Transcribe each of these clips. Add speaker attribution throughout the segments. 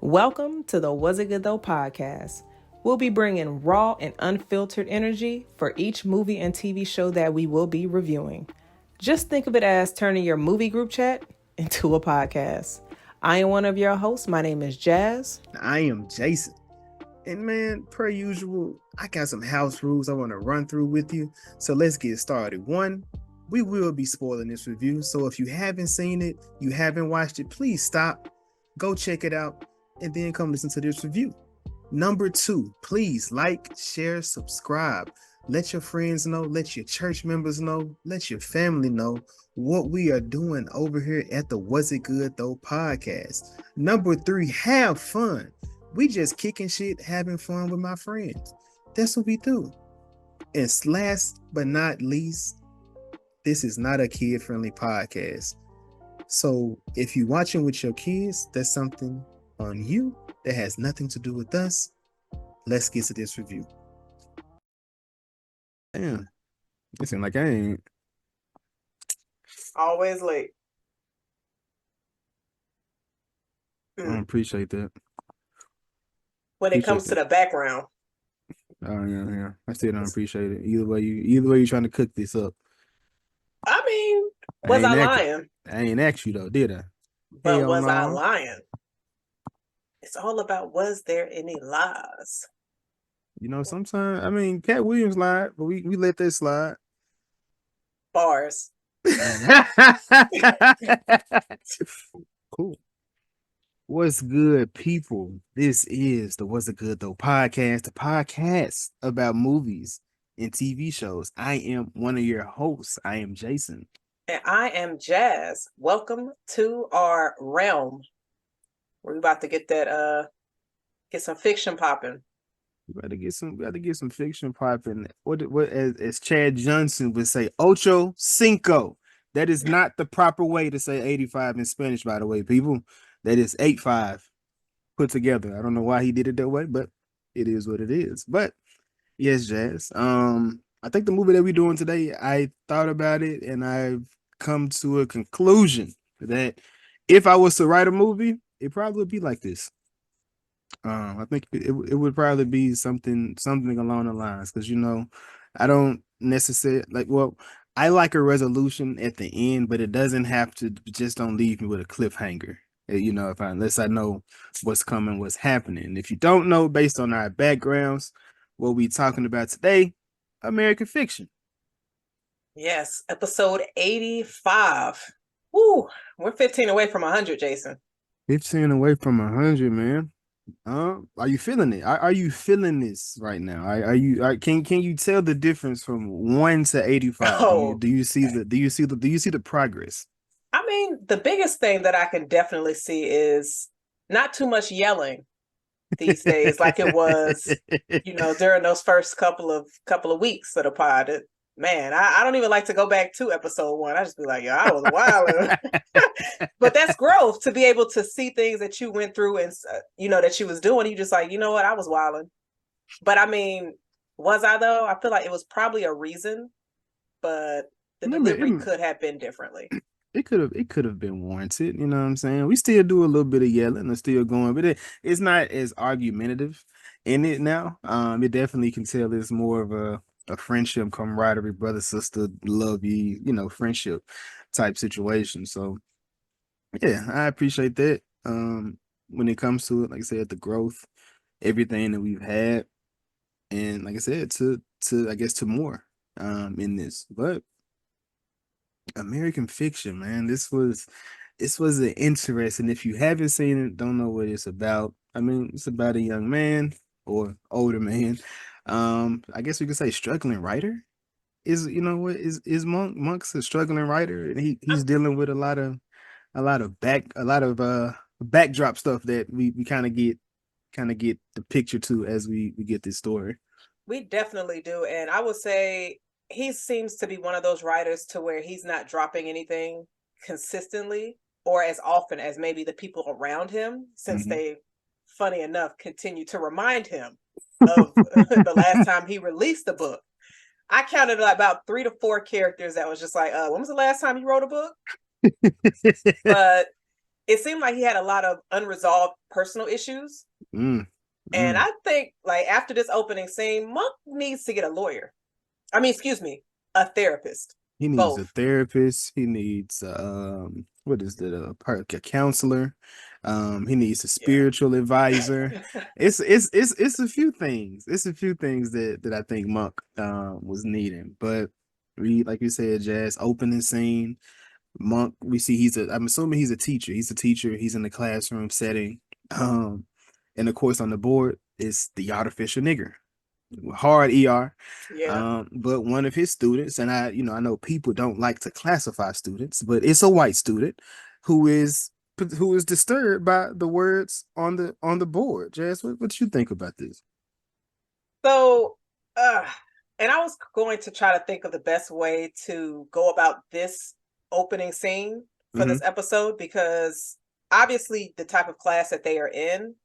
Speaker 1: Welcome to the Was It Good Though podcast. We'll be bringing raw and unfiltered energy for each movie and TV show that we will be reviewing. Just think of it as turning your movie group chat into a podcast. I am one of your hosts. My name is Jazz.
Speaker 2: I am Jason. And man, per usual, I got some house rules I want to run through with you. So let's get started. One, we will be spoiling this review. So if you haven't seen it, you haven't watched it, please stop, go check it out, and then come listen to this review. Number two, please like, share, subscribe. Let your friends know, let your church members know, let your family know what we are doing over here at the Was It Good Though podcast. Number three, have fun. We just kicking shit, having fun with my friends. That's what we do. And last but not least, this is not a kid-friendly podcast. So if you're watching with your kids, that's something on you that has nothing to do with us. Let's get to this review.
Speaker 3: Damn, it seems like I ain't
Speaker 1: Always late.
Speaker 3: I don't appreciate that.
Speaker 1: When it comes to the background.
Speaker 3: Oh yeah. I still don't appreciate it. Either way you trying to cook this up.
Speaker 1: I mean, was I lying?
Speaker 3: I ain't asked you though, did I?
Speaker 1: But hell was no. I lying? It's all about, was there any lies?
Speaker 3: You know, sometimes, I mean, Cat Williams lied, but we let that slide.
Speaker 1: Bars.
Speaker 3: Cool. What's good, people? This is the Was It Good Though podcast, the podcast about movies and TV shows. I am one of your hosts. I am Jason.
Speaker 1: And I am Jazz. Welcome to our realm. We're about to get that get some fiction popping.
Speaker 3: We got to get some fiction popping. What as Chad Johnson would say, ocho cinco. That is not the proper way to say 85 in Spanish, by the way, people. That is 85 put together. I don't know why he did it that way, but it is what it is. But yes, Jazz. I think the movie that we're doing today, I thought about it and I've come to a conclusion that if I was to write a movie, it probably would be like this. I think it would probably be something along the lines, because I don't necessarily I like a resolution at the end, but it doesn't have to just don't leave me with a cliffhanger. Unless I know what's coming, what's happening. If you don't know, based on our backgrounds, what we talking about today, American Fiction.
Speaker 1: Yes, episode 85. Woo, we're 15 away from 100, Jason.
Speaker 3: 15 away from 100, man. Are you feeling it? Are you feeling this right now? Can you tell the difference from 1 to 85?
Speaker 1: Oh.
Speaker 3: Do you see the progress?
Speaker 1: I mean, the biggest thing that I can definitely see is not too much yelling these days, like it was, during those first couple of weeks of the pod. Man, I don't even like to go back to episode 1. I just be like, I was wild. But that's growth, to be able to see things that you went through and, that you was doing. You just like, you know what, I was wilding. But I mean, was I though? I feel like it was probably a reason, but the delivery could have been differently.
Speaker 3: It could have been warranted. You know what I'm saying? We still do a little bit of yelling and still going, but it's not as argumentative in it now. It definitely can tell it's more of a friendship, camaraderie, brother, sister, love you, friendship type situation. So yeah, I appreciate that. When it comes to it, like I said, the growth, everything that we've had, and like I said, to I guess to more in this. But American Fiction, man, this was an interesting. If you haven't seen it, don't know what it's about. I mean, it's about a young man or older man. I guess we could say struggling writer. Is Monk's a struggling writer, and he's dealing with a lot of backdrop stuff that we kind of get the picture to as we get this story.
Speaker 1: We definitely do, and I would say he seems to be one of those writers to where he's not dropping anything consistently or as often as maybe the people around him, since they, funny enough, continue to remind him of the last time he released the book. I counted about 3 to 4 characters that was just like, when was the last time you wrote a book? But it seemed like he had a lot of unresolved personal issues. And I think, like, after this opening scene, Monk needs to get a lawyer. I mean, excuse me, a therapist.
Speaker 3: He needs a therapist. He needs what is that? A counselor. He needs a spiritual advisor. It's a few things. It's a few things that I think Monk was needing. But like you said, Jazz, opening scene. Monk, we see I'm assuming he's a teacher. He's a teacher. He's in the classroom setting. And of course on the board is the artificial nigger. Hard ER.
Speaker 1: Yeah.
Speaker 3: But one of his students, and I know people don't like to classify students, but it's a white student who is disturbed by the words on the board. Jazz, what you think about this?
Speaker 1: So, and I was going to try to think of the best way to go about this opening scene for this episode, because obviously the type of class that they are in,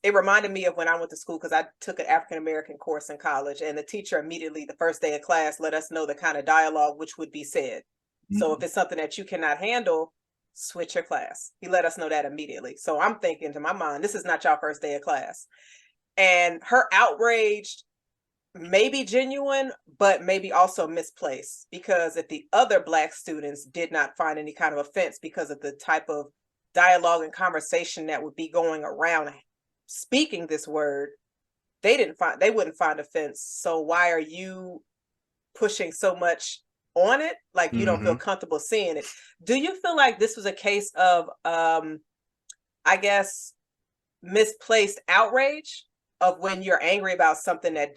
Speaker 1: it reminded me of when I went to school, because I took an African-American course in college, and the teacher immediately, the first day of class, let us know the kind of dialogue which would be said. So if it's something that you cannot handle, switch your class. He let us know that immediately. So I'm thinking to my mind, this is not your first day of class. And her outrage may be genuine, but maybe also misplaced, because if the other Black students did not find any kind of offense because of the type of dialogue and conversation that would be going around speaking this word, they wouldn't find offense. So why are you pushing so much on it? Like, you don't feel comfortable seeing it. Do you feel like this was a case of I guess misplaced outrage, of when you're angry about something that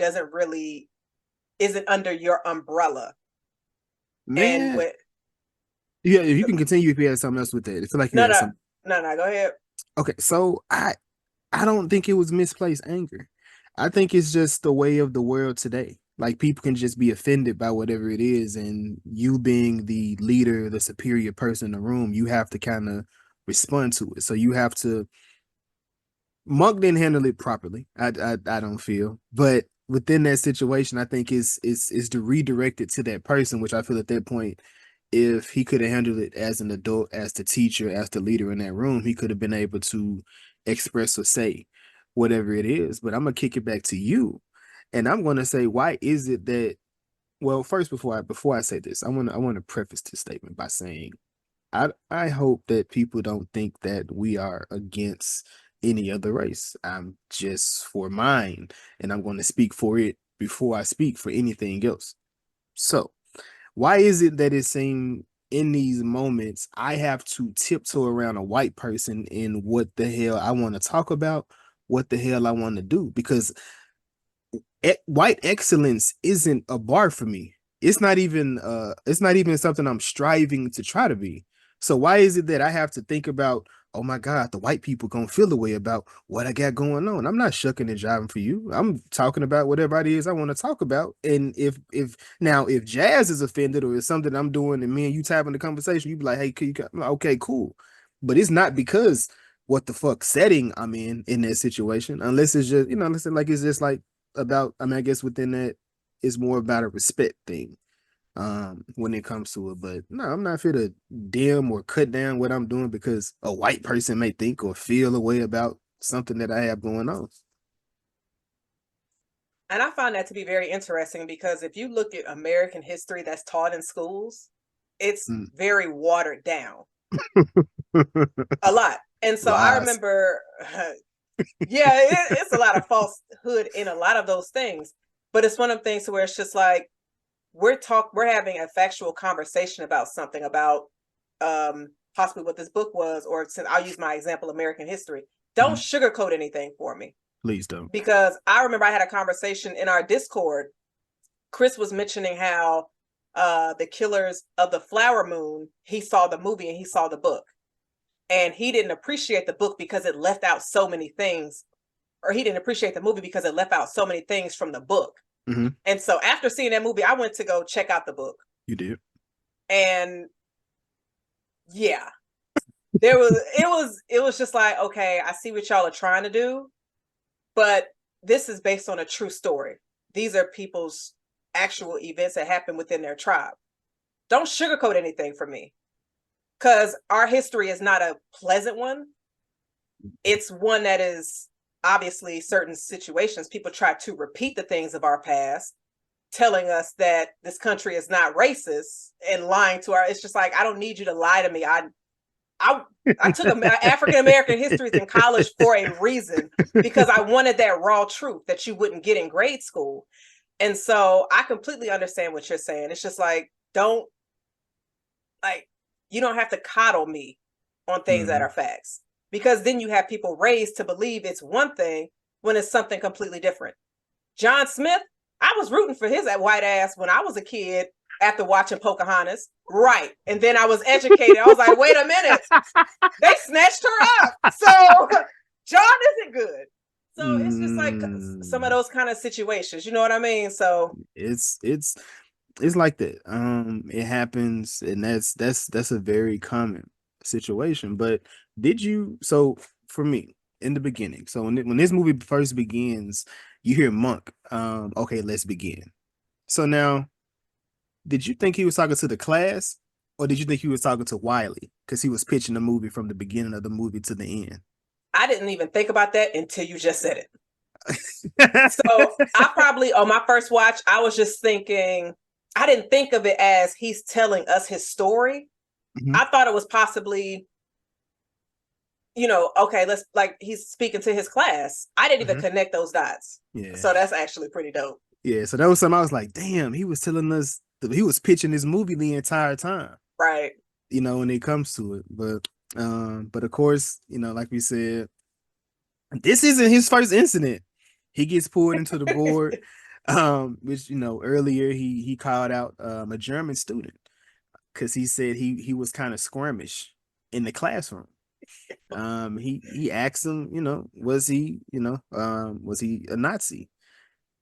Speaker 1: isn't under your umbrella?
Speaker 3: Man,
Speaker 1: and
Speaker 3: yeah, if you can continue if you had something else with that. I feel like you had something.
Speaker 1: No, go ahead.
Speaker 3: Okay, so I don't think it was misplaced anger. I think it's just the way of the world today. Like, people can just be offended by whatever it is, and you being the leader, the superior person in the room, you have to kind of respond to it. So you have to. Monk didn't handle it properly. I don't feel, but within that situation, I think is to redirect it to that person, which I feel at that point, if he could have handled it as an adult, as the teacher, as the leader in that room, he could have been able to express or say whatever it is. But I'm gonna kick it back to you, and I'm gonna say, why is it that? Well, first, before I say this, I want to preface this statement by saying, I hope that people don't think that we are against any other race. I'm just for mine, and I'm going to speak for it before I speak for anything else. So, why is it that it seems in these moments I have to tiptoe around a white person in what the hell I want to talk about, what the hell I want to do? Because white excellence isn't a bar for me. It's not even something I'm striving to try to be. So why is it that I have to think about, oh my God, the white people gonna feel the way about what I got going on? I'm not shucking and jiving for you. I'm talking about whatever it is I want to talk about. And if Jazz is offended, or it's something I'm doing and me and you having the conversation, you be like, hey, okay, cool. But it's not because what the fuck setting I'm in that situation, unless it's just, listen, like, it's just like about, I mean, I guess within that, it's more about a respect thing when it comes to it. But no, I'm not here to dim or cut down what I'm doing because a white person may think or feel a way about something that I have going on.
Speaker 1: And I find that to be very interesting, because if you look at American history that's taught in schools, it's very watered down. A lot. And so I remember, it's a lot of falsehood in a lot of those things. But it's one of the things where it's just like, we're having a factual conversation about something, about possibly what this book was, or since I'll use my example, American history. Don't sugarcoat anything for me.
Speaker 3: Please don't.
Speaker 1: Because I remember I had a conversation in our Discord. Chris was mentioning how the Killers of the Flower Moon, he saw the movie and he saw the book. And he didn't appreciate the book because it left out so many things, or he didn't appreciate the movie because it left out so many things from the book. And so after seeing that movie, I went to go check out the book.
Speaker 3: You did.
Speaker 1: And yeah, it was just like, okay, I see what y'all are trying to do, but this is based on a true story. These are people's actual events that happen within their tribe. Don't sugarcoat anything for me. because our history is not a pleasant one. It's one that is obviously certain situations. People try to repeat the things of our past, telling us that this country is not racist and lying to our. It's just like, I don't need you to lie to me. I took African American histories in college for a reason, because I wanted that raw truth that you wouldn't get in grade school. And so I completely understand what you're saying. It's just like, you don't have to coddle me on things that are facts, because then you have people raised to believe it's one thing when it's something completely different. John Smith, I was rooting for his white ass when I was a kid after watching Pocahontas. Right. And then I was educated. I was like, wait a minute. They snatched her up. So John isn't good. So it's just like some of those kind of situations. You know what I mean? So
Speaker 3: it's like that. It happens, and that's a very common situation. But so for me, in the beginning, so when this movie first begins, you hear Monk, okay, let's begin. So now, did you think he was talking to the class, or did you think he was talking to Wiley? Because he was pitching the movie from the beginning of the movie to the end.
Speaker 1: I didn't even think about that until you just said it. So I probably, on my first watch, I was just thinking, I didn't think of it as he's telling us his story. I thought it was possibly, okay, he's speaking to his class. I didn't even connect those dots. Yeah. So that's actually pretty dope.
Speaker 3: Yeah. So that was something I was like, damn, he was telling us, he was pitching this movie the entire time.
Speaker 1: Right.
Speaker 3: When it comes to it. But of course, like we said, this isn't his first incident. He gets pulled into the board, which, earlier he called out a German student because he said he was kind of squirmish in the classroom. He asked him, was he a Nazi?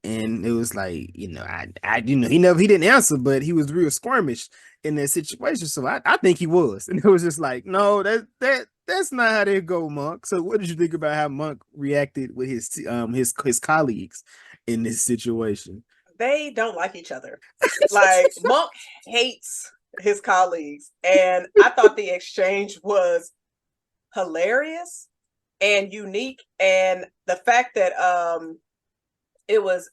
Speaker 3: And it was like, he didn't answer, but he was real squirmish in that situation. So I think he was. And it was just like, no, that's not how they go, Monk. So what did you think about how Monk reacted with his colleagues in this situation?
Speaker 1: They don't like each other. Like, Monk hates his colleagues. And I thought the exchange was hilarious and unique. And the fact that it was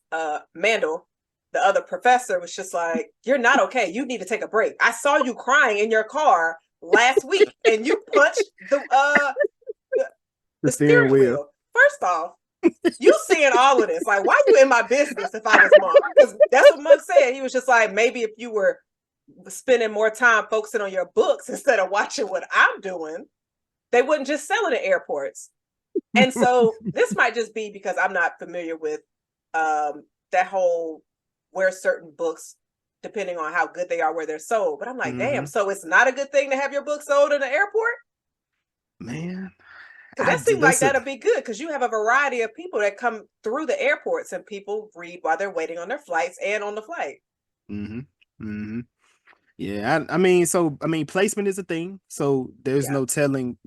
Speaker 1: Mandel, the other professor, was just like, you're not okay. You need to take a break. I saw you crying in your car last week and you punched the steering wheel. First off, you seeing all of this. Like, why you in my business if I was Monk? Because that's what Monk said. He was just like, maybe if you were spending more time focusing on your books instead of watching what I'm doing, they wouldn't just sell it at airports. And so this might just be because I'm not familiar with that whole where certain books, depending on how good they are, where they're sold. But I'm like, damn, so it's not a good thing to have your book sold in the airport?
Speaker 3: Man.
Speaker 1: Because that seems like that'll be good, because you have a variety of people that come through the airports and people read while they're waiting on their flights and on the flight.
Speaker 3: Yeah, I mean, placement is a thing. So there's no telling,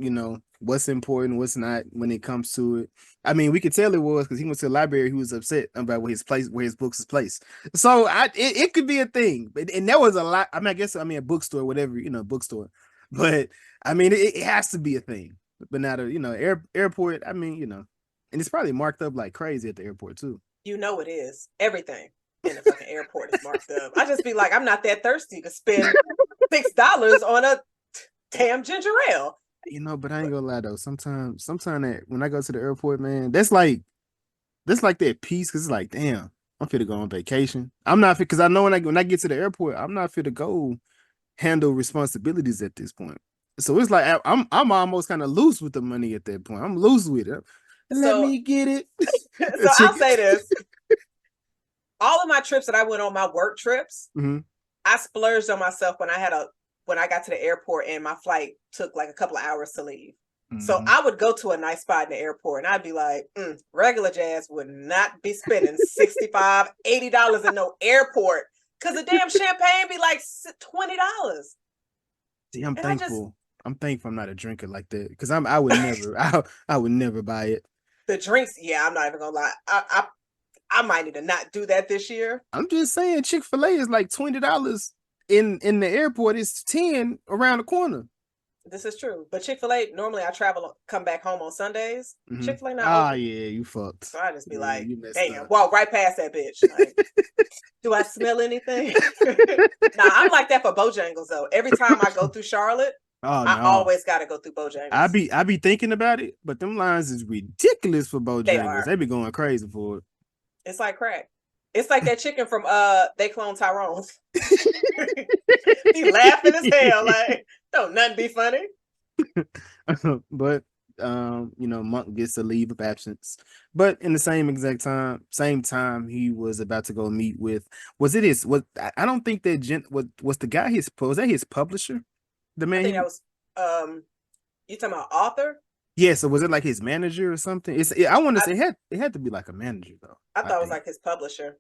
Speaker 3: what's important, what's not when it comes to it. I mean, we could tell it was because he went to the library. He was upset about where his books is placed. So it could be a thing, and there was a lot. I mean, a bookstore, whatever, bookstore. But I mean, it has to be a thing. But now the airport. I mean, and it's probably marked up like crazy at the airport too.
Speaker 1: It is. Everything in the fucking airport is marked up. I just be like, I'm not that thirsty to spend $6 on a damn ginger ale.
Speaker 3: But I ain't gonna lie though. Sometimes that when I go to the airport, man, that's like that peace, because it's like, damn, I'm fit to go on vacation. I'm not fit, because I know when I get to the airport, I'm not fit to go handle responsibilities at this point. So it's like I'm almost kind of loose with the money at that point. I'm loose with it. Let me get it.
Speaker 1: So I'll say this. All of my trips that I went on, my work trips, I splurged on myself when I got to the airport and my flight took like a couple of hours to leave. So I would go to a nice spot in the airport and I'd be like, regular jazz would not be spending $65, $80 in no airport, because the damn champagne be like $20.
Speaker 3: See, I'm thankful. I'm thankful I'm not a drinker like that, because I would never I would never buy it.
Speaker 1: The drinks, I'm not even gonna lie. I might need to not do that this year.
Speaker 3: I'm just saying, Chick-fil-A is like $20 in the airport. It's $10 around the corner.
Speaker 1: This is true. But Chick-fil-A, normally I travel, come back home on Sundays.
Speaker 3: Mhm.
Speaker 1: Chick-fil-A not
Speaker 3: Ah,
Speaker 1: open.
Speaker 3: yeah, you fucked.
Speaker 1: So I just be
Speaker 3: Yeah,
Speaker 1: like,
Speaker 3: you messed
Speaker 1: damn,
Speaker 3: up.
Speaker 1: walk right past that bitch. Like, do I smell anything? Nah, I'm like that for Bojangles though. Every time I go through Charlotte,
Speaker 3: Oh
Speaker 1: I
Speaker 3: no.
Speaker 1: always gotta go through Bojangles.
Speaker 3: I be thinking about it, but them lines is ridiculous for
Speaker 1: They
Speaker 3: Bojangles.
Speaker 1: are.
Speaker 3: They be going crazy for
Speaker 1: It's like crack. It's like that chicken from They Clone Tyrone's. He laughing as hell,
Speaker 3: it.
Speaker 1: like, don't nothing be funny.
Speaker 3: But you know, Monk gets a leave of absence. But in the same time, he was about to go meet with, was it his, what, I don't think that what was the guy his, was that his publisher? The
Speaker 1: I
Speaker 3: man
Speaker 1: think
Speaker 3: he,
Speaker 1: that was you talking about author?
Speaker 3: yeah, so was it like his manager or something? I want to
Speaker 1: I
Speaker 3: say it had to be like a manager though,
Speaker 1: I
Speaker 3: I
Speaker 1: thought it was
Speaker 3: think.
Speaker 1: like his publisher.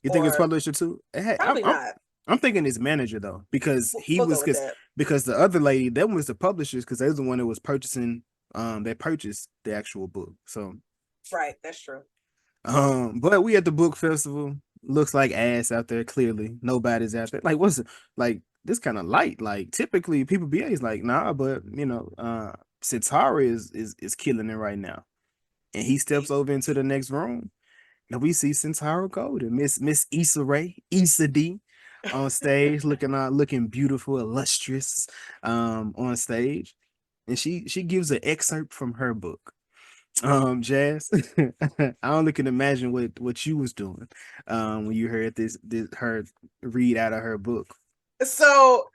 Speaker 3: You think it's
Speaker 1: Or
Speaker 3: publisher too?
Speaker 1: probably not.
Speaker 3: I'm thinking his manager though, because
Speaker 1: We'll go with that.
Speaker 3: because the other lady, that was the publishers, because they was the one that was purchasing, they purchased the actual book. So
Speaker 1: Right, that's true.
Speaker 3: but we at the book festival. Looks like ass out there, clearly. Nobody's out there. Like, what's it like this kind of light? Like typically people be is like, nah, but you know, Sitara is killing it right now. And he steps over into the next room. And we see Sentara Golden, Miss Issa D on stage, looking beautiful, illustrious, on stage. And she gives an excerpt from her book. Jazz, I only can imagine what you was doing when you heard this her read out of her book.
Speaker 1: So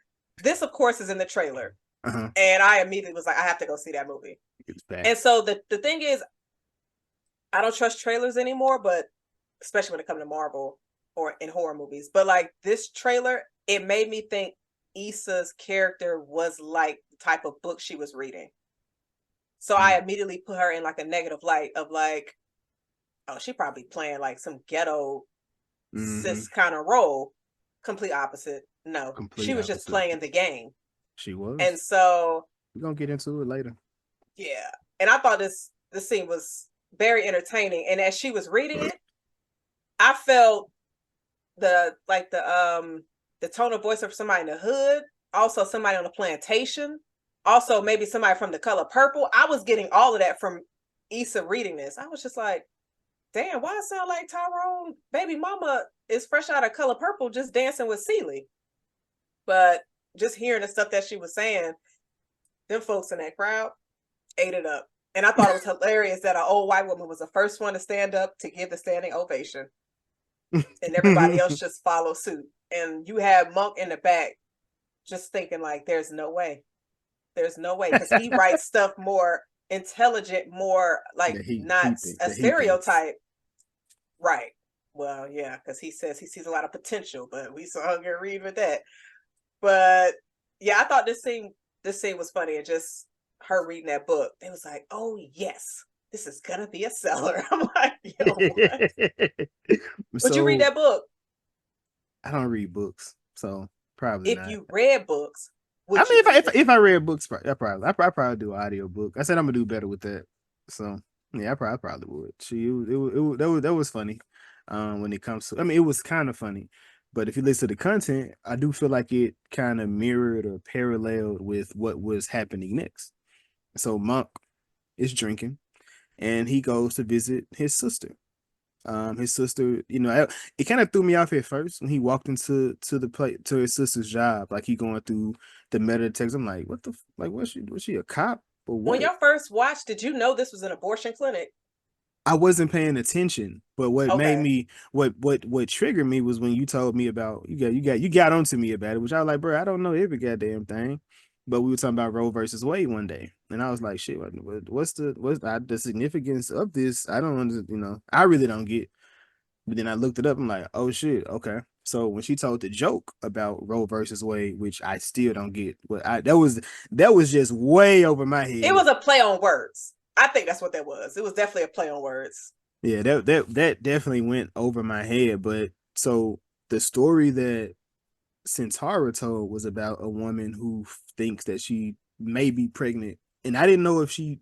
Speaker 1: this, of course, is in the trailer.
Speaker 3: Uh-huh.
Speaker 1: And I immediately was like, I have to go see that movie.
Speaker 3: It's bad.
Speaker 1: And so the thing is, I don't trust trailers anymore, but especially when it comes to Marvel or in horror movies. But like this trailer, it made me think Issa's character was like the type of book she was reading. So I immediately put her in like a negative light of like, oh, she probably playing like some ghetto cis kind of role. Complete opposite. No,
Speaker 3: Complete
Speaker 1: she was just
Speaker 3: opposite.
Speaker 1: playing the game.
Speaker 3: She was.
Speaker 1: And so
Speaker 3: we're gonna get into it later.
Speaker 1: yeah. And I thought this scene was very entertaining. And as she was reading it, I felt the tone of voice of somebody in the hood, also somebody on the plantation, also maybe somebody from The Color Purple. I was getting all of that from Issa reading this. I was just like, damn, why it sound like Tyrone baby mama is fresh out of Color Purple just dancing with Celie? But just hearing the stuff that she was saying, them folks in that crowd ate it up. And I thought it was hilarious that an old white woman was the first one to stand up to give the standing ovation. And everybody else just follow suit. And you have Monk in the back just thinking like, there's no way. There's no way. Because he writes stuff more intelligent, more like not a stereotype. Right. Well, yeah, because he says he sees a lot of potential, but we saw her read with that. But yeah, I thought this scene was funny, and just her reading that book, it was like, oh yes, this is gonna be a seller. I'm like, yo, what? Would you read that book?
Speaker 3: I don't read books, so probably
Speaker 1: if
Speaker 3: not.
Speaker 1: you read books,
Speaker 3: I mean, if I read books, I probably do audio book. I said I'm gonna do better with that. So yeah, I probably would. That was funny. When it comes to, I mean, it was kind of funny, but if you listen to the content, I do feel like it kind of mirrored or paralleled with what was happening next. So Monk is drinking, and he goes to visit his sister. His sister, you know, it kind of threw me off at first when he walked into to his sister's job, like he going through the meta text. I'm like, what the like? Was she a cop or what?
Speaker 1: When your first watch, did you know this was an abortion clinic?
Speaker 3: I wasn't paying attention, but what made me what triggered me was when you told me about you got onto me about it, which I was like, bro, I don't know every goddamn thing. But we were talking about Roe versus Wade one day, and I was like, shit, what's the significance of this? I don't understand, you know, I really don't get. But then I looked it up. I'm like, oh shit, okay. So when she told the joke about Roe versus Wade, which I still don't get, that was just way over my head.
Speaker 1: It was a play on words. I think that's what that was. It was definitely a play on words.
Speaker 3: Yeah, that definitely went over my head. But so the story that Sentara told was about a woman who thinks that she may be pregnant, and I didn't know if she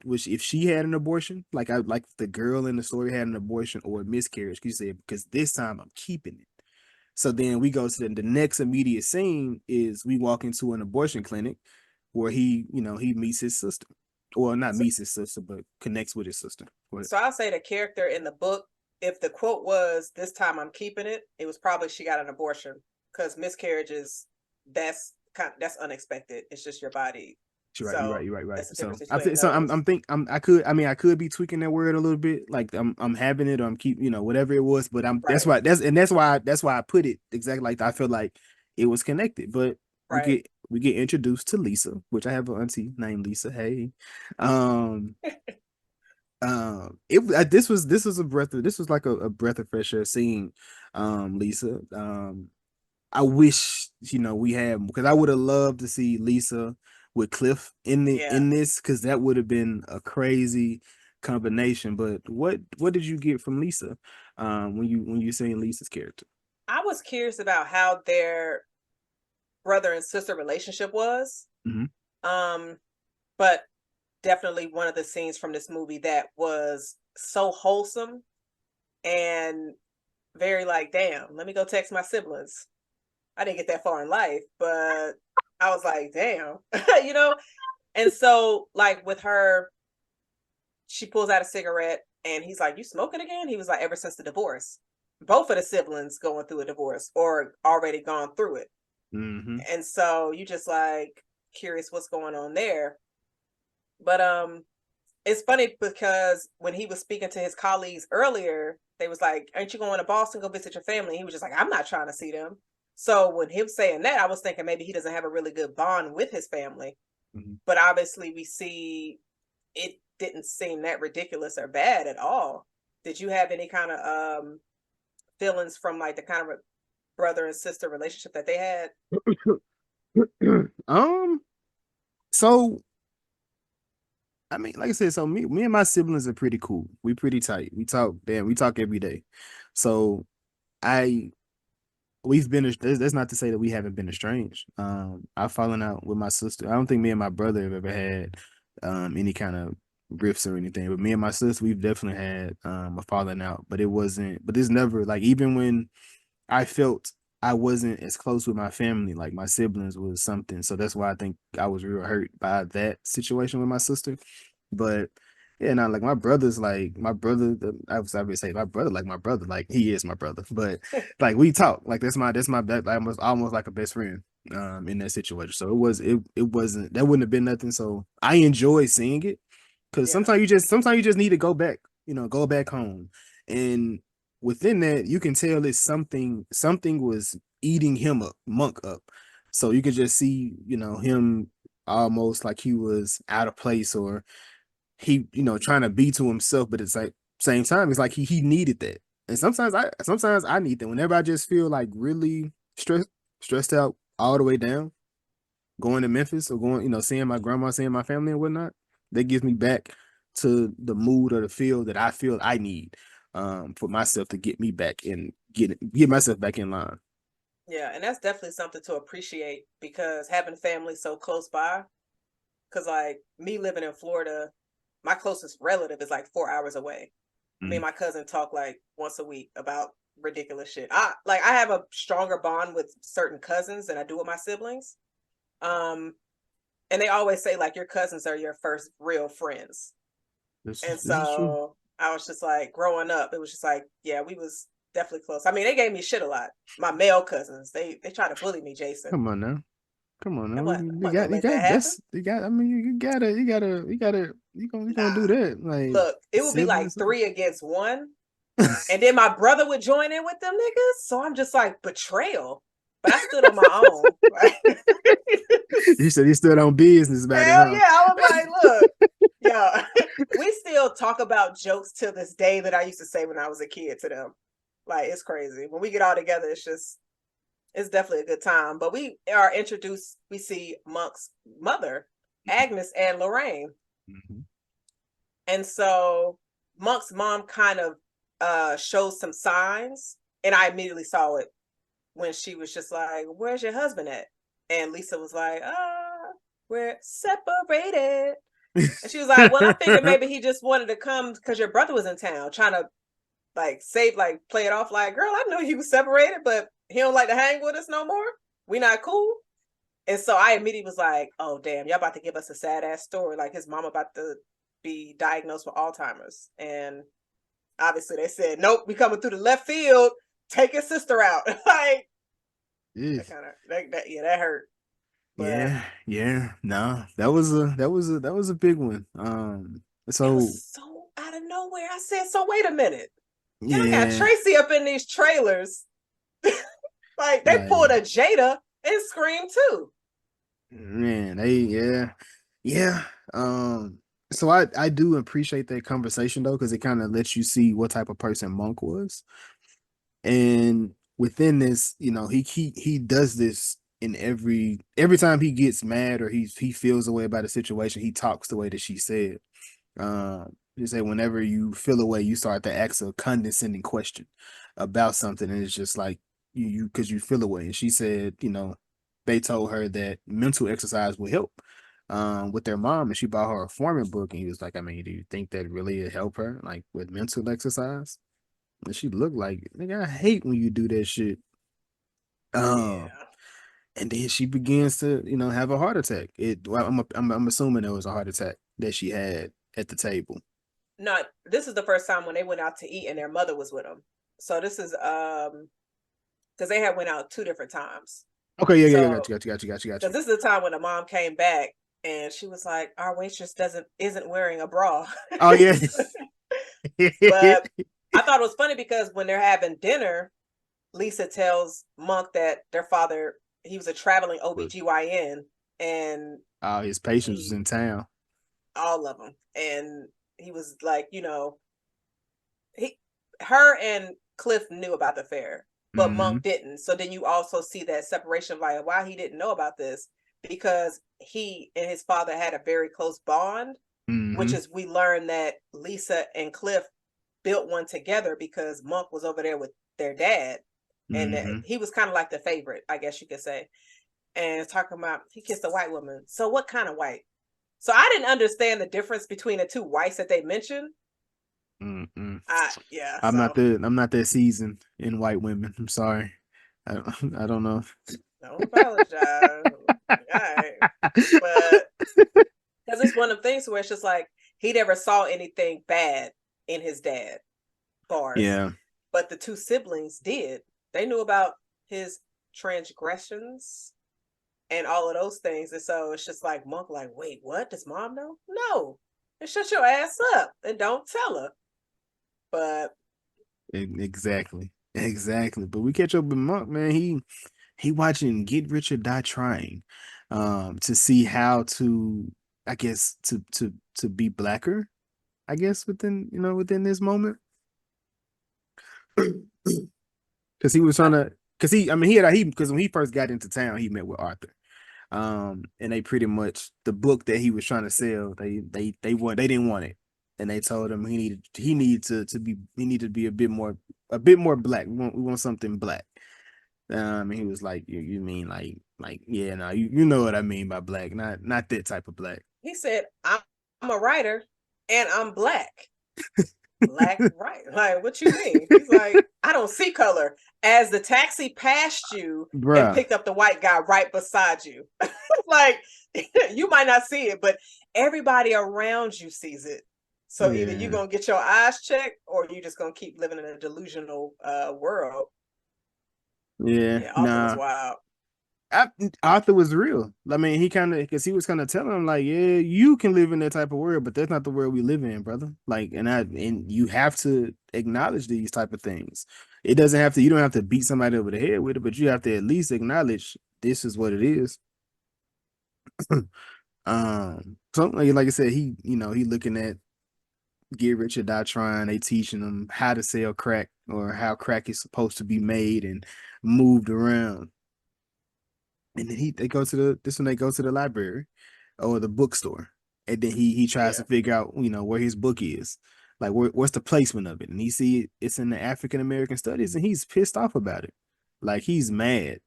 Speaker 3: had an abortion, like the girl in the story had an abortion or a miscarriage. She said, because this time I'm keeping it. So then we go to the next immediate scene is we walk into an abortion clinic where he meets his sister, or not meets his sister, but connects with his sister.
Speaker 1: So I'll say the character in the book, if the quote was "this time I'm keeping it," it was probably she got an abortion, because miscarriages, that's unexpected. It's just your body.
Speaker 3: You're right. So I could be tweaking that word a little bit, like I'm having it, or I'm keep, whatever it was, but that's why I put it exactly like that. I feel like it was connected, but we get introduced to Lisa, which I have an auntie named Lisa. Hey, this was like a breath of fresh air seeing Lisa. I wish we had, because I would have loved to see Lisa with Cliff in this, because that would have been a crazy combination. But what did you get from Lisa when you saying Lisa's character?
Speaker 1: I was curious about how their brother and sister relationship was. But definitely one of the scenes from this movie that was so wholesome and very like, damn, let me go text my siblings. I didn't get that far in life, but I was like, damn, And so, like, with her, she pulls out a cigarette and he's like, "You smoking again?" He was like, "Ever since the divorce." Both of the siblings going through a divorce or already gone through it. And so you just like curious what's going on there. But it's funny because when he was speaking to his colleagues earlier, they was like, "Aren't you going to Boston, go visit your family?" He was just like, "I'm not trying to see them." So when him saying that, I was thinking maybe he doesn't have a really good bond with his family. But obviously we see it didn't seem that ridiculous or bad at all. Did you have any kind of feelings from like the kind of brother and sister relationship that they had?
Speaker 3: So I mean, like I said, so me and my siblings are pretty cool. We pretty tight. We talk every day. So we've been, that's not to say that we haven't been estranged. I've fallen out with my sister. I don't think me and my brother have ever had any kind of rifts or anything, but me and my sister, we've definitely had a falling out. But it's never like, even when I felt I wasn't as close with my family, like my siblings was something. So that's why I think I was real hurt by that situation with my sister. But yeah, now like my brother's like my brother. I would say my brother, like my brother, like he is my brother. But like we talk, like that's my almost like a best friend in that situation. So it wasn't, that wouldn't have been nothing. So I enjoy seeing it, because sometimes you just need to go back, go back home, and within that you can tell it's something was eating him up, Monk up. So you could just see, him almost like he was out of place, or he, trying to be to himself, but it's like same time, it's like he needed that. And sometimes I need that. Whenever I just feel like really stressed out all the way down, going to Memphis or going, seeing my grandma, seeing my family and whatnot, that gives me back to the mood or the feel that I feel I need for myself to get me back and get myself back in line.
Speaker 1: Yeah, and that's definitely something to appreciate, because having family so close by, because like me living in Florida, my closest relative is like 4 hours away. Me and my cousin talk like once a week about ridiculous shit. I have a stronger bond with certain cousins than I do with my siblings. And they always say like your cousins are your first real friends. So I was just like, growing up, it was just like, yeah, we was definitely close. I mean, they gave me shit a lot. My male cousins, they try to bully me, Jason.
Speaker 3: Come on now. I mean, you're gonna do that. Like,
Speaker 1: look, it would be like 3 against 1. And then my brother would join in with them niggas. So I'm just like, betrayal. But I stood on my own. Right?
Speaker 3: You said you stood on business about
Speaker 1: Hell
Speaker 3: it, huh?
Speaker 1: yeah. I was like, look, yo, we still talk about jokes till this day that I used to say when I was a kid to them. Like, it's crazy. When we get all together, it's definitely a good time. But we are introduced, we see Monk's mother, Agnes and Lorraine. And so Monk's mom kind of shows some signs, and I immediately saw it when she was just like, "Where's your husband at?" And Lisa was like, "We're separated." And she was like, "Well, I figured maybe he just wanted to come because your brother was in town, trying to play it off like, girl, I knew he was separated, but he don't like to hang with us no more. We not cool." And so I immediately was like, oh damn, y'all about to give us a sad ass story. Like his mom about to be diagnosed with Alzheimer's. And obviously they said, nope, we coming through the left field, take his sister out. Like that kind of that hurt. But
Speaker 3: yeah. No, that was a big one.
Speaker 1: it
Speaker 3: So
Speaker 1: was so out of nowhere. I said, so wait a minute. Y'all got
Speaker 3: yeah,
Speaker 1: Tracy up in these trailers. Like they pulled a Jada and Scream too.
Speaker 3: man, yeah. So I do appreciate that conversation though, because it kind of lets you see what type of person Monk was. And within this, he does this in every time he gets mad or he feels the way about a situation, he talks the way that she said. You say whenever you feel a way, you start to ask a condescending question about something, and it's just like you because you feel a way. And she said, they told her that mental exercise would help with their mom, and she bought her a Foreman book, and he was like, I mean, do you think that really would help her, like with mental exercise? And she looked like, nigga, I hate when you do that shit.
Speaker 1: Yeah.
Speaker 3: And then she begins to, have a heart attack. Well, I'm assuming it was a heart attack that she had at the table.
Speaker 1: No, this is the first time when they went out to eat and their mother was with them. So this is because they had went out 2 different times.
Speaker 3: Okay, yeah,
Speaker 1: So,
Speaker 3: got you.
Speaker 1: Because this is the time when the mom came back and she was like, "Our waitress isn't wearing a bra."
Speaker 3: Oh yeah.
Speaker 1: But I thought it was funny because when they're having dinner, Lisa tells Monk that their father, he was a traveling OBGYN and
Speaker 3: his patients was in town.
Speaker 1: All of them. And he was like, her and Cliff knew about the fair, but Monk didn't. So then you also see that separation of like why he didn't know about this, because he and his father had a very close bond, which is we learned that Lisa and Cliff built one together because Monk was over there with their dad, and he was kind of like the favorite, I guess you could say. And talking about he kissed a white woman. So what kind of white? So I didn't understand the difference between the 2 whites that they mentioned. Yeah,
Speaker 3: I'm not that seasoned in white women. I'm sorry. I don't know.
Speaker 1: Don't apologize. All right. But because it's one of the things where it's just like he never saw anything bad in his dad, bars.
Speaker 3: Yeah.
Speaker 1: But the 2 siblings did. They knew about his transgressions and all of those things. And so it's just like Monk, like, wait, what? Does mom know? No. And shut your ass up and don't tell her. But
Speaker 3: exactly. But we catch up with Monk, man. He watching Get Rich or Die Trying, to see how to, I guess, to be blacker, I guess, within this moment. Because he was trying to, because when he first got into town, he met with Arthur. And they pretty much, the book that he was trying to sell, they didn't want it. And they told him he needed to be a bit more black. We want something black. And he was like, you mean like yeah, no, you know what I mean by black, not that type of black.
Speaker 1: He said, I'm a writer and I'm black. Black, right? Like, what you mean? He's like, I don't see color. As the taxi passed you and picked up the white guy right beside you, like you might not see it, but everybody around you sees it. So either you're gonna get your eyes checked, or you're just gonna keep living in a delusional world.
Speaker 3: Yeah,
Speaker 1: Arthur was wild.
Speaker 3: Arthur was real. I mean, because he was kind of telling him like, yeah, you can live in that type of world, but that's not the world we live in, brother. Like, and you have to acknowledge these type of things. You don't have to beat somebody over the head with it, but you have to at least acknowledge this is what it is. So like I said, he looking at Get Rich or Die Trying. They teaching them how to sell crack, or how crack is supposed to be made and moved around. And then they go to the library or the bookstore, and then he tries to figure out where his book is, like what's the placement of it, and he see it's in the African American studies, and he's pissed off about it. Like, he's mad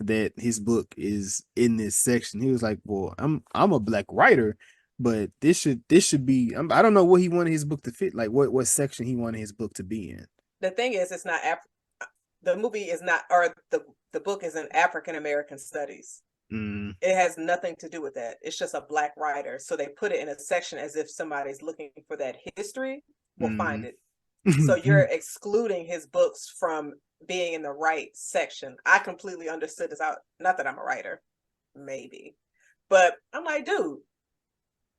Speaker 3: that his book is in this section. He was like, well, I'm a black writer, but this should be, I don't know what he wanted his book to fit, like what section he wanted his book to be in.
Speaker 1: The thing is, it's not the movie is not, or the book is in African American studies.
Speaker 3: Mm.
Speaker 1: It has nothing to do with that. It's just a Black writer. So they put it in a section as if somebody's looking for that history will find it. So you're excluding his books from being in the right section. I completely understood this out. Not that I'm a writer, maybe, but I'm like, dude,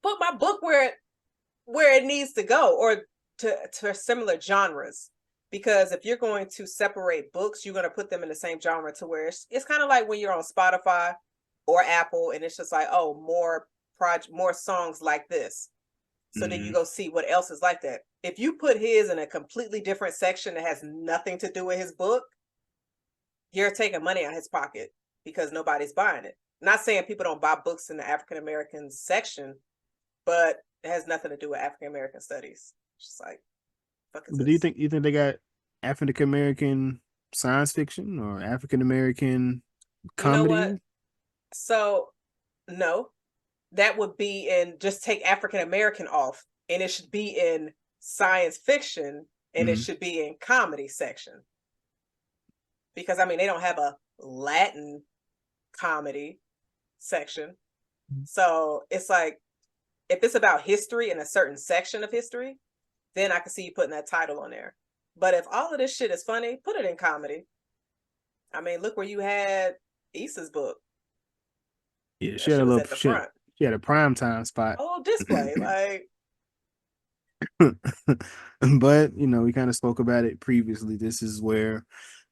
Speaker 1: put my book where it needs to go, or to similar genres. Because if you're going to separate books, you're going to put them in the same genre to where it's kind of like when you're on Spotify or Apple, and it's just like, oh, more songs like this. So then you go see what else is like that. If you put his in a completely different section that has nothing to do with his book, you're taking money out of his pocket because nobody's buying it. Not saying people don't buy books in the African American section, but it has nothing to do with African American studies. It's just like, fuck is
Speaker 3: But
Speaker 1: this?
Speaker 3: do you think they got African American science fiction or African American comedy?
Speaker 1: You know what? So no, that would be in, just take African American off, and it should be in science fiction, and it should be in comedy section. Because I mean, they don't have a Latin comedy section. So it's like, if it's about history in a certain section of history, then I can see you putting that title on there. But if all of this shit is funny, put it in comedy. I mean, look where you had Issa's book.
Speaker 3: Yeah,
Speaker 1: She was at the front.
Speaker 3: She had a prime time spot.
Speaker 1: Oh, display, like.
Speaker 3: But we kind of spoke about it previously. This is where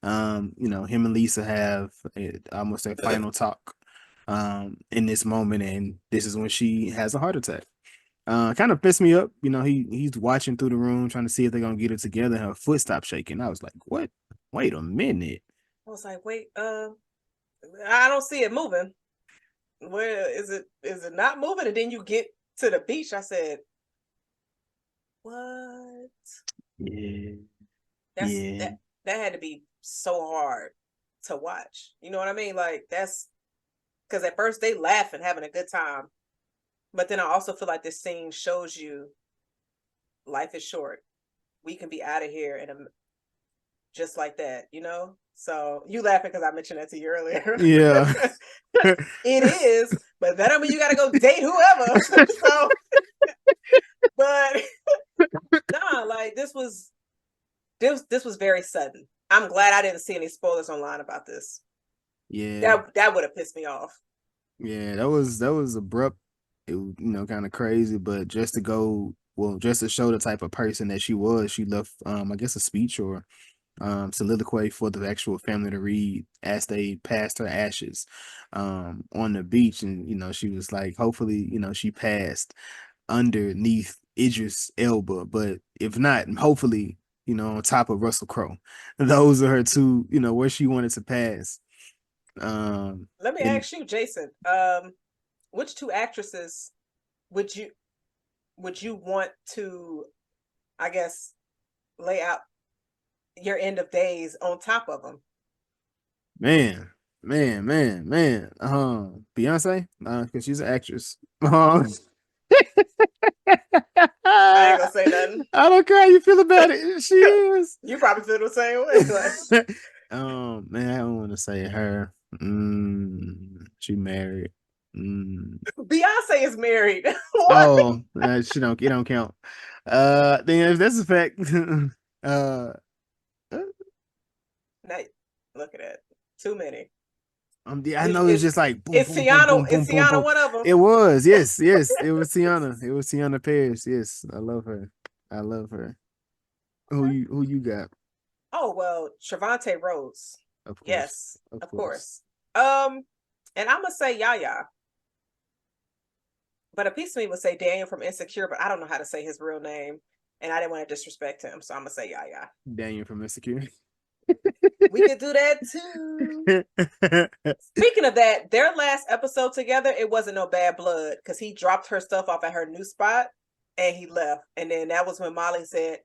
Speaker 3: him and Lisa have almost their final talk in this moment, and this is when she has a heart attack. Kind of pissed me up. He's watching through the room trying to see if they're gonna get it together. Her foot stopped shaking. I was like, what? Wait a minute.
Speaker 1: I was like, wait, I don't see it moving. Where is it? Is it not moving? And then you get to the beach. I said, what?
Speaker 3: Yeah.
Speaker 1: That had to be so hard to watch. You know what I mean? Like, that's because at first they laughing, having a good time. But then I also feel like this scene shows you life is short. We can be out of here just like that, So you laughing because I mentioned that to you earlier.
Speaker 3: Yeah.
Speaker 1: It is, but that don't mean you gotta go date whoever. So, but nah, like this was very sudden. I'm glad I didn't see any spoilers online about this.
Speaker 3: Yeah.
Speaker 1: That would have pissed me off.
Speaker 3: Yeah, that was abrupt. It was, kind of crazy, but just to show the type of person that she was, she left I guess a speech or soliloquy for the actual family to read as they passed her ashes on the beach. And she was like, hopefully she passed underneath Idris Elba, but if not, hopefully on top of Russell Crowe. Those are her two, where she wanted to pass.
Speaker 1: Let me ask you, Jason, which two actresses would you want to, I guess, lay out your end of days on top of them?
Speaker 3: Man. Beyonce, because she's an actress.
Speaker 1: I ain't gonna say nothing.
Speaker 3: I don't care how you feel about it. She is.
Speaker 1: You probably feel the same way.
Speaker 3: Man, I don't want to say her. She married.
Speaker 1: Beyonce is married.
Speaker 3: Oh, she don't. It don't count. Then if that's a fact,
Speaker 1: now, look at that. Too many.
Speaker 3: I know it's just like
Speaker 1: boom, it's Tiana. Is Tiana one of them?
Speaker 3: It was, yes. It was Tiana. It was Tiana Paris. Yes, I love her. Who you got?
Speaker 1: Oh well, Trevante Rhodes.
Speaker 3: Of course.
Speaker 1: Yes, of course. And I'm gonna say Yaya, but a piece of me would say Daniel from Insecure, but I don't know how to say his real name, and I didn't want to disrespect him, so I'm gonna say Yaya.
Speaker 3: Daniel from Insecure.
Speaker 1: We could do that too. Speaking of that, their last episode together, it wasn't no bad blood because he dropped her stuff off at her new spot and he left. And then that was when Molly said,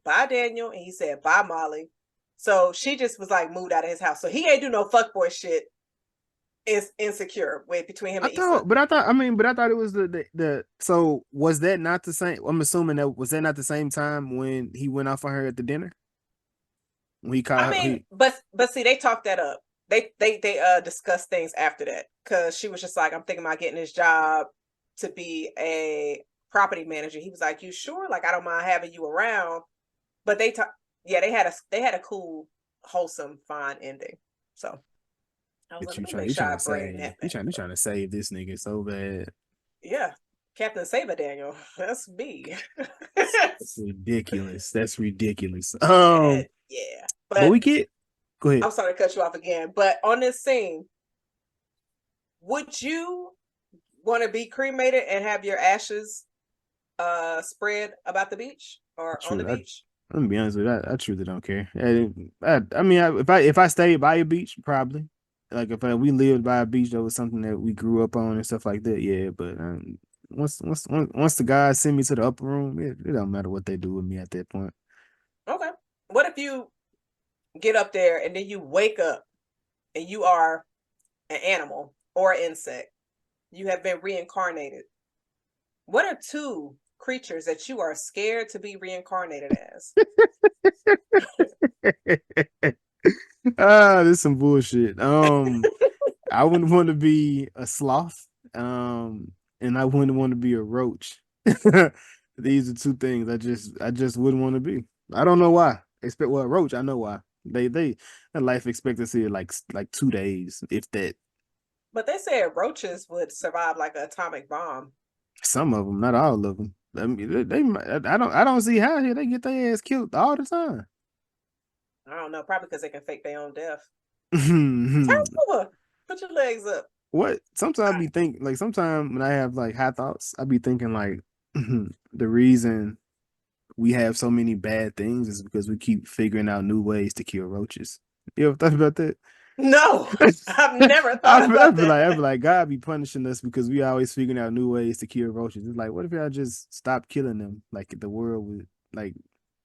Speaker 1: bye, Daniel. And he said, bye, Molly. So she just was like moved out of his house. So he ain't do no fuckboy shit. Is Insecure with between him and Issa.
Speaker 3: But I thought it was the so was that not the same? I'm assuming was that not the same time when he went off on her at the dinner? When he called
Speaker 1: but see, they talked that up. they discussed things after that, because she was just like, I'm thinking about getting this job to be a property manager. He was like, you sure? Like, I don't mind having you around. But they had a cool, wholesome, fine ending. So I was
Speaker 3: But
Speaker 1: like, let me make sure I bring that back.
Speaker 3: you trying to save this nigga so bad.
Speaker 1: Yeah. Captain Saber Daniel. That's me.
Speaker 3: That's ridiculous. That's ridiculous.
Speaker 1: Yeah.
Speaker 3: But we get go ahead.
Speaker 1: I'm sorry to cut you off again. But on this scene, would you want to be cremated and have your ashes spread about the beach or on the beach?
Speaker 3: I'm gonna be honest with you, I truly don't care. I mean, if I stayed by a beach, probably. Like if we lived by a beach, that was something that we grew up on and stuff like that. Yeah, but once the guys send me to the upper room, it don't matter what they do with me at that point.
Speaker 1: Okay. What if you get up there and then you wake up and you are an animal or an insect? You have been reincarnated. What are two creatures that you are scared to be reincarnated as?
Speaker 3: This is some bullshit. I wouldn't want to be a sloth. And I wouldn't want to be a roach. These are two things I just wouldn't want to be. I don't know why. A roach, I know why. Their life expectancy is like 2 days, if that.
Speaker 1: But they said roaches would survive like an atomic bomb.
Speaker 3: Some of them, not all of them. I mean, I don't see how here they get their ass killed all the time.
Speaker 1: I don't know, probably because they can fake their own death.
Speaker 3: Turn
Speaker 1: over. Put your legs up.
Speaker 3: What? Sometimes I be think like sometimes when I have like high thoughts, I be thinking like the reason we have so many bad things is because we keep figuring out new ways to kill roaches. You ever thought about that?
Speaker 1: No, I've never thought about that.
Speaker 3: I'd be like, God be punishing us because we always figuring out new ways to kill roaches. It's like, what if y'all just stop killing them? Like the world would like,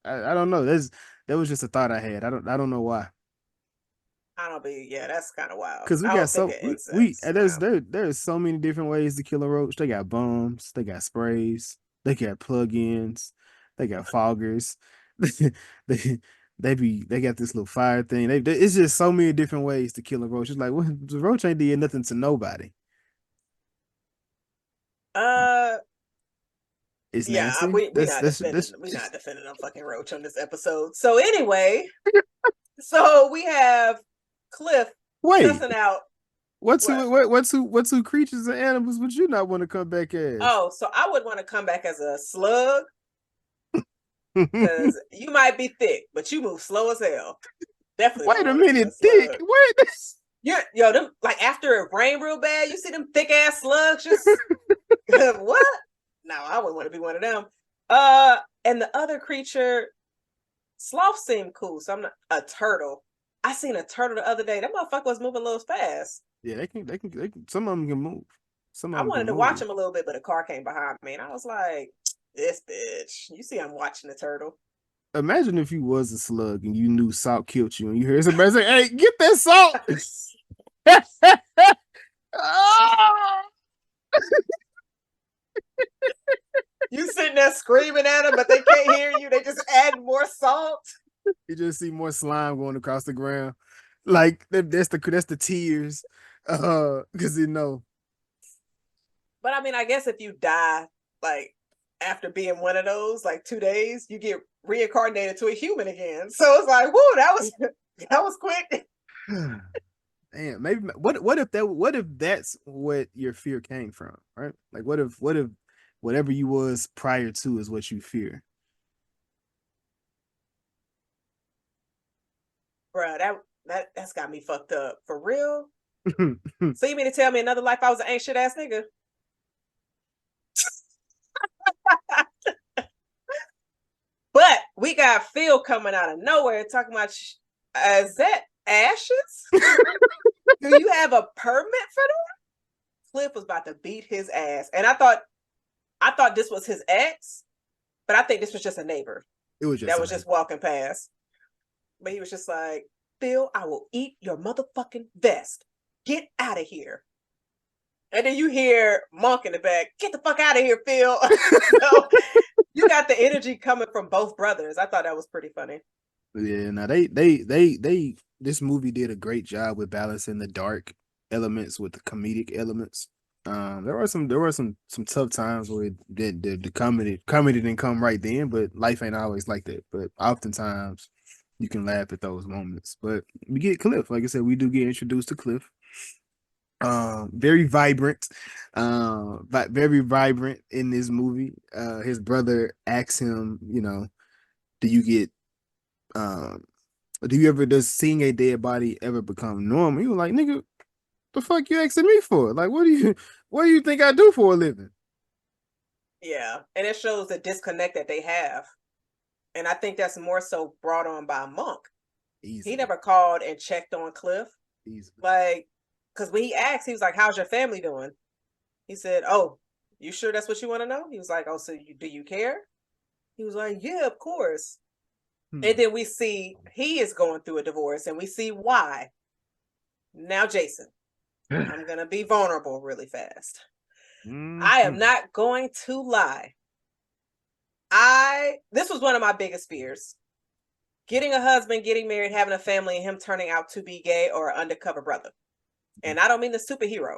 Speaker 3: I don't know. That was just a thought I had. I don't know why.
Speaker 1: Yeah, that's kind of wild.
Speaker 3: Because there's so many different ways to kill a roach. They got bombs, they got sprays, they got plug-ins, they got foggers. they got this little fire thing. It's just so many different ways to kill a roach. It's like, well, the roach ain't did nothing to nobody. It's nasty.
Speaker 1: We're not defending a fucking roach on this episode. So anyway, so we have Cliff cussing out.
Speaker 3: What two creatures and animals would you not want to come back as?
Speaker 1: Oh, so I would want to come back as a slug. Because you might be thick, but you move slow as hell. Definitely.
Speaker 3: Wait a minute, thick. Wait.
Speaker 1: Them like after it rained real bad, you see them thick ass slugs just what? No, I wouldn't want to be one of them. And the other creature, sloth seemed cool. So I'm not a turtle. I seen a turtle the other day. That motherfucker was moving a little fast.
Speaker 3: Yeah, they can. Some of them can move.
Speaker 1: I wanted to watch him a little bit, but a car came behind me, and I was like, "This bitch." You see, I'm watching the turtle.
Speaker 3: Imagine if you was a slug and you knew salt killed you, and you hear somebody say, "Hey, get that salt!"
Speaker 1: You sitting there screaming at them, but they can't hear you. They just add more salt.
Speaker 3: You just see more slime going across the ground. Like that's the tears. Because you know.
Speaker 1: But I mean, I guess if you die like after being one of those, like 2 days, you get reincarnated to a human again. So it's like, whoo, that was quick.
Speaker 3: Damn, maybe what if that's what your fear came from, right? Like what if whatever you was prior to is what you fear?
Speaker 1: Bruh, that's got me fucked up. For real? So you mean to tell me another life I was an ain't shit ass nigga? But we got Phil coming out of nowhere talking about, is that ashes? Do you have a permit for that? Cliff was about to beat his ass. And I thought this was his ex, but I think this was just a neighbor.
Speaker 3: It was just
Speaker 1: walking past. But he was just like, Phil, I will eat your motherfucking vest. Get out of here. And then you hear Monk in the back, get the fuck out of here, Phil. So, you got the energy coming from both brothers. I thought that was pretty funny.
Speaker 3: Yeah, now they this movie did a great job with balancing the dark elements with the comedic elements. There were some tough times where the comedy didn't come right then, but life ain't always like that. But oftentimes you can laugh at those moments. But we get Cliff, like I said, we do get introduced to Cliff. Very vibrant, but very vibrant in this movie. His brother asks him, do you get um does seeing a dead body ever become normal? He was like, nigga, the fuck you asking me for? Like, what do you think I do for a living?
Speaker 1: Yeah, and it shows the disconnect that they have. And I think that's more so brought on by Monk.
Speaker 3: Easy.
Speaker 1: He never called and checked on Cliff.
Speaker 3: Easy.
Speaker 1: Like, because when he asked, he was like, how's your family doing? He said, oh, you sure that's what you want to know? He was like, oh, so do you care? He was like, yeah, of course. And then we see he is going through a divorce and we see why. Now, Jason, I'm going to be vulnerable really fast. I am not going to lie. This was one of my biggest fears. Getting a husband, getting married, having a family, and him turning out to be gay or an undercover brother. And I don't mean the superhero.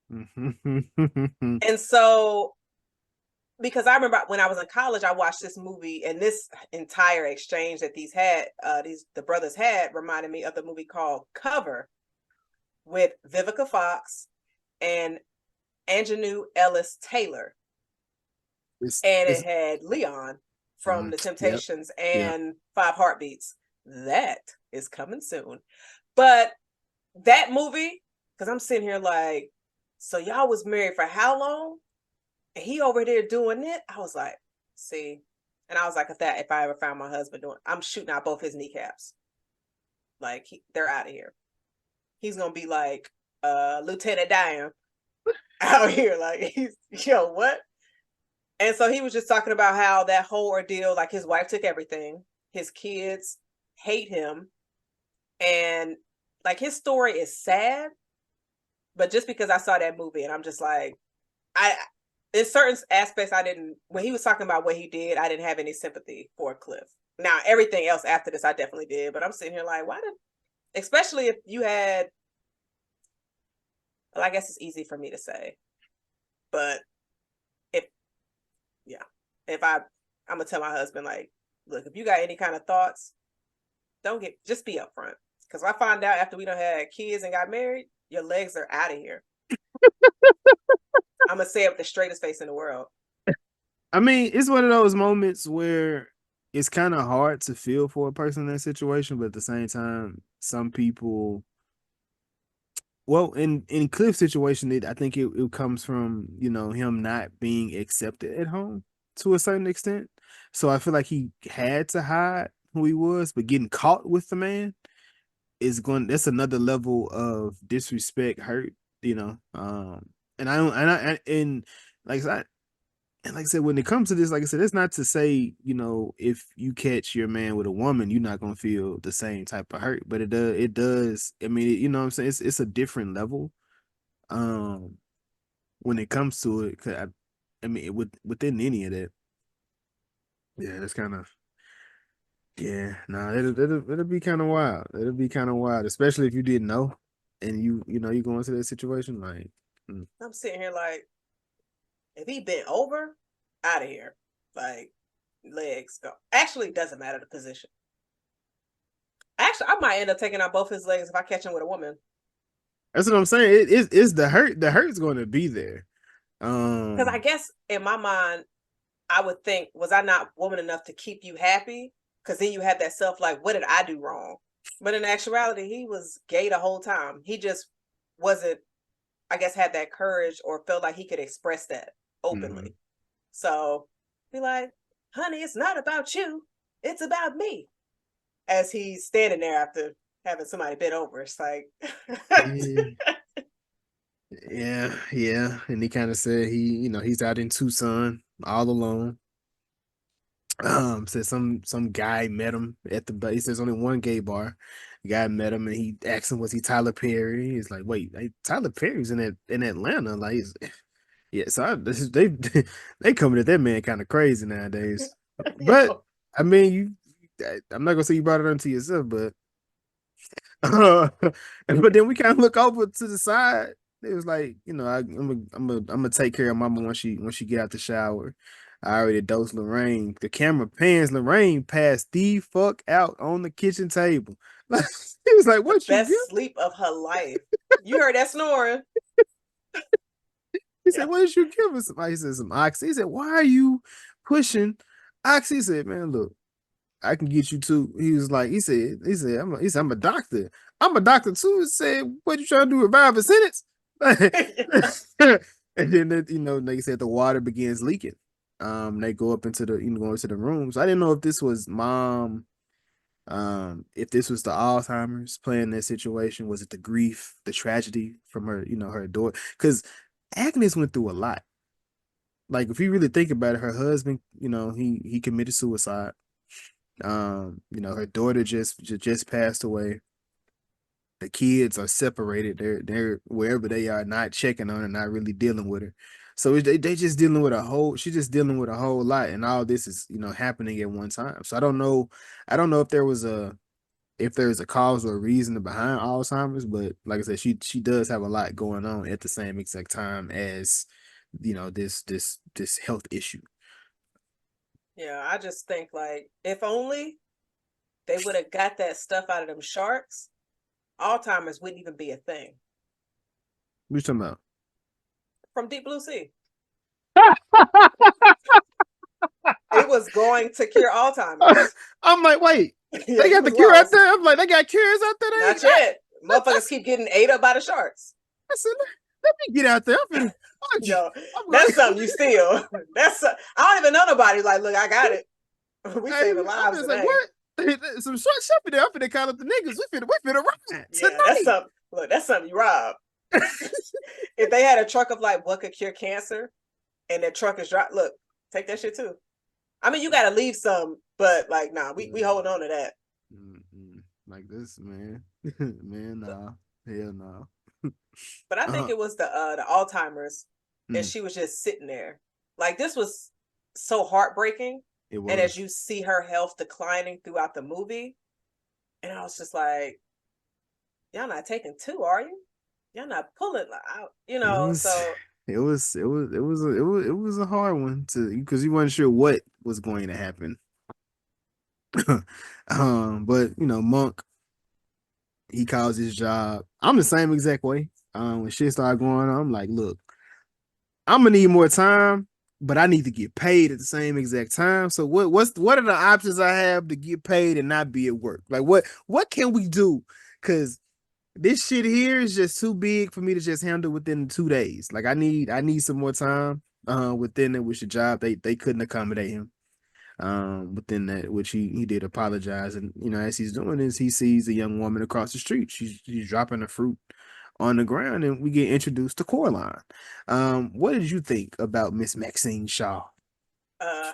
Speaker 1: And so, because I remember when I was in college, I watched this movie, and this entire exchange that the brothers had reminded me of the movie called Cover with Vivica Fox and Anjanou Ellis Taylor. It had Leon from The Temptations and Five Heartbeats. That is coming soon. But that movie, because I'm sitting here like, so y'all was married for how long? And he over there doing it. I was like, see. And I was like, if I ever found my husband doing, I'm shooting out both his kneecaps. Like, they're out of here. He's going to be like Lieutenant Dan out here. Like, he's, what? And so he was just talking about how that whole ordeal, like his wife took everything. His kids hate him. And like his story is sad. But just because I saw that movie and I'm just like, in certain aspects, when he was talking about what he did, I didn't have any sympathy for Cliff. Now, everything else after this, I definitely did. But I'm sitting here like, especially if you had, well, I guess it's easy for me to say. But if I'm going to tell my husband, like, look, if you got any kind of thoughts, just be upfront. Because I find out after we done had kids and got married, your legs are out of here. I'm going to say it with the straightest face in the world.
Speaker 3: I mean, it's one of those moments where it's kind of hard to feel for a person in that situation, but at the same time, some people, well, in Cliff's situation, I think it comes from, him not being accepted at home to a certain extent. So I feel like he had to hide who he was, but getting caught with the man that's another level of disrespect, hurt, and like I said, when it comes to this, like I said, it's not to say, if you catch your man with a woman, you're not gonna feel the same type of hurt, but it does. I mean, you know what I'm saying? It's a different level. When it comes to it, 'cause I mean, within any of that, yeah, that's kind of, yeah, no, it'll be kind of wild. It'll be kind of wild, especially if you didn't know, and you go into that situation like.
Speaker 1: I'm sitting here like, if he bent over, out of here. Like, legs go. Actually, it doesn't matter the position. Actually, I might end up taking out both his legs if I catch him with a woman.
Speaker 3: That's what I'm saying. It's the hurt. The hurt's going to be there.
Speaker 1: Because I guess in my mind, I would think, was I not woman enough to keep you happy? Because then you have that self like, what did I do wrong? But in actuality, he was gay the whole time. He just wasn't, I guess, had that courage or felt like he could express that openly. Mm-hmm. So be like, honey, it's not about you. It's about me. As he's standing there after having somebody bent over. It's like,
Speaker 3: yeah. And he kind of said he's out in Tucson all alone. Said some guy met him at the, he says only one gay bar. The guy met him and he asked him, was he Tyler Perry? He's like, wait, Tyler Perry's in Atlanta. Like, yeah, so they coming at that man kind of crazy nowadays. But I mean, I'm not gonna say you brought it onto yourself, but but then we kind of look over to the side. It was like, I'm gonna take care of Mama when she get out the shower. I already dosed Lorraine. The camera pans Lorraine passed the fuck out on the kitchen table. Like, he was like,
Speaker 1: The
Speaker 3: "What you
Speaker 1: best
Speaker 3: get?"
Speaker 1: sleep of her life. You heard that snoring.
Speaker 3: He
Speaker 1: Yeah.
Speaker 3: said, "What did you give us?" He said, "Some oxy." He said, "Why are you pushing oxy?" He said, "Man, look, I can get you two." He said, I'm a doctor. I'm a doctor too. He said, "What you trying to do? Revive a sentence?" And then, like I said, the water begins leaking. They go up into go into the room. So I didn't know if this was mom, if this was the Alzheimer's playing that situation. Was it the grief, the tragedy from her, her daughter? Because Agnes went through a lot. Like, if you really think about it, her husband, he committed suicide. Her daughter just passed away. The kids are separated. They're wherever they are, not checking on her, not really dealing with her. So they just dealing with she's just dealing with a whole lot, and all this is happening at one time. So I don't know if there's a cause or a reason behind Alzheimer's, but like I said, she does have a lot going on at the same exact time as this health issue.
Speaker 1: Yeah, I just think like if only they would have got that stuff out of them sharks, Alzheimer's wouldn't even be a thing.
Speaker 3: What you talking about?
Speaker 1: From Deep Blue Sea. It was going to cure Alzheimer's.
Speaker 3: I'm like, wait,
Speaker 1: Yeah,
Speaker 3: they
Speaker 1: you
Speaker 3: got the
Speaker 1: was
Speaker 3: cure out
Speaker 1: lost.
Speaker 3: there. I'm like, they got cures out there.
Speaker 1: Not yet. Motherfuckers keep getting ate up by the sharks.
Speaker 3: I said, let me get out there.
Speaker 1: Yo, that's something you steal. I don't even know nobody. Like, look, I got it. We saving lives today.
Speaker 3: Like, what? Some short shit there. I'm finna call up the niggas. We finna ride tonight.
Speaker 1: Yeah, that's something. Look, that's something you rob. If they had a truck of like what could cure cancer, and their truck is dry, look, take that shit too. I mean, you got to leave some, but like, nah, we hold on to that.
Speaker 3: Like this, man, man, nah, hell no.
Speaker 1: But I think it was the Alzheimer's, and she was just sitting there. Like, this was so heartbreaking.
Speaker 3: It was.
Speaker 1: And as you see her health declining throughout the movie, and I was just like, y'all not taking two, are you? Y'all not pulling out, so
Speaker 3: it was a hard one because you weren't sure what was going to happen. But Monk, he calls his job. I'm the same exact way. When shit started going on, I'm like, look, I'm gonna need more time, but I need to get paid at the same exact time. So what are the options I have to get paid and not be at work? Like, what can we do? Because this shit here is just too big for me to just handle within 2 days. Like, I need some more time within it with the job. They couldn't accommodate him within that, which he did apologize. And as he's doing this, he sees a young woman across the street. She's dropping the fruit on the ground, and we get introduced to Coraline. What did you think about Miss Maxine Shaw?
Speaker 1: I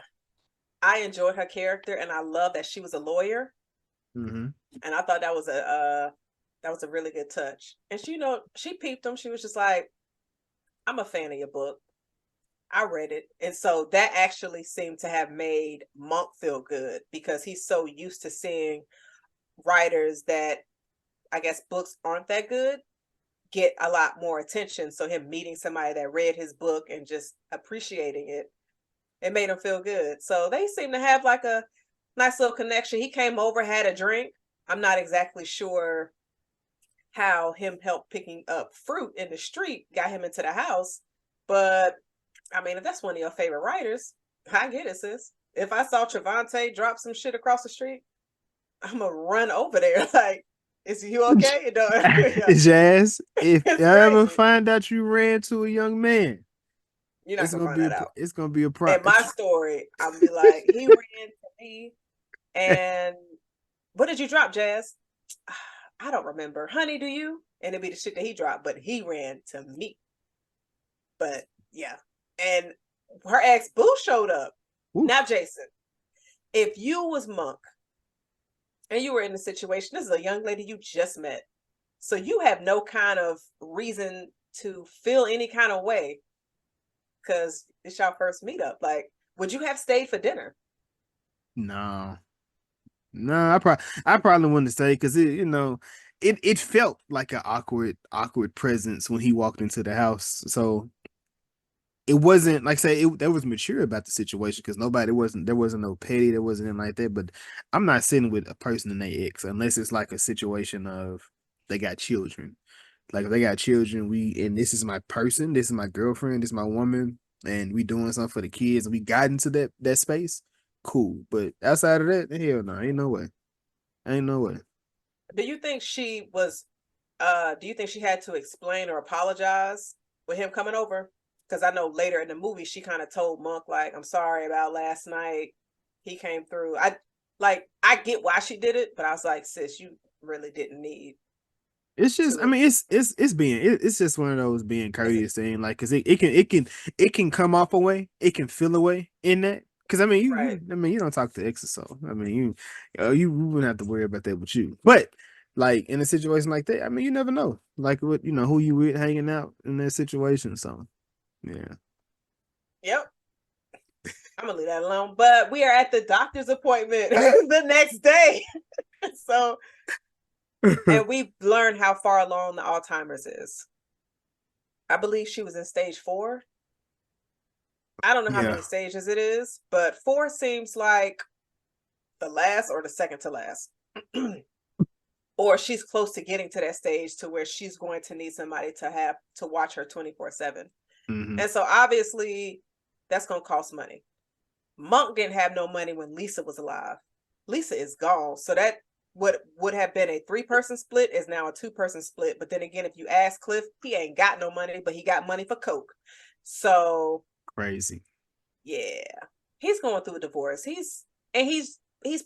Speaker 1: enjoyed her character, and I love that she was a lawyer.
Speaker 3: Mm-hmm.
Speaker 1: And I thought that was a really good touch. And she peeped him. She was just like, I'm a fan of your book. I read it. And so that actually seemed to have made Monk feel good, because he's so used to seeing writers that, I guess, books aren't that good get a lot more attention. So him meeting somebody that read his book and just appreciating it made him feel good. So they seem to have like a nice little connection. He came over, had a drink. I'm not exactly sure how him help picking up fruit in the street got him into the house. But I mean, if that's one of your favorite writers, I get it, sis. If I saw Trevante drop some shit across the street, I'm gonna run over there. Like, is you okay?
Speaker 3: Jazz, if
Speaker 1: It's
Speaker 3: I ever
Speaker 1: crazy.
Speaker 3: find out you ran to a young man,
Speaker 1: You're not gonna find that out.
Speaker 3: It's gonna be a problem.
Speaker 1: In my story, I'll be like, he ran to me, and what did you drop, Jazz? I don't remember. Honey, do you? And it'd be the shit that he dropped, but he ran to me. But yeah. And her ex Boo showed up. Ooh. Now, Jason, if you was Monk and you were in a situation, this is a young lady you just met, so you have no kind of reason to feel any kind of way because it's your first meetup. Like, would you have stayed for dinner?
Speaker 3: No. No, I probably wouldn't say because it felt like an awkward presence when he walked into the house. So it wasn't like say it that was mature about the situation because there wasn't no petty, there wasn't anything like that. But I'm not sitting with a person and their ex unless it's like a situation of they got children. Like if they got children, and this is my person, this is my girlfriend, this is my woman, and we doing something for the kids, and we got into that space, cool. But outside of that, hell no, ain't no way. Ain't no way.
Speaker 1: Do you think she was do you think she had to explain or apologize with him coming over? Because I know later in the movie she kind of told Monk, like, I'm sorry about last night. He came through. I get why she did it, but I was like, sis, you really didn't need
Speaker 3: It's just, I
Speaker 1: to
Speaker 3: mean, it's just one of those being courteous thing, like, cause it can come off a way, it can feel a way in that. Cause I mean,
Speaker 1: right.
Speaker 3: I mean, you don't talk to exes, so I mean, you wouldn't have to worry about that with you. But like in a situation like that, I mean, you never know, like what who you with hanging out in that situation. So yeah,
Speaker 1: Yep. I'm gonna leave that alone. But we are at the doctor's appointment the next day. So and we've learned how far along the Alzheimer's is. I believe she was in stage 4. I don't know how
Speaker 3: yeah,
Speaker 1: many stages it is, but 4 seems like the last or the second to last. Or she's close to getting to that stage to where she's going to need somebody to have to watch her 24/7.
Speaker 3: hmm
Speaker 1: And so obviously that's going to cost money. Monk didn't have no money when Lisa was alive. Lisa is gone. So that what would have been a 3-person split is now a 2-person split. But then again, if you ask Cliff, he ain't got no money, but he got money for coke. So
Speaker 3: crazy.
Speaker 1: yeah, he's going through a divorce. He's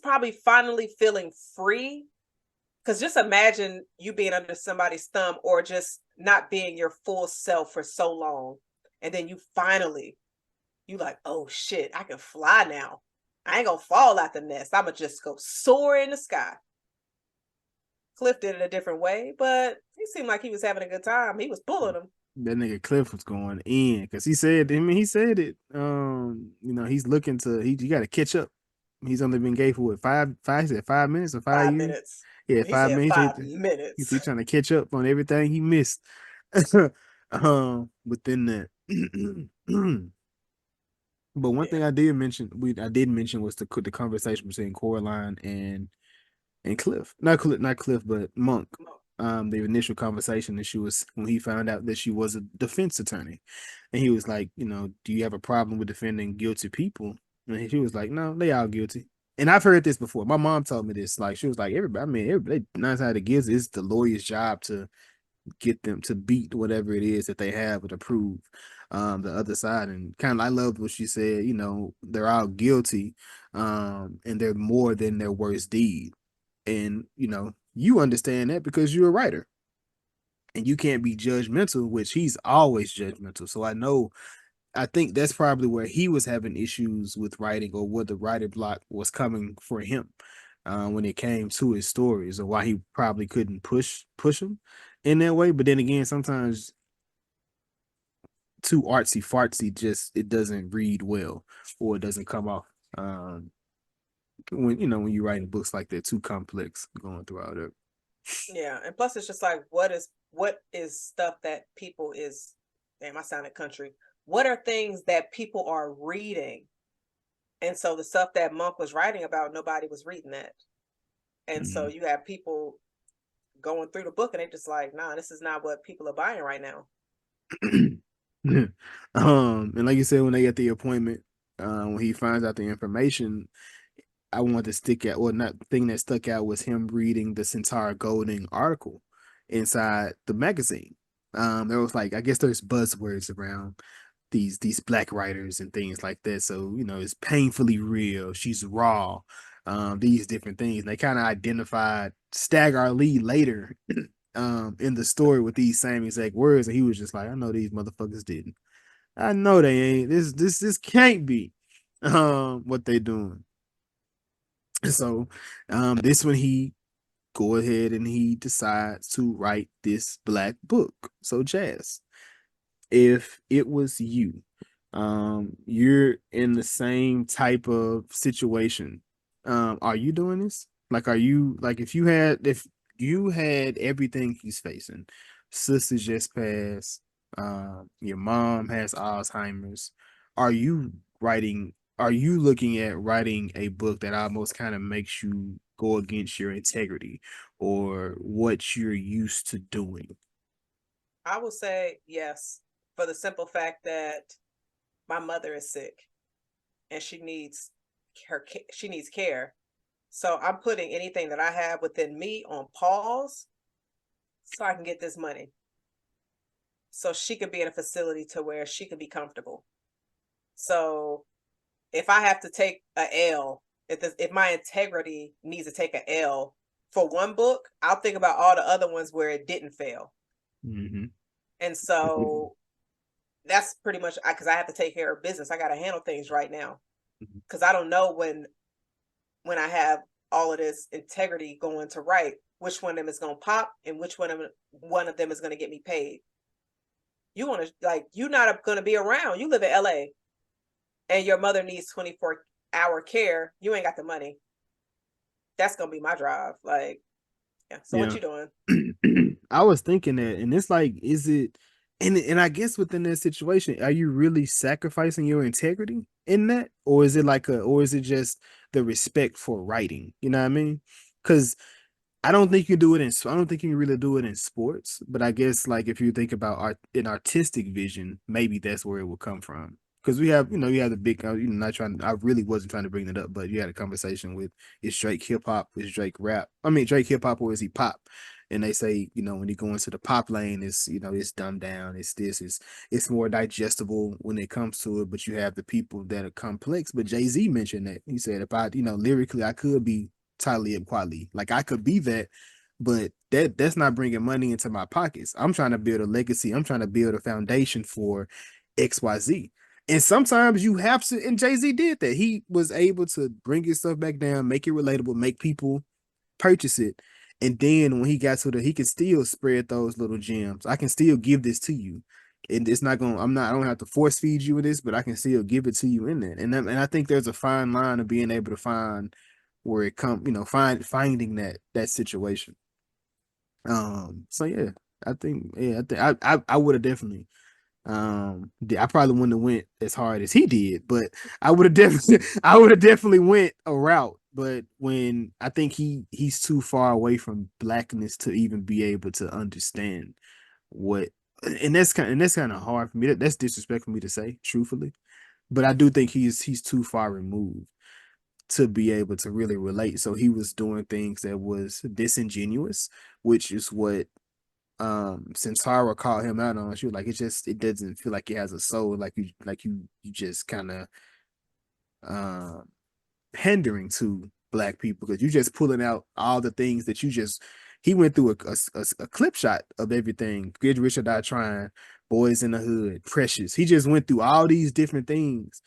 Speaker 1: probably finally feeling free. Because just imagine you being under somebody's thumb or just not being your full self for so long, and then you like, oh shit, I can fly now. I ain't gonna fall out the nest. I'ma just go soar in the sky. Cliff did it a different way, but he seemed like he was having a good time. He was pulling them.
Speaker 3: That nigga Cliff was going in because he said, I mean, he said it. He's looking to he got to catch up. He's only been gay for what he said 5 minutes or 5 years.
Speaker 1: 5 minutes.
Speaker 3: Yeah,
Speaker 1: He
Speaker 3: five
Speaker 1: said
Speaker 3: minutes.
Speaker 1: 5 minutes.
Speaker 3: He's trying to catch up on everything he missed. Within that. But one thing
Speaker 1: Yeah.
Speaker 3: I did mention was the conversation between Coraline and Cliff. Not Cliff, but Monk. The initial conversation that she was when he found out that she was a defense attorney. And he was like, do you have a problem with defending guilty people? And she was like, no, they all guilty. And I've heard this before. My mom told me this. Like, she was like, everybody, 9 times out of 10, it's the lawyer's job to get them to beat whatever it is that they have or to prove the other side. And kind of, I loved what she said, they're all guilty and they're more than their worst deed. And, you understand that because you're a writer and you can't be judgmental, which he's always judgmental. So I think that's probably where he was having issues with writing or where the writer block was coming for him when it came to his stories, or why he probably couldn't push him in that way. But then again, sometimes too artsy fartsy, just it doesn't read well or it doesn't come off. When you're writing books like that, too complex going throughout it.
Speaker 1: Yeah. And plus it's just like what is stuff that people is damn, I sounded country. What are things that people are reading? And so the stuff that Monk was writing about, nobody was reading that. And so you have people going through the book and they just like, nah, this is not what people are buying right now.
Speaker 3: And like you said, when they get the appointment, when he finds out the information, I wanted to stick out, or not thing that stuck out was him reading the Centaur Golding article inside the magazine. There was like, I guess there's buzzwords around these black writers and things like that. So, it's painfully real. She's raw. These different things. And they kind of identified Stagger Lee later in the story with these same exact words. And he was just like, I know these motherfuckers didn't. I know they ain't. This can't be what they doing. So this when he go ahead and he decides to write this black book. So Jazz, if it was you, you're in the same type of situation. Are you doing this? Like, if you had everything he's facing, sister just passed, your mom has Alzheimer's, are you are you looking at writing a book that almost kind of makes you go against your integrity or what you're used to doing?
Speaker 1: I will say yes, for the simple fact that my mother is sick and she needs care. So I'm putting anything that I have within me on pause so I can get this money. So she could be in a facility to where she could be comfortable. So if I have to take a L, if my integrity needs to take a L for one book, I'll think about all the other ones where it didn't fail.
Speaker 3: Mm-hmm.
Speaker 1: And so that's pretty much because I have to take care of business. I got to handle things right now because I don't know when I have all of this integrity going to write, which one of them is going to pop and which one of them is going to get me paid. You want to you're not going to be around. You live in LA and your mother needs 24-hour care. You ain't got the money. That's going to be my drive. Like, yeah. So what you doing?
Speaker 3: I was thinking that, and it's like, is it, and I guess within that situation, are you really sacrificing your integrity in that, or is it or is it just the respect for writing? You know what I mean? Because I don't think you do it I don't think you can really do it in sports, but I guess like if you think about an artistic vision, maybe that's where it will come from. Because we have, you have the big, not trying. I really wasn't trying to bring it up, but you had a conversation with is Drake hip hop, is Drake rap? I mean, Drake hip hop or is he pop? And they say, when you go into the pop lane, it's dumbed down. It's more digestible when it comes to it. But you have the people that are complex. But Jay-Z mentioned that he said, if I, lyrically, I could be Talib Kweli. Like I could be that, but that's not bringing money into my pockets. I'm trying to build a legacy. I'm trying to build a foundation for XYZ. And sometimes you have to, and Jay-Z did that. He was able to bring his stuff back down, make it relatable, make people purchase it. And then when he got to he can still spread those little gems. I can still give this to you. And it's not going, I don't have to force feed you with this, but I can still give it to you in that. And I think there's a fine line of being able to find where it finding that situation. So yeah, I think I would have definitely I probably wouldn't have went as hard as he did, but I would have definitely went a route. But when I think he's too far away from blackness to even be able to understand what, and that's kind of hard for me. That's disrespectful for me to say, truthfully. But I do think he's too far removed to be able to really relate. So he was doing things that was disingenuous, which is what since Tara called him out on. She was like, it doesn't feel like it has a soul, like you just kind of pandering to black people because you just pulling out all the things that he went through a clip shot of everything. Good Richard Die Trying, Boys in the Hood, Precious. He just went through all these different things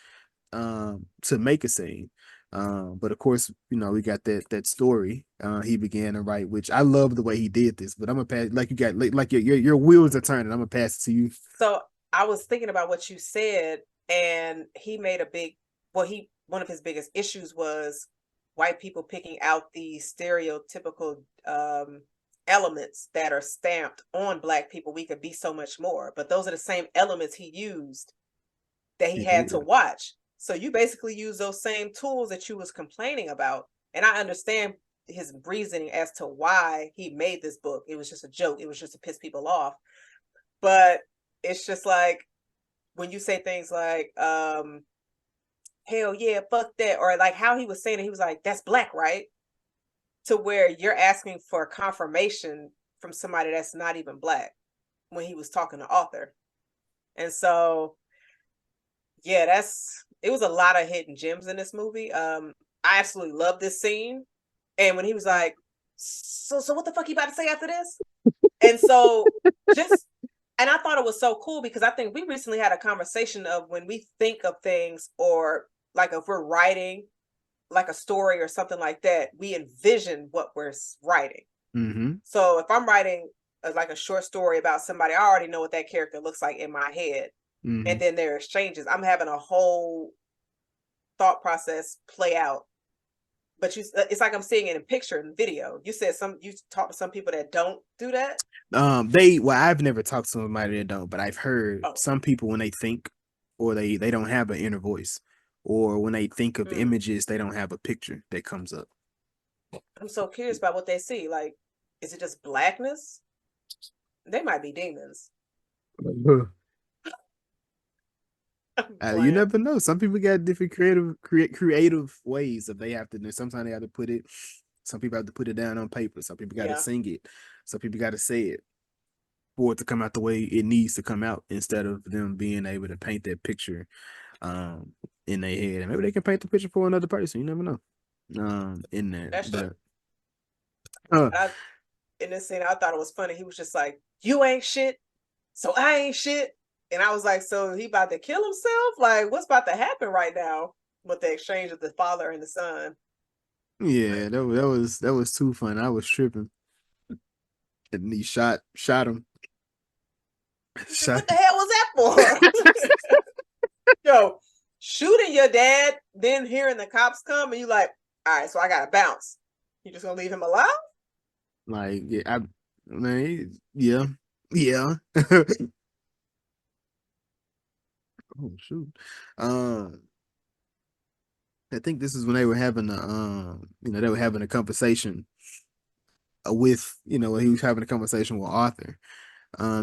Speaker 3: to make a scene. But of course, we got that story he began to write, which I love the way he did this. But I'm gonna pass, like you got like your wheels are turning. I'm gonna pass it to you.
Speaker 1: So I was thinking about what you said, and he made one of his biggest issues was white people picking out the stereotypical elements that are stamped on black people. We could be so much more, but those are the same elements he used that he had to watch. So you basically use those same tools that you was complaining about. And I understand his reasoning as to why he made this book. It was just a joke. It was just to piss people off. But it's just like when you say things like, hell yeah, fuck that. Or like how he was saying it, he was like, that's black, right? To where you're asking for confirmation from somebody that's not even black when he was talking to author. And so, yeah, it was a lot of hidden gems in this movie. I absolutely love this scene. And when he was like, so what the fuck you about to say after this? And so and I thought it was so cool because I think we recently had a conversation of when we think of things, or like if we're writing like a story or something like that, we envision what we're writing.
Speaker 3: Mm-hmm.
Speaker 1: So if I'm writing like a short story about somebody, I already know what that character looks like in my head. Mm-hmm. And then there are exchanges. I'm having a whole thought process play out but it's like I'm seeing it in picture and video. You said you talk to some people that don't do that.
Speaker 3: I've never talked to somebody that don't, but I've heard
Speaker 1: Oh.
Speaker 3: some people when they think, or they don't have an inner voice, or when they think of images, they don't have a picture that comes up.
Speaker 1: I'm so curious about what they see. Like, is it just blackness? They might be demons.
Speaker 3: You never know. Some people got different creative ways that they have to do. Sometimes they have to put it. Some people have to put it down on paper. Some people got to sing it. Some people got to say it for it to come out the way it needs to come out, instead of them being able to paint that picture in their head. And maybe they can paint the picture for another person. You never know. In that.
Speaker 1: That's true. In this scene, I thought it was funny. He was just like, "You ain't shit, so I ain't shit." And I was like, so he about to kill himself? Like, what's about to happen right now with the exchange of the father and the son?
Speaker 3: Yeah, that was too fun. I was tripping. And he shot him.
Speaker 1: What the hell was that for? Yo, shooting your dad, then hearing the cops come, and you like, all right, so I gotta bounce. You just gonna leave him alive?
Speaker 3: Like, yeah, yeah. Oh shoot. I think this is when they were having they were having a conversation with, he was having a conversation with Arthur.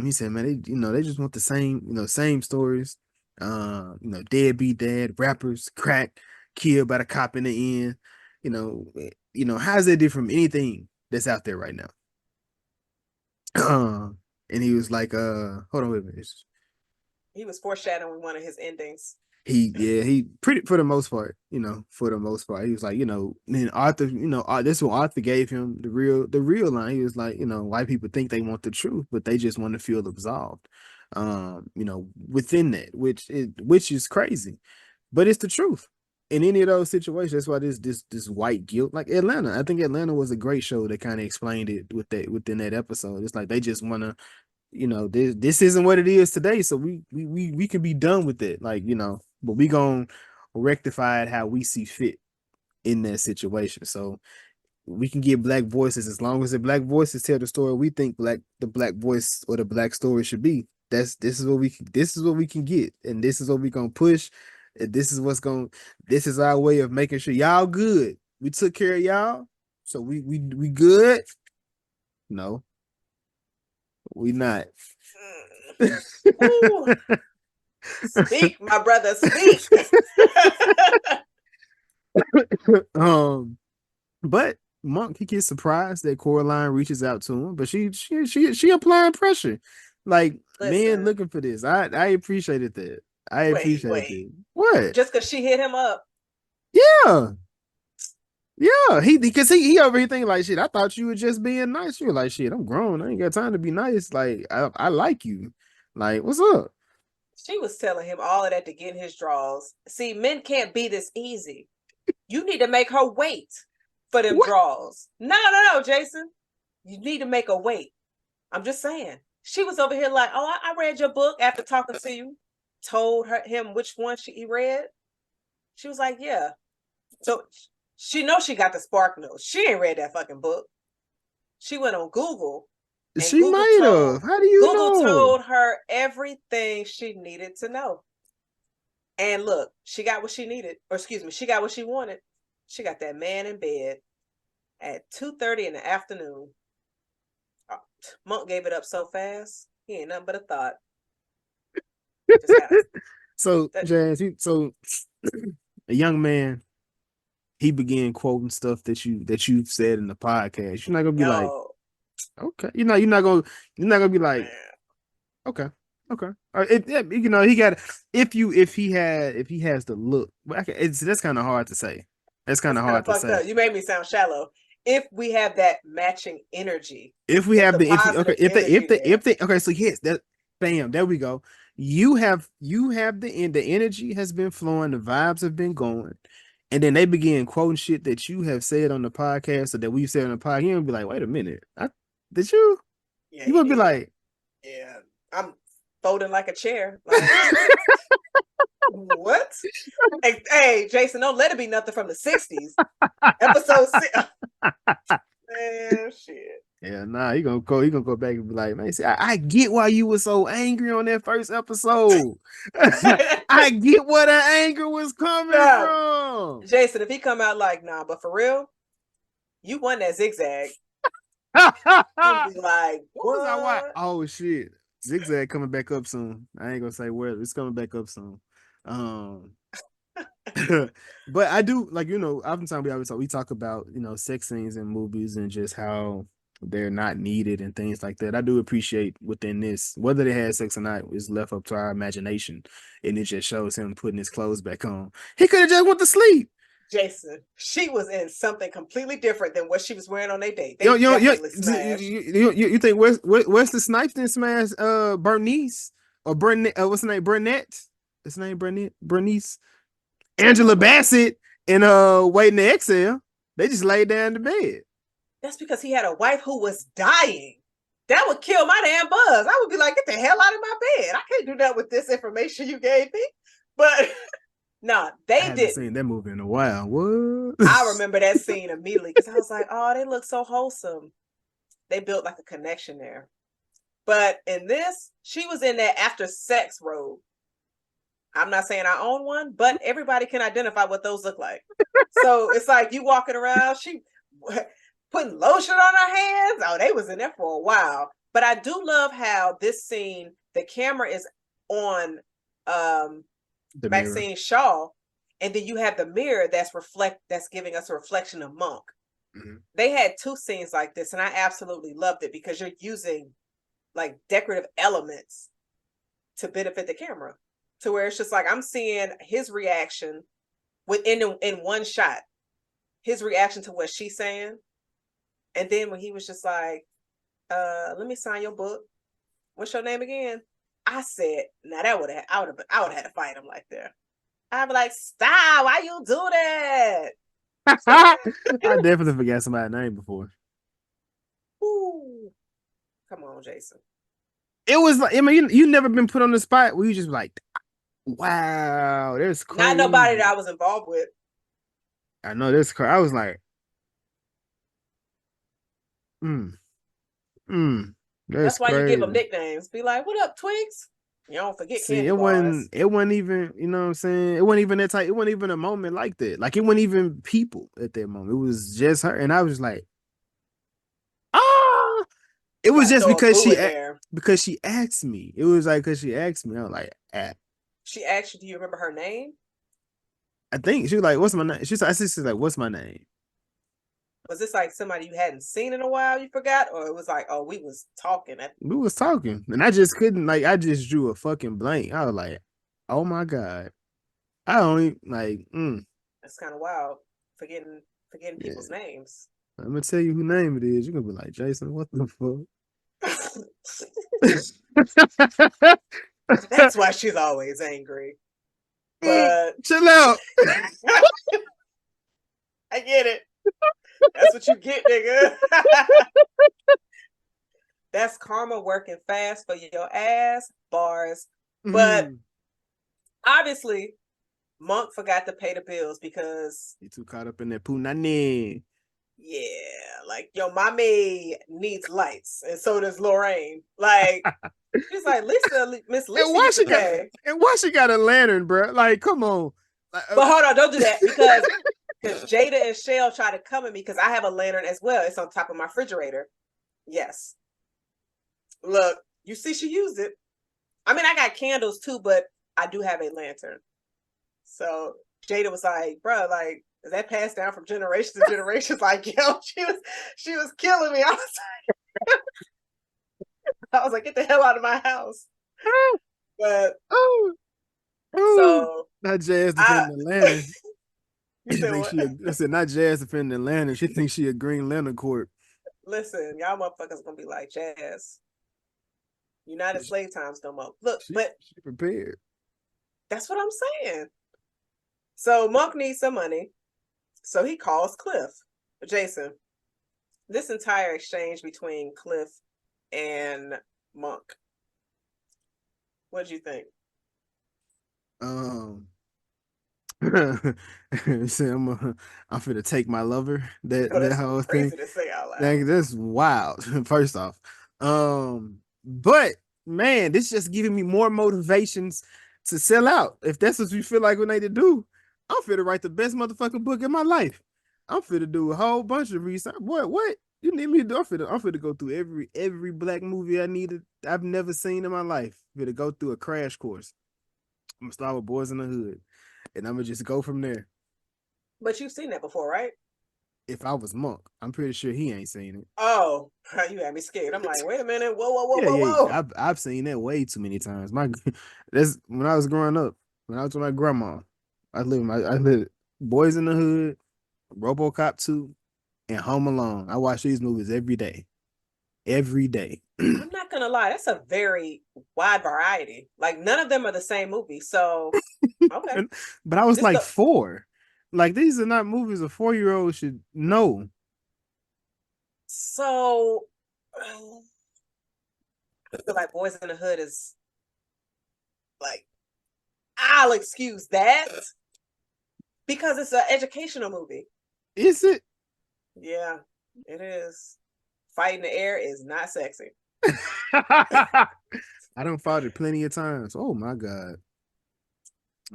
Speaker 3: He said, man, they just want the same stories. Deadbeat dad, rappers, crack, killed by the cop in the end. How's that different from anything that's out there right now? And he was like, hold on, wait a minute.
Speaker 1: He was foreshadowing one of his endings.
Speaker 3: He pretty, for the most part, he was like, then Arthur, this is what Arthur gave him the real line. He was like, white people think they want the truth, but they just want to feel absolved, within that, which is crazy, but it's the truth in any of those situations. That's why this white guilt, like Atlanta. I think Atlanta was a great show that kind of explained it within that episode. It's like they just want to, this isn't what it is today, so we can be done with it, but we gonna rectify it how we see fit in that situation. So we can get black voices, as long as the black voices tell the story we think the black voice or the black story should be. This is what we can get, and this is what we gonna push. And this is our way of making sure y'all good. We took care of y'all, so we good. No, we not.
Speaker 1: Speak, my brother, speak.
Speaker 3: But Monk, he gets surprised that Coraline reaches out to him, but she applying pressure. Like, man, looking for this. I appreciated that. I appreciate it. What?
Speaker 1: Just because she hit him up.
Speaker 3: Yeah. Yeah, because he over here thinking like, shit, I thought you were just being nice. You were like, shit, I'm grown. I ain't got time to be nice. Like, I like you. Like, what's up?
Speaker 1: She was telling him all of that to get in his draws. See, men can't be this easy. You need to make her wait for them draws. No, Jason. You need to make her wait. I'm just saying. She was over here like, oh, I read your book after talking to you. Told him which one he read. She was like, yeah. So she knows she got the Spark Notes. She ain't read that fucking book. She went on Google.
Speaker 3: She might have. How do you know?
Speaker 1: Google told her everything she needed to know. And look, she got what she needed. Or excuse me, she got what she wanted. She got that man in bed at 2:30 in the afternoon. Monk gave it up so fast. He ain't nothing but a thought.
Speaker 3: So, Jazz, a young man, he began quoting stuff that you've said in the podcast. You're not gonna be like, okay. You're not gonna be like, okay. He got, if he has the look. That's kind of hard to say. That's kind of hard to say.
Speaker 1: Up. You made me sound shallow. If we have that matching energy,
Speaker 3: if we have okay, so yes, that, bam, there we go. You have the energy has been flowing, the vibes have been going, and then they begin quoting shit that you have said on the podcast or that we've said on the podcast. You'll be like, wait a minute, did you? Yeah, you would be like,
Speaker 1: yeah, I'm folding like a chair. Like, What? Hey, Jason, don't let it be nothing from the 60s. Episode 6. Man, shit.
Speaker 3: Yeah, nah, he gonna go back and be like, man, see, I get why you were so angry on that first episode. I get where the anger was coming from.
Speaker 1: Jason, if he come out like, nah, but for real, you won that zigzag. You'll be like, what?
Speaker 3: Was I watching? Oh shit. Zigzag coming back up soon. I ain't gonna say where it's coming back up soon. But I do like, oftentimes we talk about, sex scenes in movies and just how they're not needed and things like that. I do appreciate within this, whether they had sex or not, is left up to our imagination, and it just shows him putting his clothes back on. He could have just went to sleep.
Speaker 1: Jason, she was in something completely different than what she was wearing on their date.
Speaker 3: You think Wesley Snipes didn't smash Bernice or Burnett? What's her name? Burnett. His name Bernice. Angela Bassett and Waiting to Exhale. They just laid down to bed.
Speaker 1: That's because he had a wife who was dying. That would kill my damn buzz. I would be like, get the hell out of my bed. I can't do that with this information you gave me. But no, they didn't. I haven't
Speaker 3: seen that movie in a while. What?
Speaker 1: I remember that scene immediately because I was like, oh, they look so wholesome. They built like a connection there. But in this, she was in that after sex robe. I'm not saying I own one, but everybody can identify what those look like. So it's like you walking around, she putting lotion on her hands. Oh, they was in there for a while. But I do love how this scene, the camera is on Maxine Shaw, and then you have the mirror that's giving us a reflection of Monk. Mm-hmm. They had two scenes like this, and I absolutely loved it because you're using like decorative elements to benefit the camera. To where it's just like I'm seeing his reaction in one shot, his reaction to what she's saying, and then when he was just like, "Let me sign your book. What's your name again?" I said, "Now that I would have had to fight him like that. I'd be like, stop! Why you do that?"
Speaker 3: I definitely forgot somebody's name before.
Speaker 1: Ooh. Come on, Jason.
Speaker 3: It was like, I mean, you never been put on the spot where you just like, wow, that's crazy.
Speaker 1: Not nobody that I was involved with.
Speaker 3: I know that's crazy. I was like,
Speaker 1: that's why you give them nicknames. Be like, "What up, Twigs?" You don't forget.
Speaker 3: See, it wasn't even, you know what I'm saying? It wasn't even that type. It wasn't even a moment like that. Like it wasn't even people at that moment. It was just her, and I was like, ah. It was just because she asked me. It was like because she asked me. I was like, ah.
Speaker 1: She asked you, do you remember her name?
Speaker 3: I think she was like, what's my name? She's like, what's my name?
Speaker 1: Was this like somebody you hadn't seen in a while, you forgot? Or it was like, oh, we was talking.
Speaker 3: We was talking. And I just couldn't, like, I just drew a fucking blank. I was like, oh my God. I only, like,
Speaker 1: That's kind of wild. Forgetting people's names.
Speaker 3: I'm going to tell you who name it is. You're going to be like, Jason, what the
Speaker 1: fuck? That's why she's always angry. But
Speaker 3: chill out.
Speaker 1: I get it. That's what you get, nigga. That's karma working fast for your ass, bars. But obviously, Monk forgot to pay the bills because
Speaker 3: he too caught up in that punani.
Speaker 1: Yeah, like your mommy needs lights, and so does Lorraine. Like she's like, Miss Lisa,
Speaker 3: and why she got a lantern, bro? Like, come on.
Speaker 1: But hold on, don't do that because Jada and Shell try to come at me because I have a lantern as well. It's on top of my refrigerator. Yes. Look, you see, she used it. I mean, I got candles too, but I do have a lantern. So Jada was like, bro, like, is that passed down from generation to generation? Like, yo, she was killing me. I was like, get the hell out of my house. But so
Speaker 3: not Jazz defending the lantern. I said not Jazz defending the lantern. She thinks she a Green Lantern Corp.
Speaker 1: Listen, y'all motherfuckers gonna be like, Jazz, United Slave Times no more. Look, but
Speaker 3: she prepared.
Speaker 1: That's what I'm saying. So Monk needs some money. So he calls Cliff. Jason, this entire exchange between Cliff and Monk, what did you think?
Speaker 3: Um, say I'm finna take my lover.
Speaker 1: Oh,
Speaker 3: That
Speaker 1: that's
Speaker 3: whole thing.
Speaker 1: crazy to say out loud.
Speaker 3: That's wild. First off, but man, this just giving me more motivations to sell out. If that's what you feel like we need to do, I'm finna write the best motherfucking book in my life. I'm finna do a whole bunch of research. What you need me to do? I'm finna go through every black movie I've never seen in my life. I'm finna go through a crash course. I'm gonna start with Boys in the Hood, and I'm gonna just go from there.
Speaker 1: But you've seen that before, right?
Speaker 3: If I was Monk, I'm pretty sure he ain't seen it.
Speaker 1: Oh, you had me scared. I'm like, wait a minute. Whoa, whoa, whoa,
Speaker 3: Yeah,
Speaker 1: whoa,
Speaker 3: yeah,
Speaker 1: whoa.
Speaker 3: I've seen that way too many times. That's when I was growing up. When I was with my grandma, I lived Boys in the Hood, RoboCop 2, and Home Alone. I watch these movies every day, every day.
Speaker 1: I'm not gonna lie, that's a very wide variety. Like none of them are the same movie. So okay.
Speaker 3: But I was
Speaker 1: Just
Speaker 3: like
Speaker 1: the
Speaker 3: 4. Like these are not movies a 4-year-old should know.
Speaker 1: so I feel like Boys in the Hood is like I'll excuse that because it's an educational movie.
Speaker 3: Is it?
Speaker 1: Yeah, it is. Fighting the air is not sexy.
Speaker 3: I don't fought it plenty of times. Oh my god,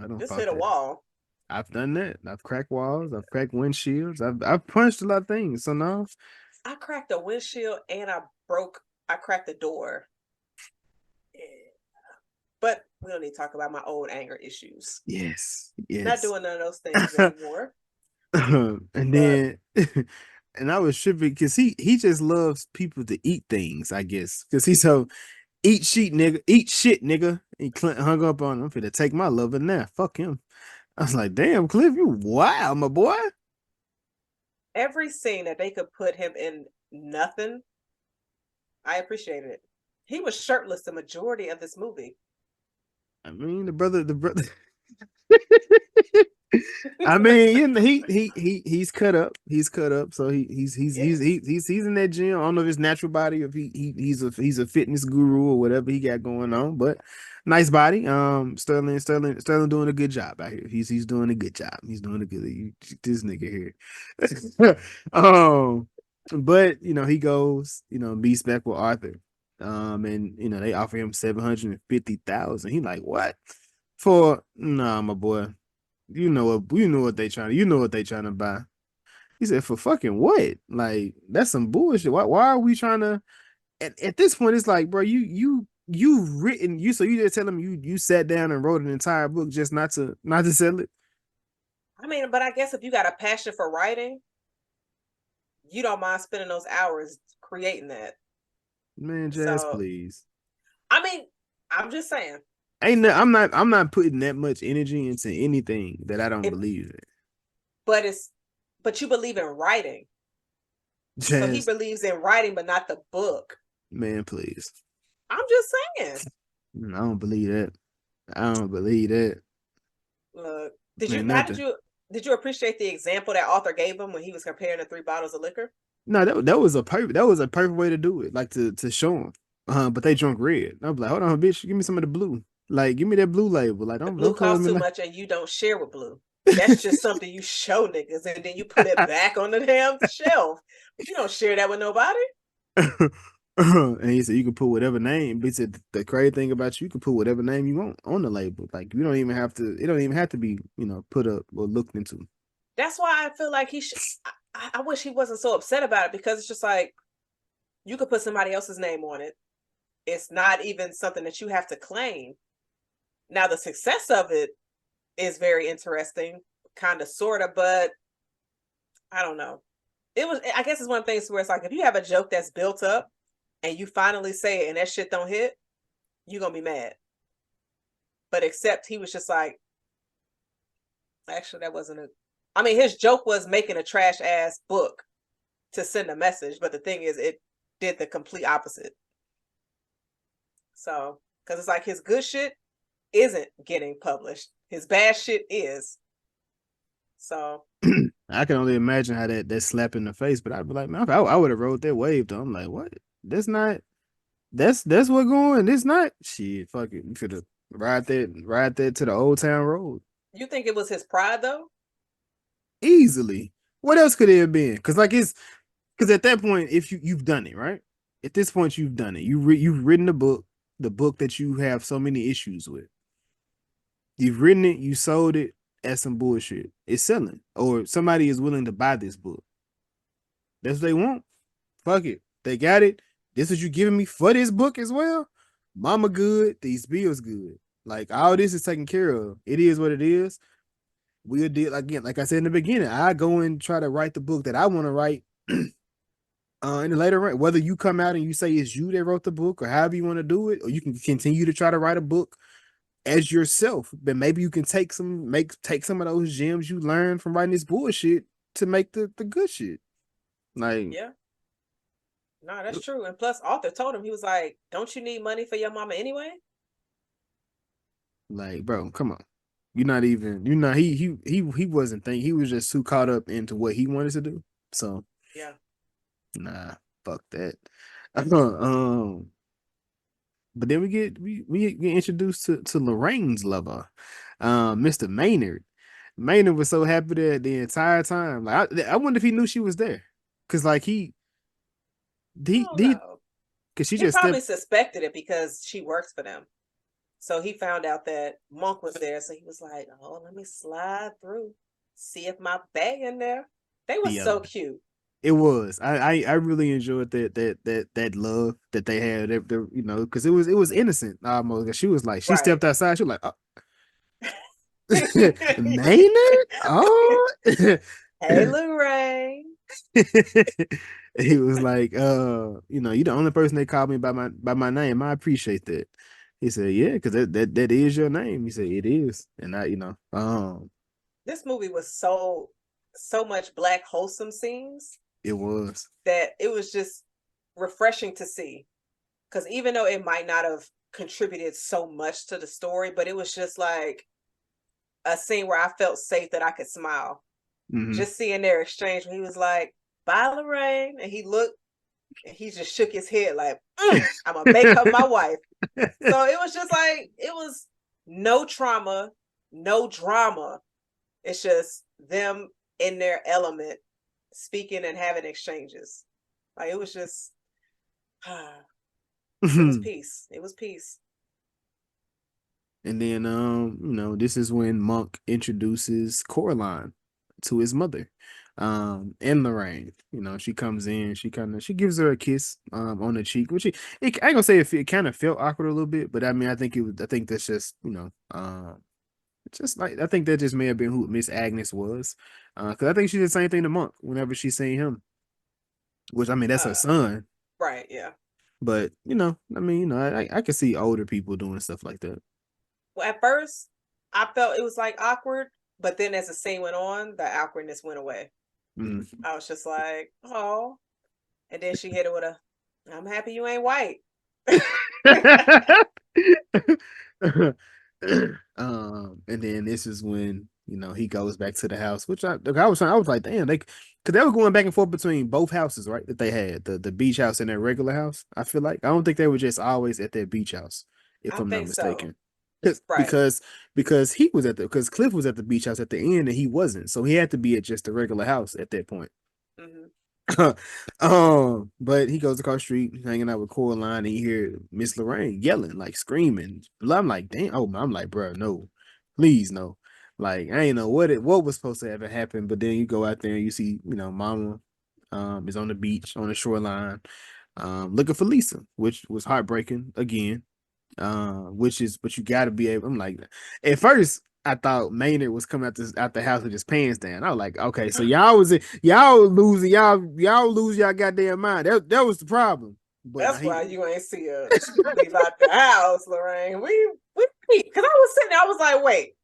Speaker 3: I don't
Speaker 1: Just
Speaker 3: fought
Speaker 1: hit a
Speaker 3: that.
Speaker 1: wall.
Speaker 3: I've done that. I've cracked walls. I've cracked windshields. I've punched a lot of things. So now,
Speaker 1: I cracked a windshield and I cracked the door. Yeah. But we don't need to talk about my old anger issues.
Speaker 3: yes,
Speaker 1: Not
Speaker 3: yes.
Speaker 1: doing none of those things anymore.
Speaker 3: And
Speaker 1: But
Speaker 3: then, and I was tripping because he just loves people to eat things. I guess because he's so eat shit, nigga. And Clint hung up on him for to take my lover now. Fuck him. I was like, damn, Cliff, you wow, my boy.
Speaker 1: every scene that they could put him in nothing, I appreciated it. He was shirtless the majority of this movie.
Speaker 3: I mean, the brother. I mean, you know, he's cut up. He's cut up. So he's in that gym. I don't know if it's natural body, if he's a fitness guru or whatever he got going on. But nice body. Sterling doing a good job out here. He's doing a good job. He's doing a good. This nigga here. But you know he goes. You know meets back with Arthur. And you know they offer him 750,000. He like what for? Nah, my boy. You know what they trying to buy. He said for fucking what? Like that's some bullshit. Why are we trying to at this point it's like, bro, you written you so you just tell him you sat down and wrote an entire book just not to sell it.
Speaker 1: I mean, but I guess if you got a passion for writing, you don't mind spending those hours creating that.
Speaker 3: Man, Jazz,
Speaker 1: So,
Speaker 3: please.
Speaker 1: I mean, I'm just saying,
Speaker 3: I'm not putting that much energy into anything that I don't
Speaker 1: it,
Speaker 3: believe in.
Speaker 1: but but you believe in writing. So he
Speaker 3: Jazz,
Speaker 1: believes in writing, but not the book.
Speaker 3: man, please.
Speaker 1: I'm just saying.
Speaker 3: I don't believe that. I don't believe that.
Speaker 1: Look,
Speaker 3: Man,
Speaker 1: did you appreciate the example that author gave him when he was comparing the 3 bottles of liquor?
Speaker 3: No, that was a perfect way to do it, like to show them. But they drunk red. I'm like, hold on, bitch, give me some of the blue. Like, give me that blue label. Like,
Speaker 1: The
Speaker 3: don't
Speaker 1: blue
Speaker 3: close
Speaker 1: costs
Speaker 3: me.
Speaker 1: too much and you don't share with blue. That's just something you show niggas and then you put it back on the damn shelf. You don't share that with nobody.
Speaker 3: And he said you can put whatever name. But he said the crazy thing about you can put whatever name you want on the label. Like you don't even have to. It don't even have to be put up or looked into.
Speaker 1: That's why I feel like he should. I wish he wasn't so upset about it because it's just like you could put somebody else's name on it. It's not even something that you have to claim. Now the success of it is very interesting, kind of, sort of, but I don't know. I guess it's one of the things where it's like if you have a joke that's built up and you finally say it and that shit don't hit, you're gonna be mad. But except he was just like, actually, that wasn't a. I mean, his joke was making a trash ass book to send a message, but the thing is, it did the complete opposite. So, because it's like his good shit isn't getting published, his bad shit is. So,
Speaker 3: I can only imagine how that slap in the face. But I'd be like, man, I would have rode that wave though. I'm like, what? That's not. That's what going. It's not shit. Fuck it. Right there to the Old Town Road.
Speaker 1: You think it was his pride though?
Speaker 3: Easily. What else could it have been? Because like it's because at that point, if you've done it, right? At this point, you've done it. You've written the book that you have so many issues with. You've written it, you sold it as some bullshit. It's selling, or somebody is willing to buy this book. That's what they want. Fuck it. They got it. This is you giving me for this book as well. Mama good. These bills good. Like all this is taken care of. It is what it is. We'll deal again. Like I said in the beginning, I go and try to write the book that I want to write. In the later run, whether you come out and you say it's you that wrote the book or however you want to do it, or you can continue to try to write a book as yourself, but maybe you can take some of those gems you learned from writing this bullshit to make the good shit. Like,
Speaker 1: Yeah. No, that's true. And plus, Arthur told him, he was like, "Don't you need money for your mama anyway?"
Speaker 3: bro, come on. He wasn't thinking, he was just too caught up into what he wanted to do. So
Speaker 1: Yeah.
Speaker 3: nah, fuck that. Um, but then we get introduced to Lorraine's lover, Mr. Maynard. Maynard was so happy that the entire time. Like I wonder if he knew she was there. Cause like
Speaker 1: I don't know.
Speaker 3: cause she
Speaker 1: He
Speaker 3: just
Speaker 1: probably
Speaker 3: stepped.
Speaker 1: suspected it because she works for them. So he found out that Monk was there. So he was like, "Oh, let me slide through, see if my bag in there." They were
Speaker 3: Yeah,
Speaker 1: so cute.
Speaker 3: it was. I really enjoyed that love that they had. You know, because it was innocent almost. 'Cause she was like, she
Speaker 1: Right.
Speaker 3: stepped outside. She was like, oh. Maynard? Oh.
Speaker 1: Hey, Lorraine.
Speaker 3: He was like, you're the only person they called me by my name. I appreciate that. He said, yeah, because that is your name. He said, it is. And
Speaker 1: This movie was so much black wholesome scenes
Speaker 3: it was.
Speaker 1: that it was just refreshing to see. Because even though it might not have contributed so much to the story, but it was just like a scene where I felt safe that I could smile.
Speaker 3: Mm-hmm.
Speaker 1: Just seeing their exchange when he was like, "Bye, Lorraine," and he looked and he just shook his head like, "I'm gonna make her my wife." So it was just like, it was no trauma, no drama. It's just them in their element, speaking and having exchanges. Like it was just, it was peace. It was peace.
Speaker 3: And then this is when Monk introduces Coraline to his mother. And Lorraine. She comes in, she gives her a kiss on the cheek, which I ain't gonna say it kind of felt awkward a little bit, but I mean I think that's just, just like I think that just may have been who Miss Agnes was. Because I think she did the same thing to Monk whenever she seen him. Which I mean that's her son.
Speaker 1: Right, yeah.
Speaker 3: But I mean, I can see older people doing stuff like that.
Speaker 1: Well, at first, I felt it was like awkward, but then as the scene went on, the awkwardness went away.
Speaker 3: Mm.
Speaker 1: I was just like, "Oh," and then she hit it with a, "I'm happy you ain't white."
Speaker 3: And then this is when he goes back to the house, which I was like, damn, because they were going back and forth between both houses, right? That they had the beach house and their regular house. I feel like I don't think they were just always at their beach house, if
Speaker 1: I
Speaker 3: I'm not
Speaker 1: think so.
Speaker 3: mistaken.
Speaker 1: Right.
Speaker 3: Because he was because Cliff was at the beach house at the end and he wasn't, so he had to be at just the regular house at that point.
Speaker 1: Mm-hmm.
Speaker 3: But he goes across the street, hanging out with Coraline, and you hear Miss Lorraine yelling, like screaming. I'm like, damn. Oh, I'm like, bro, no, please, no. Like, I ain't know what was supposed to ever happen. But then you go out there and you see, Mama, is on the beach on the shoreline, looking for Lisa, which was heartbreaking again. But you got to be able. I'm like, at first I thought Maynard was coming out the house with his pants down. I was like, okay, so y'all losing y'all lose y'all goddamn mind. That was the problem. But
Speaker 1: That's why you ain't see her leave out the house, Lorraine. We because I was sitting there, I was like, wait,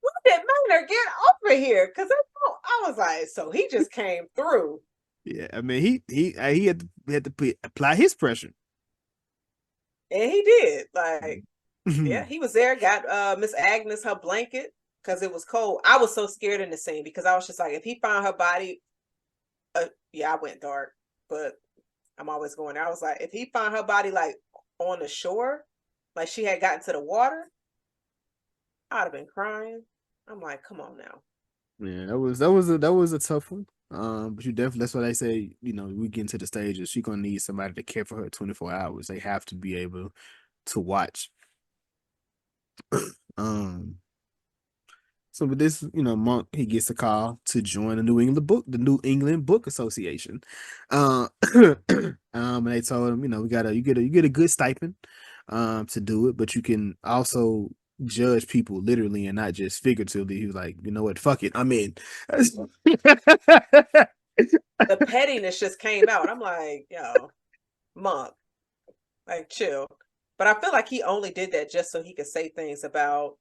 Speaker 1: when did Maynard get over here? Because I was like, so he just came through.
Speaker 3: Yeah, I mean he had to apply his pressure.
Speaker 1: And he did. Like, yeah, he was there, got Miss Agnes her blanket because it was cold. I was so scared in the scene because I was just like, if he found her body, yeah, I went dark, but I'm always going. I was like, if he found her body like on the shore, like she had gotten to the water, I'd have been crying. I'm like, come on now.
Speaker 3: Yeah, that was a tough one. But you definitely that's why they say, you know, we get into the stages, she gonna need somebody to care for her 24 hours. They have to be able to watch. Um so with this, you know, Monk, he gets a call to join the New England Book Association. Uh, and they told him, you know, you get a good stipend to do it, but you can also judge people literally and not just figuratively. He was like, you know what, fuck it, I'm in.
Speaker 1: The pettiness just came out. I'm like, yo, Monk, like chill. But I feel like he only did that just so he could say things about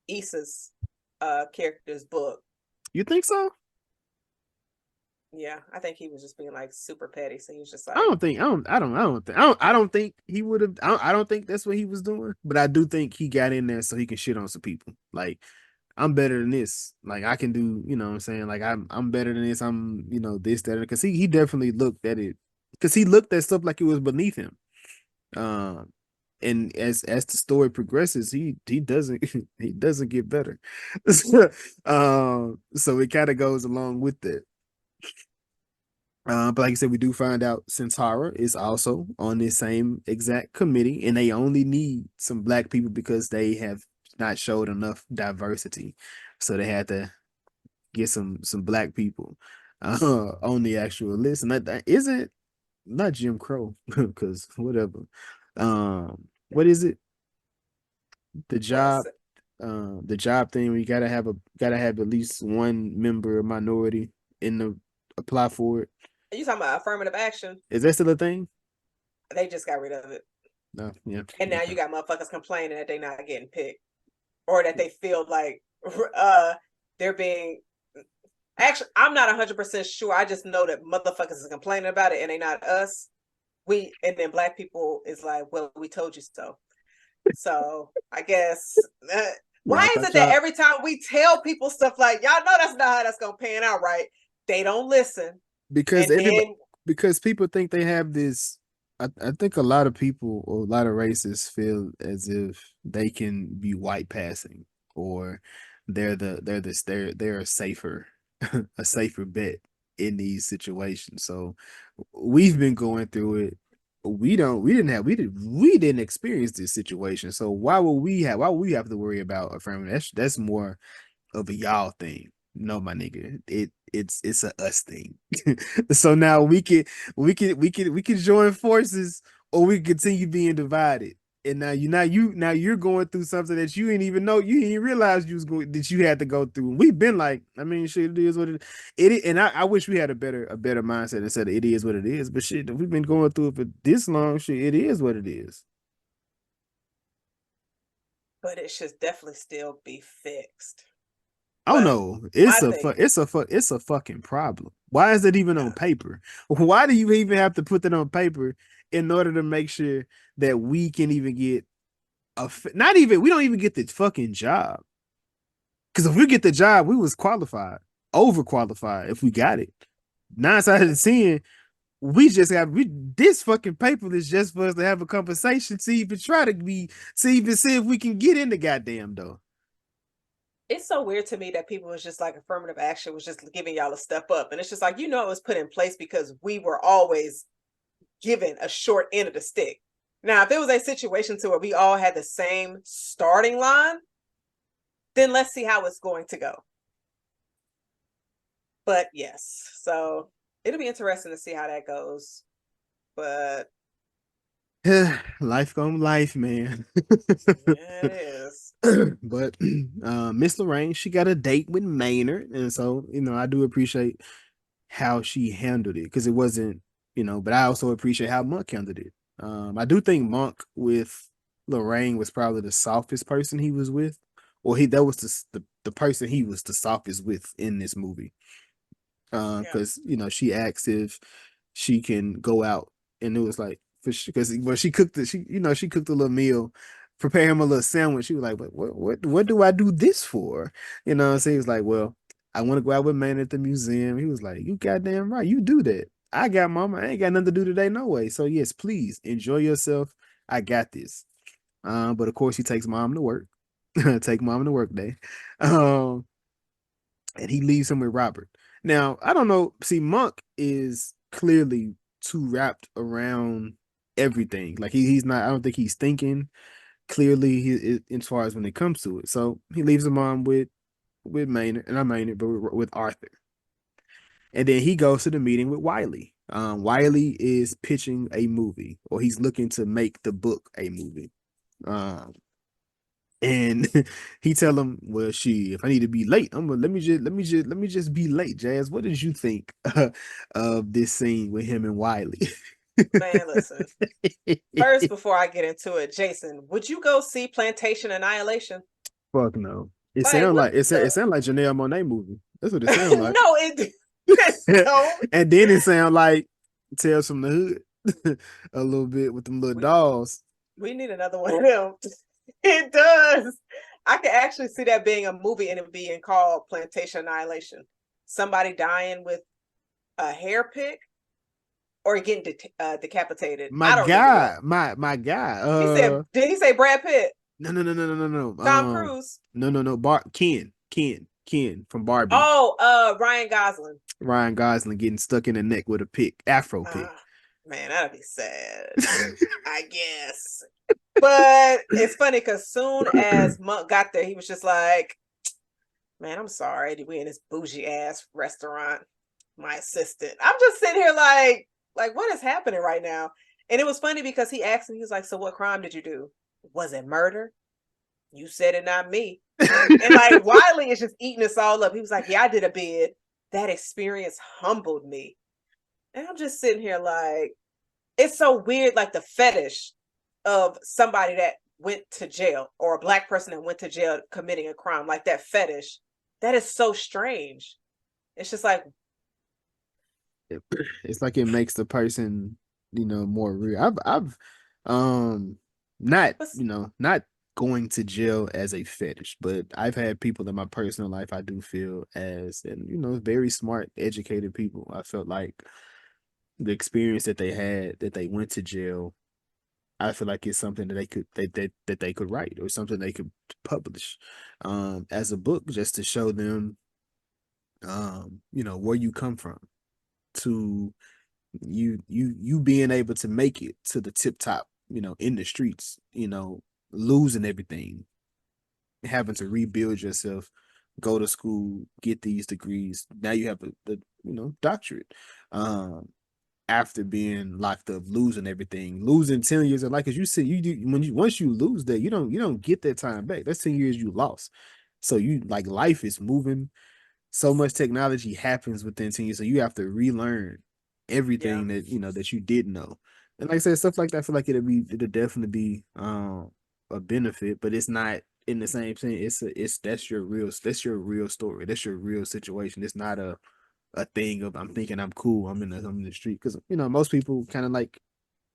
Speaker 1: Issa's character's book.
Speaker 3: You think so?
Speaker 1: Yeah, I think he was just being like super petty. So he was just
Speaker 3: I
Speaker 1: like,
Speaker 3: don't think I don't think he would have I don't think that's what he was doing, but I do think he got in there so he can shit on some people. Like, I'm better than this. Like, I can do, you know what I'm saying? Like, I'm better than this. I'm, you know, this, that, because he definitely looked at it because he looked at stuff like it was beneath him. And as the story progresses, he doesn't he doesn't get better. So it kind of goes along with that. But like I said, we do find out Centara is also on this same exact committee, and they only need some black people because they have not showed enough diversity. So they had to get some black people on the actual list. And that isn't not Jim Crow, because whatever. What is it? The
Speaker 1: what is
Speaker 3: job,
Speaker 1: it?
Speaker 3: the job thing where you gotta have at least one member of minority in the apply for it.
Speaker 1: Are you talking about affirmative action?
Speaker 3: Is that still a thing?
Speaker 1: They just got rid of it.
Speaker 3: No, yeah.
Speaker 1: And now
Speaker 3: Okay.
Speaker 1: you got motherfuckers complaining that they're not getting picked. Or that they feel like they're being actually I'm not 100% sure. I just know that motherfuckers is complaining about it and they not us. And then black people is like, well, we told you so. So I guess
Speaker 3: Yeah, I
Speaker 1: why is
Speaker 3: thought
Speaker 1: it that
Speaker 3: y'all
Speaker 1: every time we tell people stuff like y'all know that's not how that's gonna pan out, right? They don't listen.
Speaker 3: because
Speaker 1: And
Speaker 3: everybody
Speaker 1: then
Speaker 3: because people think they have this. I think a lot of people or a lot of racists feel as if they can be white passing or they're a safer a safer bet in these situations. So we've been going through it. We didn't experience this situation. So why would we have to worry about affirmative? That's more of a y'all thing. No, my nigga. It's a us thing. So now we can join forces or we can continue being divided. And now you're going through something that you didn't even know, you didn't even realize you was going that you had to go through. And we've been like, I mean, shit, it is what it is. And I wish we had a better mindset and said it is what it is. But shit, if we've been going through it for this long, shit, it is what it is.
Speaker 1: but it should definitely still be fixed.
Speaker 3: Oh
Speaker 1: But
Speaker 3: no,
Speaker 1: my thing,
Speaker 3: it's a fucking problem. Why is it even on paper? Why do you even have to put that on paper in order to make sure that we can even get not even we don't even get the fucking job? Because if we get the job, we was qualified, overqualified if we got it. 9 out of 10, we just have this fucking paper is just for us to have a conversation, to even try to be to even see if we can get in the goddamn door.
Speaker 1: it's so weird to me that people was just like affirmative action was just giving y'all a step up. And it's just like, it was put in place because we were always given a short end of the stick. Now, if it was a situation to where we all had the same starting line, then let's see how it's going to go. But yes, so it'll be interesting to see how that goes. But
Speaker 3: Life gonna life, man.
Speaker 1: yeah, it is.
Speaker 3: But Miss Lorraine, she got a date with Maynard, and so I do appreciate how she handled it because it wasn't, but I also appreciate how Monk handled it. I do think Monk with Lorraine was probably the softest person he was with, or that was the person he was the softest with in this movie.
Speaker 1: Yeah.
Speaker 3: Because she asked if she can go out, and it was like because when she cooked she cooked a little meal, prepare him a little sandwich. She was like, what do I do this for? So he was like, well, I want to go out with man at the museum. He was like, you goddamn right, you do that. I got mama. I ain't got nothing to do today, no way. So yes, please enjoy yourself. I got this. But of course, he takes mom to work. take mom to work day. And he leaves him with Robert. Now, I don't know. See, Monk is clearly too wrapped around everything. Like he's not, I don't think he's thinking clearly as far as when it comes to it. So he leaves him on with Maynard, and not Maynard, but with Arthur. And then he goes to the meeting with Wiley. Wiley is pitching a movie, or he's looking to make the book a movie. And he tell him, "Well, if I need to be late, let me just be late." Jazz, what did you think of this scene with him and Wiley?
Speaker 1: Man, listen. First, before I get into it, Jason, would you go see Plantation Annihilation?
Speaker 3: Fuck no. It
Speaker 1: Like,
Speaker 3: sounds
Speaker 1: what
Speaker 3: like it
Speaker 1: the-
Speaker 3: sound like Janelle Monáe movie. That's what it sounds like.
Speaker 1: No, it don't.
Speaker 3: And then it sound like Tales from the Hood a little bit with them little dolls.
Speaker 1: We need another one of them. It does. I could actually see that being a movie and it being called Plantation Annihilation. Somebody dying with a hair pick or getting decapitated. I
Speaker 3: My
Speaker 1: don't
Speaker 3: guy,
Speaker 1: remember.
Speaker 3: my guy.
Speaker 1: Did he say Brad Pitt?
Speaker 3: No.
Speaker 1: Tom Cruise?
Speaker 3: No. Ken from Barbie.
Speaker 1: Oh, Ryan Gosling.
Speaker 3: Ryan Gosling getting stuck in the neck with a pick, afro pick.
Speaker 1: Man, that'd be sad. I guess. But it's funny because soon as Monk got there, he was just like, "Man, I'm sorry. We in this bougie ass restaurant. My assistant." I'm just sitting here like what is happening right now? And it was funny because he asked me, he was like, "So what crime did you do? Was it murder? You said it, not me." And like Wiley is just eating us all up. He was like, "Yeah, I did a bid. That experience humbled me." And I'm just sitting here like, it's so weird, like the fetish of somebody that went to jail or a Black person that went to jail committing a crime, like that fetish. That is so strange. It's just like,
Speaker 3: it's like it makes the person, more real. I've not, not going to jail as a fetish, but I've had people in my personal life I do feel as, and very smart, educated people. I felt like the experience that they had, that they went to jail, I feel like it's something that they could write, or something they could publish as a book, just to show them where you come from, to you being able to make it to the tip top, in the streets, losing everything, having to rebuild yourself, go to school, get these degrees. Now you have the doctorate. After being locked up, losing everything, losing 10 years of life, because you said once you lose that, you don't get that time back. That's 10 years you lost. So life is moving. So much technology happens within 10 years, so you have to relearn everything that that you didn't know. And like I said, stuff like that, I feel like it'll definitely be a benefit, but it's not in the same sense. That's your real story. That's your real situation. It's not a thing of I'm thinking I'm cool, I'm in the street, because most people kind of like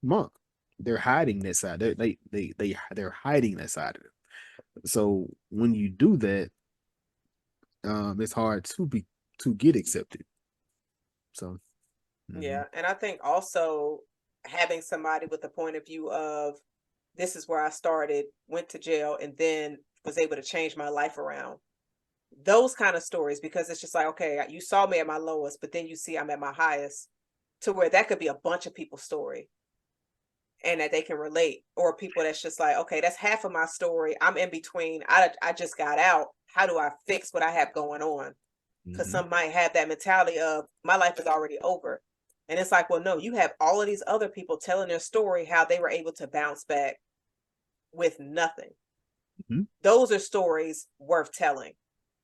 Speaker 3: Monk, they're hiding that side. They're hiding that side of it. So when you do that, it's hard to get accepted. So
Speaker 1: yeah. And I think also having somebody with the point of view of, this is where I started, went to jail, and then was able to change my life around. Those kind of stories, because it's just like, okay, you saw me at my lowest, but then you see I'm at my highest, to where that could be a bunch of people's story and that they can relate, or people that's just like, okay, that's half of my story. I'm in between. I just got out. How do I fix what I have going on? Because some might have that mentality of, my life is already over. And it's like, well, no, you have all of these other people telling their story, how they were able to bounce back with nothing. Those are stories worth telling.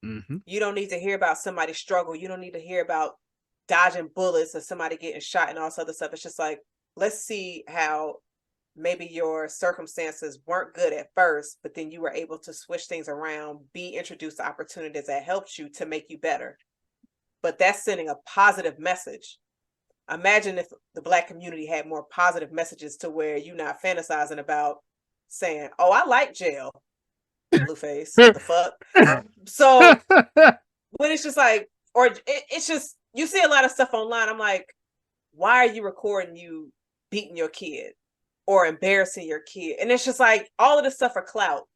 Speaker 1: You don't need to hear about somebody's struggle. You don't need to hear about dodging bullets or somebody getting shot and all this other stuff. It's just like, let's see how maybe your circumstances weren't good at first, but then you were able to switch things around, be introduced to opportunities that helped you to make you better. But that's sending a positive message. Imagine if the Black community had more positive messages, to where you're not fantasizing about saying, "Oh, I like jail." Blueface, what the fuck? So when it's just like, or it's just, you see a lot of stuff online. I'm like, why are you recording you beating your kid or embarrassing your kid? And it's just like, all of this stuff for clout.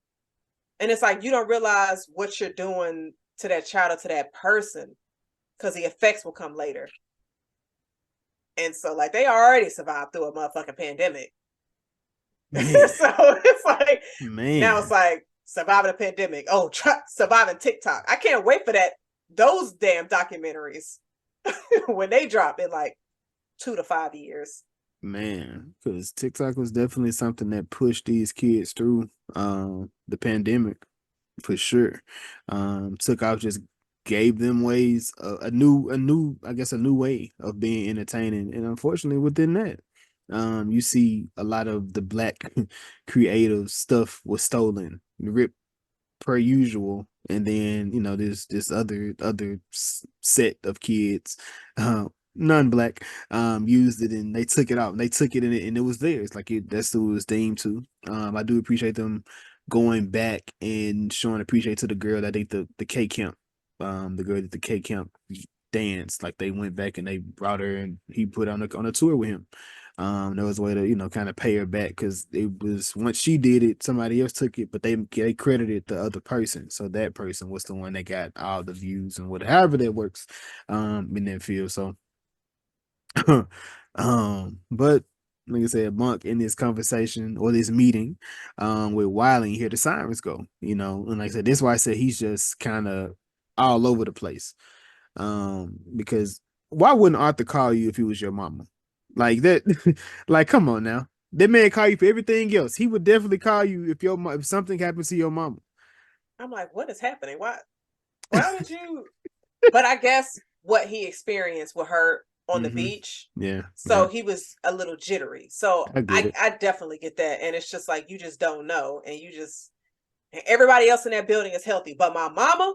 Speaker 1: And it's like you don't realize what you're doing to that child or to that person because the effects will come later. And so, like, they already survived through a motherfucking pandemic. So it's like, now it's like surviving a pandemic. Oh, surviving TikTok. I can't wait for those damn documentaries when they drop in like 2 to 5 years.
Speaker 3: Man, because TikTok was definitely something that pushed these kids through the pandemic for sure. Took out, just gave them ways, a new I guess a new way of being entertaining. And unfortunately within that, you see a lot of the black creative stuff was stolen, ripped per usual, and then this other set of kids, non-black, used it, and they took it out, and they took it in it, and it was theirs. Like, that's what it was deemed to. I do appreciate them going back and showing appreciation to the girl that did the K camp, the girl that the K camp dance. Like, they went back and they brought her, and he put on a tour with him. There was a way to, kind of pay her back, because it was, once she did it, somebody else took it, but they credited the other person. So that person was the one that got all the views and however that works in that field. So but like I said, Monk, in this conversation or this meeting with Wiley, you hear the sirens go, and like I said, this is why I said he's just kind of all over the place. Because why wouldn't Arthur call you if he was your mama? Like that, like, come on now. That man call you for everything else. He would definitely call you if something happens to your mama.
Speaker 1: I'm like, what is happening? Why would you? But I guess what he experienced with her on the beach.
Speaker 3: Yeah.
Speaker 1: So
Speaker 3: yeah.
Speaker 1: he was a little jittery. So I definitely get that. And it's just like, you just don't know. And everybody else in that building is healthy. But my mama,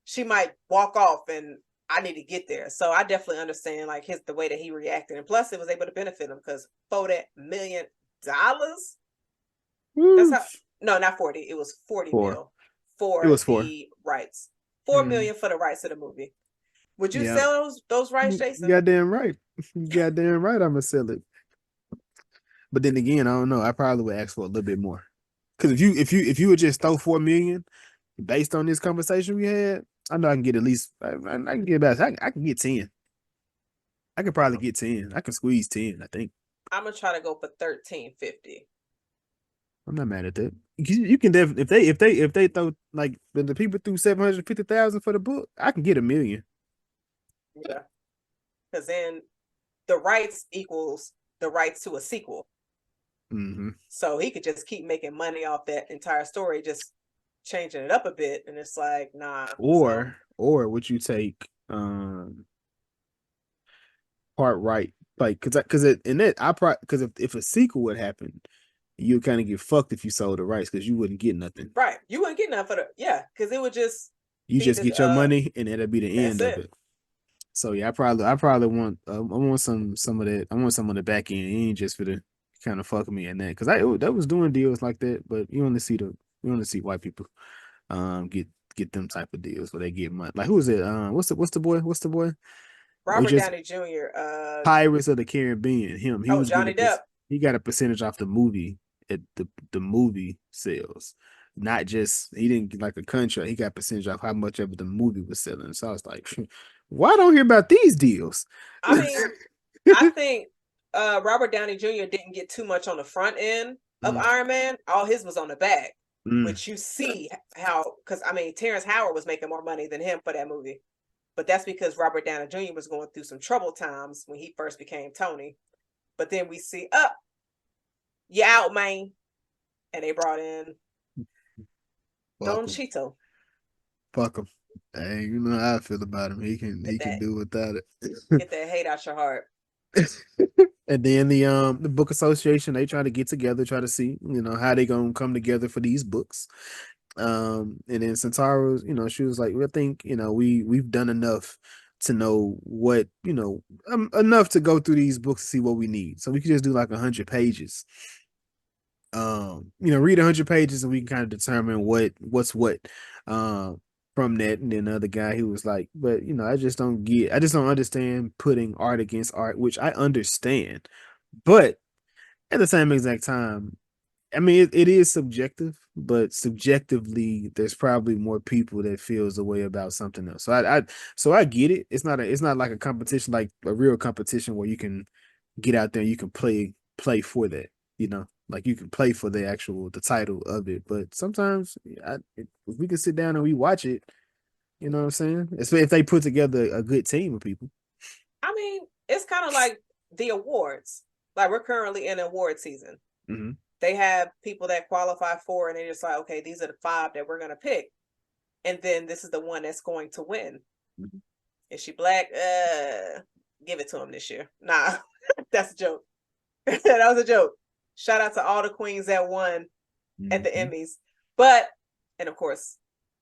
Speaker 1: she might walk off, and I need to get there. So I definitely understand like the way that he reacted. And plus it was able to benefit him, because $40 million. That's how, no, not 40. It was 40 mil for the rights. 4 million for the rights of the movie. Would you sell those rights, Jason?
Speaker 3: Goddamn right. Goddamn right, I'm gonna sell it. But then again, I don't know. I probably would ask for a little bit more. Because if you would just throw 4 million based on this conversation we had, I know I can get at least, I can get about, I can get 10. I could probably get 10. I can squeeze 10, I think.
Speaker 1: I'm gonna try to go for $13.50.
Speaker 3: I'm not mad at that. You can definitely, if they throw, like, the people threw 750,000 for the book, I can get $1 million.
Speaker 1: Yeah, because then the rights equals the rights to a sequel. So he could just keep making money off that entire story, just changing it up a bit, and it's like, nah.
Speaker 3: Or would you take part right, like, because if a sequel would happen, you kind of get fucked if you sold the rights, because you wouldn't get nothing.
Speaker 1: Right, you wouldn't get nothing for because it would just
Speaker 3: just get your money, and that'll be the end of it. So yeah, I probably want I want some of that. I want some of the back end. It ain't just for the kind of fuck me and that, because that was doing deals like that, but you only see white people get them type of deals where they get money. Like, who is it? What's the boy?
Speaker 1: Robert Downey Jr.
Speaker 3: Pirates of the Caribbean. Him. He was
Speaker 1: Johnny Depp.
Speaker 3: He got a percentage off the movie at the movie sales. Not just, he didn't get like a contract. He got a percentage off how much of the movie was selling. So I was like, why don't I hear about these deals?
Speaker 1: I mean, I think Robert Downey Jr. didn't get too much on the front end of Iron Man. All his was on the back, which you see how, because I mean, Terrence Howard was making more money than him for that movie. But that's because Robert Downey Jr. was going through some troubled times when he first became Tony. But then we see, you out, man. And they brought in Don Cheeto.
Speaker 3: Fuck him. Hey, you know how I feel about him. He can do without it.
Speaker 1: Get that hate out your heart.
Speaker 3: And then the book association, they try to get together, try to see, how they gonna come together for these books. And then Santara's, she was like, I think, we've done enough to know what, enough to go through these books to see what we need. So we could just do like 100 pages. Read 100 pages, and we can kind of determine what's what from that. And then the other guy, he was like, but I just don't understand putting art against art, which I understand, but at the same exact time, I mean, it is subjective, but subjectively, there's probably more people that feels the way about something else. So I get it. It's not like a competition, like a real competition where you can get out there and you can play for that. You know, like you can play for the title of it. But sometimes, if we can sit down and we watch it, you know what I'm saying? Especially if they put together a good team of people.
Speaker 1: I mean, it's kind of like the awards. Like we're currently in award season.
Speaker 3: Mm-hmm.
Speaker 1: They have people that qualify for, and they're just like, okay, these are the 5 that we're gonna pick, and then this is the one that's going to win.
Speaker 3: Mm-hmm.
Speaker 1: Is she black? Give it to him this year. Nah, that's a joke. That was a joke. Shout out to all the queens that won at the Emmys, but and of course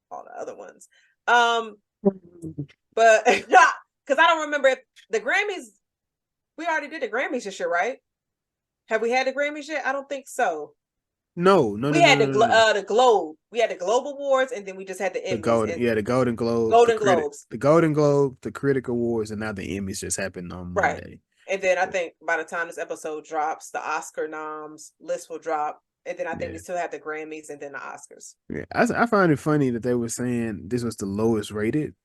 Speaker 1: all the other ones. But because I don't remember if the Grammys. We already did the Grammys this year, right? Have we had the Grammys yet? I don't think so.
Speaker 3: No.
Speaker 1: We had the Globe. We had the Globe Awards, and then we just had the Emmys.
Speaker 3: The Golden Globe,
Speaker 1: Globes,
Speaker 3: the Golden Globe, the Critic Awards, and now the Emmys just happened on Monday.
Speaker 1: Right. And then I think by the time this episode drops, the Oscar noms list will drop, and then I think we still have the Grammys and then the Oscars.
Speaker 3: Yeah, I find it funny that they were saying this was the lowest rated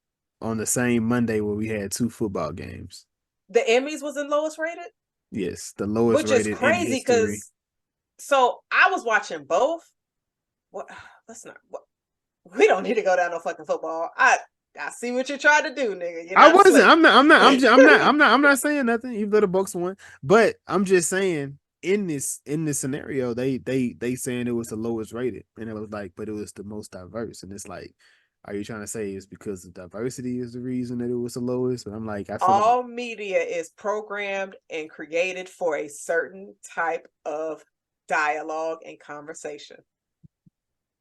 Speaker 3: on the same Monday where we had 2 football games.
Speaker 1: The Emmys was the lowest rated.
Speaker 3: Yes, the lowest
Speaker 1: which
Speaker 3: rated,
Speaker 1: is crazy because. So I was watching both. What? Let's not. What, we don't need to go down no fucking football. I see what you're trying to do, nigga.
Speaker 3: I wasn't. I'm not saying nothing. Even though the Bucks won, but I'm just saying in this scenario, they saying it was the lowest rated, and it was like, but it was the most diverse, and it's like, are you trying to say it's because the diversity is the reason that it was the lowest? But I'm like, I feel
Speaker 1: all media is programmed and created for a certain type of dialogue and conversation.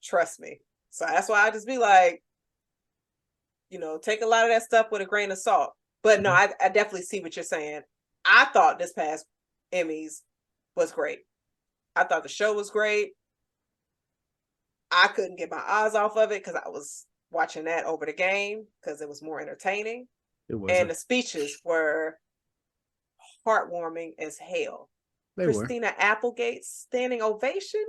Speaker 1: Trust me. So that's why I just be like, take a lot of that stuff with a grain of salt. But no, I definitely see what you're saying. I thought this past Emmys was great. I thought the show was great. I couldn't get my eyes off of it because I was watching that over the game because it was more entertaining. And the speeches were heartwarming as hell. Christina Applegate's standing ovation.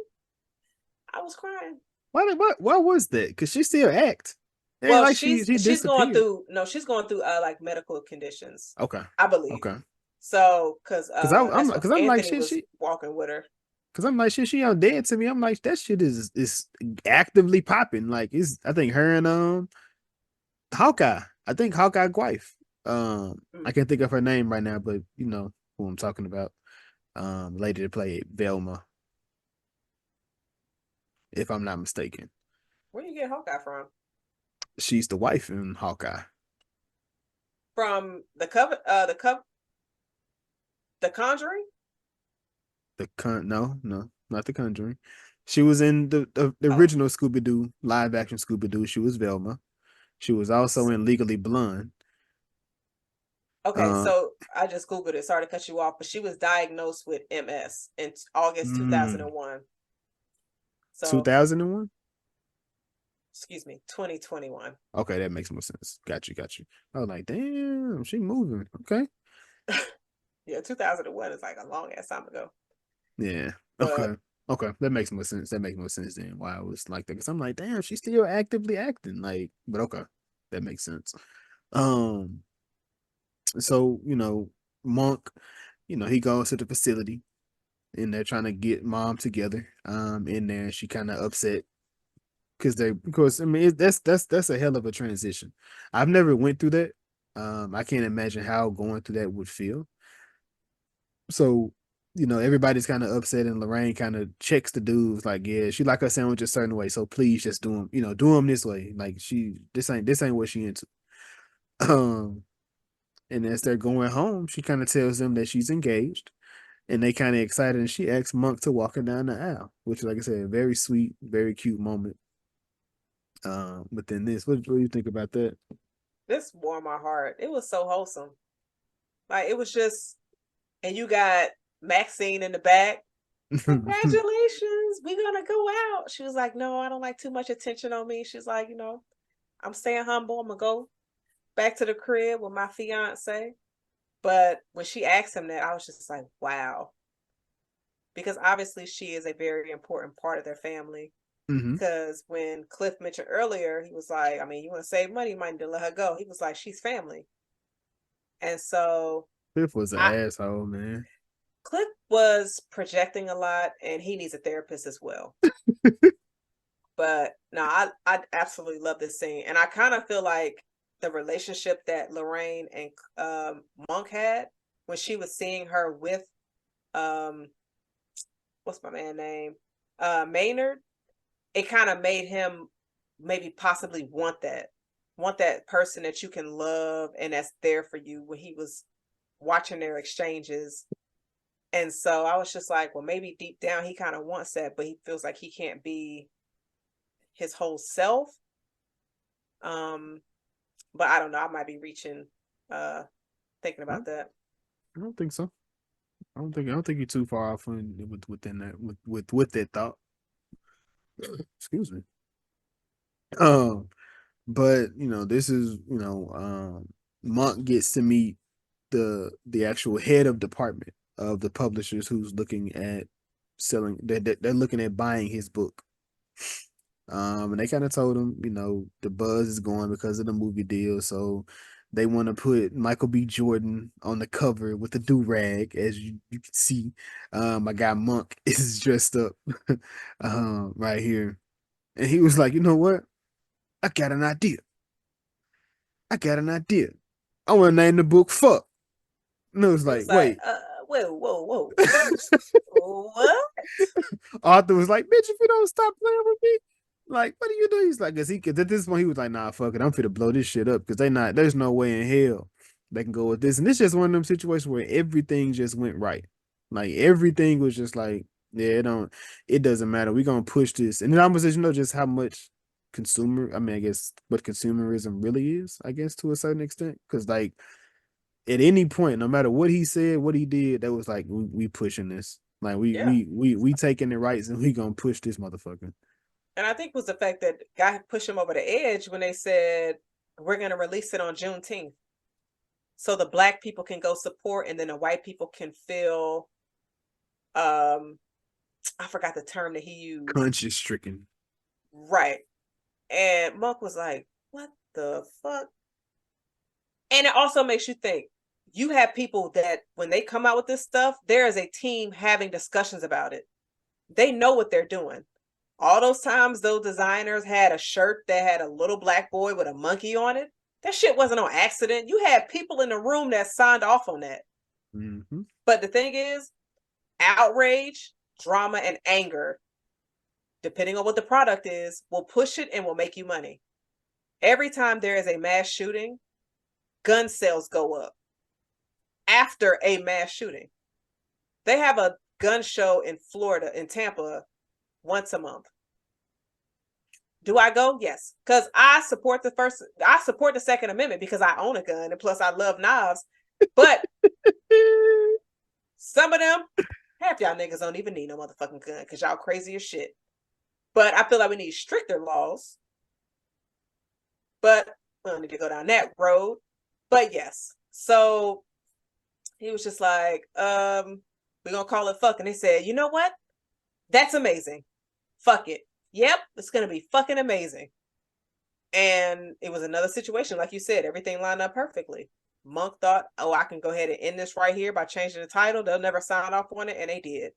Speaker 1: I was crying.
Speaker 3: Why was that? Because she still act.
Speaker 1: Well, like she's going through like medical conditions.
Speaker 3: Okay,
Speaker 1: I believe.
Speaker 3: Okay.
Speaker 1: So because
Speaker 3: I'm like shit.
Speaker 1: Was walking with her.
Speaker 3: Because I'm like shit. She on dead to me. I'm like that shit is actively popping. Like I think her and Hawkeye. I think Hawkeye's wife. I can't think of her name right now, but you know who I'm talking about. Lady that played Velma, if I'm not mistaken.
Speaker 1: Where you get Hawkeye from?
Speaker 3: She's the wife in Hawkeye.
Speaker 1: From the Conjuring?
Speaker 3: No, not the Conjuring. She was in the original Scooby-Doo, live action Scooby-Doo. She was Velma. She was also in Legally Blonde.
Speaker 1: Okay, so I just Googled it. Sorry to cut you off, but she was diagnosed with MS in August 2001. So
Speaker 3: 2001?
Speaker 1: Excuse me, 2021.
Speaker 3: Okay, that makes more sense. Got you. I was like, damn, she moving. Okay.
Speaker 1: Yeah, 2001 is like a long ass time ago.
Speaker 3: Yeah. Okay. That makes more sense. That makes more sense then why I was like that. Because I'm like, damn, she's still actively acting. Like, but okay. That makes sense. So, Monk, he goes to the facility and they're trying to get mom together. In there, she kind of upset because I mean that's a hell of a transition. I've never went through that. I can't imagine how going through that would feel. So, everybody's kind of upset, and Lorraine kind of checks the dudes like, yeah, she like her sandwich a certain way, so please just do them this way. Like this ain't what she into. And as they're going home, she kind of tells them that she's engaged, and they kind of excited, and she asks Monk to walk her down the aisle, which, like I said, a very sweet, very cute moment. But then what do you think about that?
Speaker 1: This warmed my heart. It was so wholesome. Like it was just, and you got Maxine in the back. Congratulations, we're gonna go out. She was like, no, I don't like too much attention on me. She's like, I'm staying humble. I'm gonna go back to the crib with my fiance. But when she asked him that, I was just like, wow. because obviously she is a very important part of their family.
Speaker 3: Mm-hmm.
Speaker 1: Because when Cliff mentioned earlier, he was like, I mean, you want to save money, you might need to let her go. He was like, she's family. And so
Speaker 3: Cliff was an
Speaker 1: I
Speaker 3: asshole, man.
Speaker 1: Cliff was projecting a lot and he needs a therapist as well. But no, I absolutely love this scene. And I kind of feel like the relationship that Lorraine and Monk had when she was seeing her with um what's my man name? Maynard, it kind of made him maybe possibly want that person that you can love and that's there for you when he was watching their exchanges. And so I was just like, well, maybe deep down he kind of wants that, but he feels like he can't be his whole self. But I don't know, I might be reaching thinking about that.
Speaker 3: I don't think so. I don't think you're too far off within that with that thought. Excuse me. But this is Monk gets to meet the actual head of department of the publishers who's looking at selling. They're looking at buying his book. And they kind of told him, the buzz is going because of the movie deal, so they want to put Michael B. Jordan on the cover with the do-rag, as you can see. My guy Monk is dressed up right here. And he was like, you know what? I got an idea. I want to name the book Fuck. And it was like, wait.
Speaker 1: Whoa. What?
Speaker 3: Arthur was like, bitch, if you don't stop playing with me, like, what do you do? He's like, cause at this point he was like, nah, fuck it, I'm finna blow this shit up because there's no way in hell they can go with this. And it's just one of them situations where everything just went right. Like everything was just like, yeah, it doesn't matter. We're gonna push this. And then I was just just how much I guess what consumerism really is, I guess, to a certain extent. Cause like at any point, no matter what he said, what he did, that was like, we pushing this. Like we taking the rights and we gonna push this motherfucker.
Speaker 1: And I think it was the fact that guy pushed him over the edge when they said we're going to release it on Juneteenth, so the Black people can go support, and then the white people can feel, I forgot the term that he used.
Speaker 3: Conscience stricken.
Speaker 1: Right. And Monk was like, "What the fuck?" And it also makes you think. You have people that when they come out with this stuff, there is a team having discussions about it. They know what they're doing. All those times those designers had a shirt that had a little black boy with a monkey on it, that shit wasn't on accident. You had people in the room that signed off on that.
Speaker 3: Mm-hmm.
Speaker 1: But the thing is, outrage, drama, and anger, depending on what the product is, will push it and will make you money. Every time there is a mass shooting, gun sales go up. After a mass shooting, they have a gun show in Florida, in Tampa, once a month. Do I go? Yes. Because I support the Second Amendment because I own a gun and plus I love knives. But some of them, half y'all niggas don't even need no motherfucking gun because y'all crazy as shit. But I feel like we need stricter laws. But we don't need to go down that road. But yes. So he was just like, we're gonna call it fuck. And they said, you know what? That's amazing. Fuck it. Yep, it's gonna be fucking amazing. And it was another situation, like you said, everything lined up perfectly. Monk thought, oh, I can go ahead and end this right here by changing the title. They'll never sign off on it, and they did.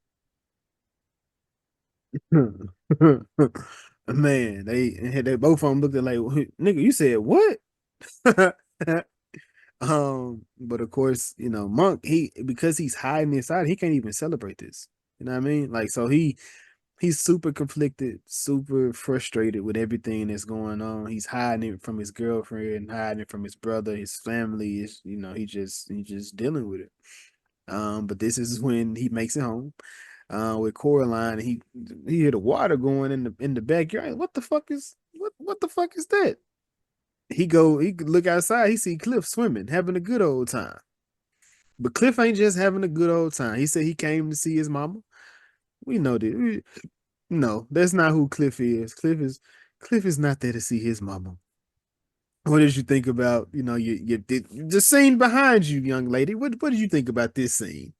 Speaker 3: Man, they both of them looked at like, nigga, you said what? But of course, Monk, because he's hiding inside, he can't even celebrate this. You know what I mean? Like, so he's super conflicted, super frustrated with everything that's going on. He's hiding it from his girlfriend, hiding it from his brother, his family. He just dealing with it. But this is when he makes it home. With Coraline, he hear the water going in the backyard. What the fuck is that? He look outside. He see Cliff swimming, having a good old time. But Cliff ain't just having a good old time. He said he came to see his mama. We know that. No, that's not who Cliff is. Cliff is not there to see his mama. What did you think about the scene behind you, young lady? What did you think about this scene?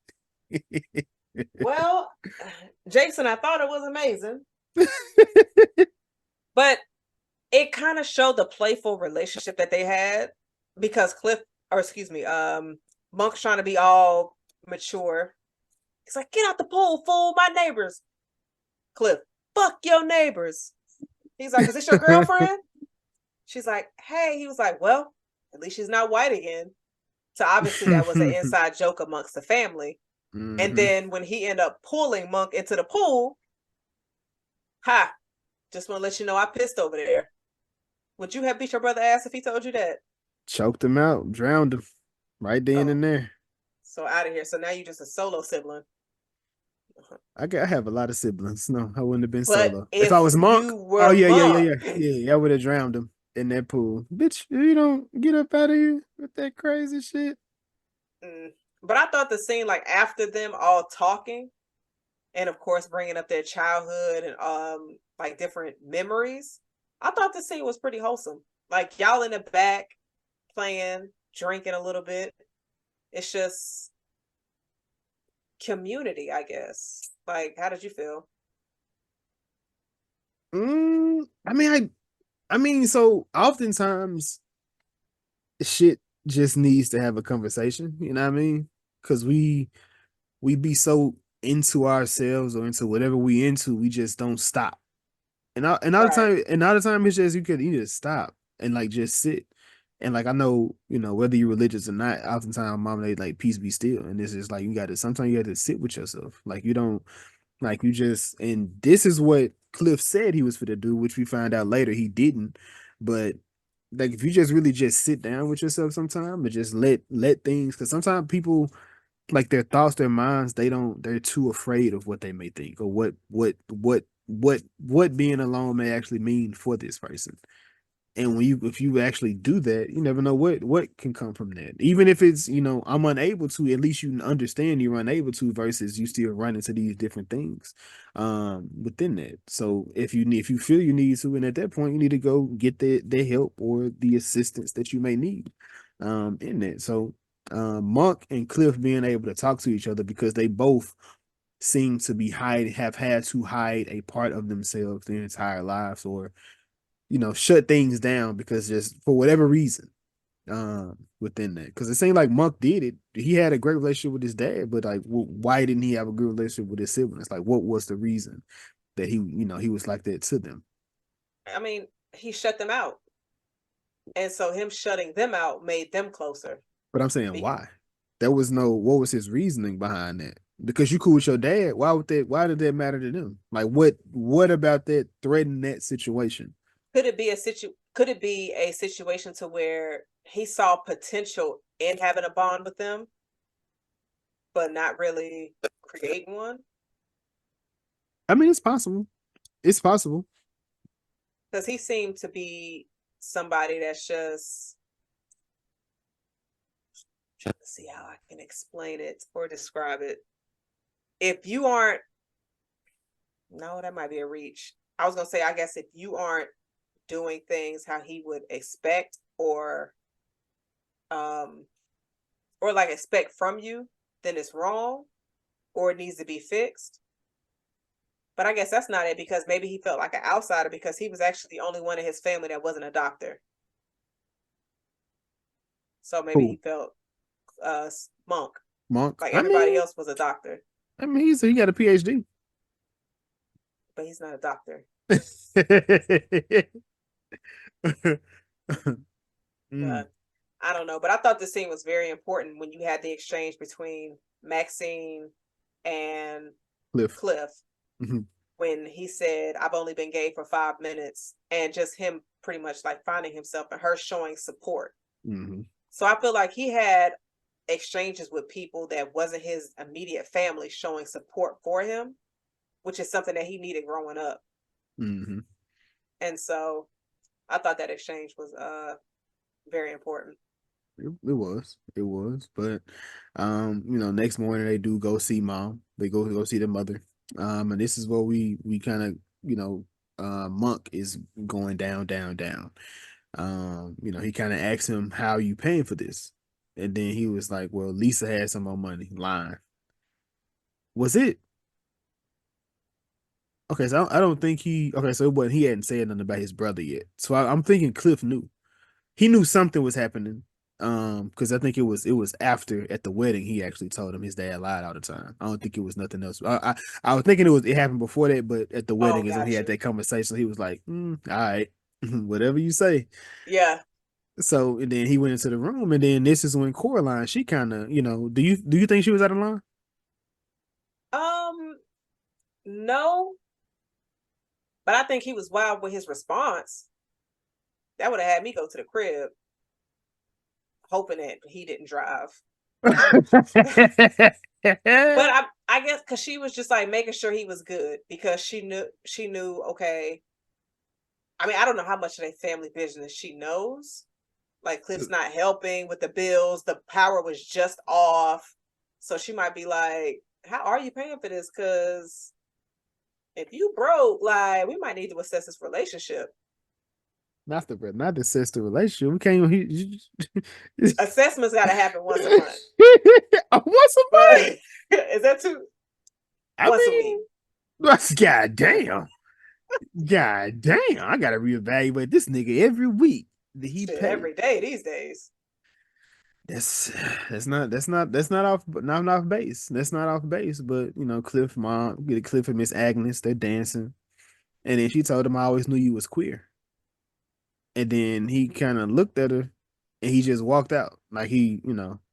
Speaker 1: Well, Jason, I thought it was amazing, but it kind of showed the playful relationship that they had because Monk's trying to be all mature. He's like, "Get out the pool, fool! My neighbors." Cliff, "Fuck your neighbors." He's like, "Is this your girlfriend?" She's like, "Hey." He was like, "Well, at least she's not white again." So obviously that was an inside joke amongst the family. And then when he ended up pulling Monk into the pool, just want to let you know I pissed over there. Would you have beat your brother ass if he told you that?
Speaker 3: Choked him out, drowned him right then and there.
Speaker 1: So out of here. So now you're just a solo sibling.
Speaker 3: I have a lot of siblings. No, I wouldn't have been
Speaker 1: But
Speaker 3: solo. If I was Monk,
Speaker 1: you were
Speaker 3: I would have drowned him in that pool. Bitch, you don't get up out of here with that crazy shit.
Speaker 1: But I thought the scene, like after them all talking, and of course bringing up their childhood and like different memories, I thought the scene was pretty wholesome. Like y'all in the back playing, drinking a little bit. It's just community, I guess. Like, how did you feel?
Speaker 3: I mean, so oftentimes shit just needs to have a conversation, you know what I mean? Because we be so into ourselves or into whatever we into, we just don't stop. And all the time it's just you just stop and like just sit. And like I know, whether you're religious or not, oftentimes mom they like peace be still. And this is like sometimes you have to sit with yourself. Like you don't like you just and this is what Cliff said he was for to do, which we find out later he didn't. But like if you just really just sit down with yourself sometime and just let things, because sometimes people like their thoughts, their minds, they're too afraid of what they may think or what being alone may actually mean for this person. And if you actually do that, you never know what can come from that. Even if it's, I'm unable to, at least you understand you're unable to versus you still run into these different things within that. So if you feel you need to, and at that point you need to go get the help or the assistance that you may need in that. So Monk and Cliff being able to talk to each other because they both seem to have had to hide a part of themselves their entire lives, or shut things down because just for whatever reason within that. Because it seemed like Monk did it. He had a great relationship with his dad, but like why didn't he have a good relationship with his siblings? Like what was the reason that he was like that to them?
Speaker 1: I mean, he shut them out. And so him shutting them out made them closer.
Speaker 3: But I'm saying why? What was his reasoning behind that? Because you cool with your dad, why did that matter to them? Like what about that threatened that situation?
Speaker 1: Could it be a situation to where he saw potential in having a bond with them, but not really creating one?
Speaker 3: I mean, it's possible. It's possible.
Speaker 1: Because he seemed to be somebody that's just trying to see how I can explain it or describe it. If you aren't, no, that might be a reach. I was gonna say, I guess if you aren't doing things how he would expect or like expect from you, then it's wrong or it needs to be fixed. But I guess that's not it, because maybe he felt like an outsider because he was actually the only one in his family that wasn't a doctor. So maybe he felt Monk like everybody else was a doctor.
Speaker 3: I mean, he got a PhD,
Speaker 1: but he's not a doctor. But I don't know. But I thought the scene was very important when you had the exchange between Maxine and Cliff. Mm-hmm. When he said, "I've only been gay for 5 minutes," and just him pretty much like finding himself and her showing support. Mm-hmm. So I feel like he had exchanges with people that wasn't his immediate family showing support for him, which is something that he needed growing up. Mm-hmm. And so I thought that exchange was very important.
Speaker 3: It was. But next morning they do go see mom. They go see the mother. And this is where we kind of, Monk is going down. He kind of asked him, "How are you paying for this?" And then he was like, "Well, Lisa had some more money." Lying. Was it? Okay, so I don't think he. Okay, so it wasn't, he hadn't said nothing about his brother yet. So I'm thinking Cliff knew. He knew something was happening. Because I think it was after at the wedding he actually told him his dad lied all the time. I don't think it was nothing else. I was thinking it happened before that, but at the
Speaker 1: Oh,
Speaker 3: wedding is when he had
Speaker 1: gotcha.
Speaker 3: that conversation. He was like, all right, whatever you say.
Speaker 1: Yeah.
Speaker 3: So and then he went into the room, and then this is when Coraline, she kind of, do you think she was out of line?
Speaker 1: Um, no, but I think he was wild with his response. That would have had me go to the crib, hoping that he didn't drive. But I guess because she was just like making sure he was good because she knew. Okay, I mean, I don't know how much of their family business she knows. Like Cliff's not helping with the bills. The power was just off. So she might be like, how are you paying for this? Because if you broke, like, we might need to assess this relationship.
Speaker 3: Not the sister relationship. We can't even.
Speaker 1: Assessments got to happen once a month.
Speaker 3: Once a
Speaker 1: But
Speaker 3: month.
Speaker 1: is that too?
Speaker 3: I
Speaker 1: Once a
Speaker 3: mean,
Speaker 1: week.
Speaker 3: that's goddamn. Goddamn. I gotta reevaluate this nigga every week. Did he
Speaker 1: Shit,
Speaker 3: pay?
Speaker 1: every day these days.
Speaker 3: That's that's not off base. That's not off base. But Cliff mom, get Cliff and Miss Agnes, they're dancing. And then she told him I always knew you was queer. And then he kind of looked at her and he just walked out like he,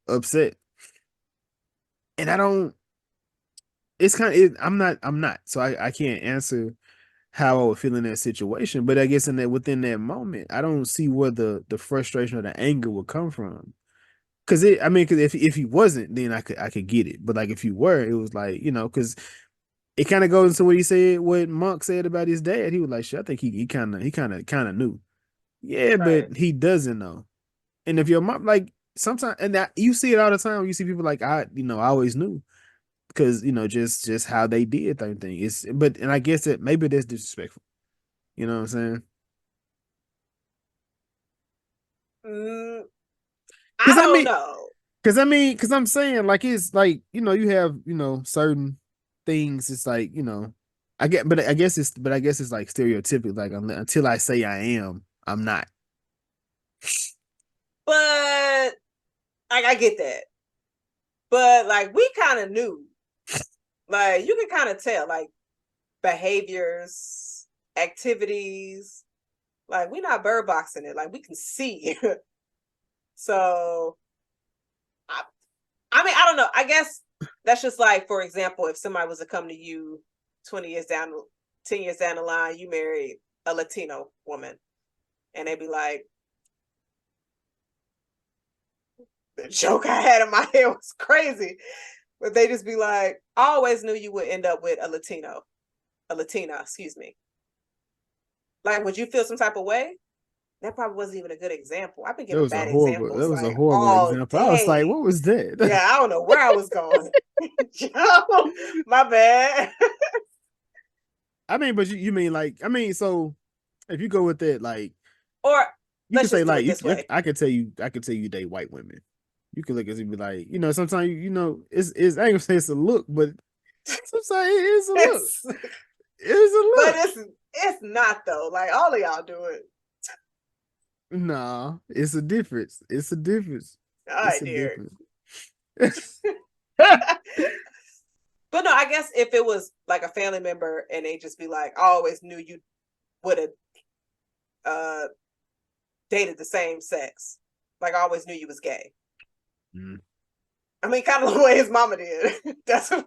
Speaker 3: upset. And I don't, it's kind of, I'm not. So I can't answer how I would feel in that situation. But I guess within that moment, I don't see where the frustration or the anger would come from. Cause cause if he wasn't, then I could get it. But like if you were, it was like, cause it kind of goes into what Monk said about his dad. He was like, shit, I think he kind of knew. Yeah,
Speaker 1: Right.
Speaker 3: but he doesn't know. And if your mom, like, sometimes, and that you see it all the time. You see people like I always knew because just how they did thing. And I guess that maybe that's disrespectful. You know what I'm saying?
Speaker 1: Mm, I
Speaker 3: Because I
Speaker 1: don't
Speaker 3: mean,
Speaker 1: know.
Speaker 3: because I'm saying like it's like you have certain things. It's like I guess it's like stereotypical. Like until I say I am, I'm not.
Speaker 1: But like I get that. But like we kind of knew. Like you can kind of tell, like behaviors, activities. Like we're not bird boxing it. Like we can see. So I, I mean, I don't know. I guess that's just like, for example, if somebody was to come to you 20 years down, 10 years down the line, you married a Latino woman, and they'd be like, the joke I had in my head was crazy. But they just be like, I always knew you would end up with a Latina, excuse me. Like, would you feel some type of way? That probably wasn't even a good example. I've been
Speaker 3: That
Speaker 1: giving
Speaker 3: was a
Speaker 1: bad
Speaker 3: horrible. That
Speaker 1: examples
Speaker 3: was a
Speaker 1: like
Speaker 3: horrible
Speaker 1: all
Speaker 3: example. I was like,
Speaker 1: day.
Speaker 3: what was that?
Speaker 1: Yeah, I don't know where I was going. Joe, my bad.
Speaker 3: I mean, but you mean like so if you go with that, like
Speaker 1: Or
Speaker 3: you
Speaker 1: let's
Speaker 3: could say
Speaker 1: just do
Speaker 3: like
Speaker 1: it this way.
Speaker 3: I could tell you date white women. You can look at it and be like, sometimes it's I ain't gonna say it's a look, but sometimes it is a look.
Speaker 1: It's,
Speaker 3: It's a
Speaker 1: but
Speaker 3: look.
Speaker 1: it's not though. Like all of y'all do it.
Speaker 3: Nah, it's a difference. It's a difference.
Speaker 1: All
Speaker 3: It's
Speaker 1: right,
Speaker 3: a
Speaker 1: Derek.
Speaker 3: difference.
Speaker 1: But no, I guess if it was like a family member and they just be like, I always knew you would have uh dated the same sex. Like I always knew you was gay.
Speaker 3: Mm.
Speaker 1: I mean, kind of the way his mama did. That's what,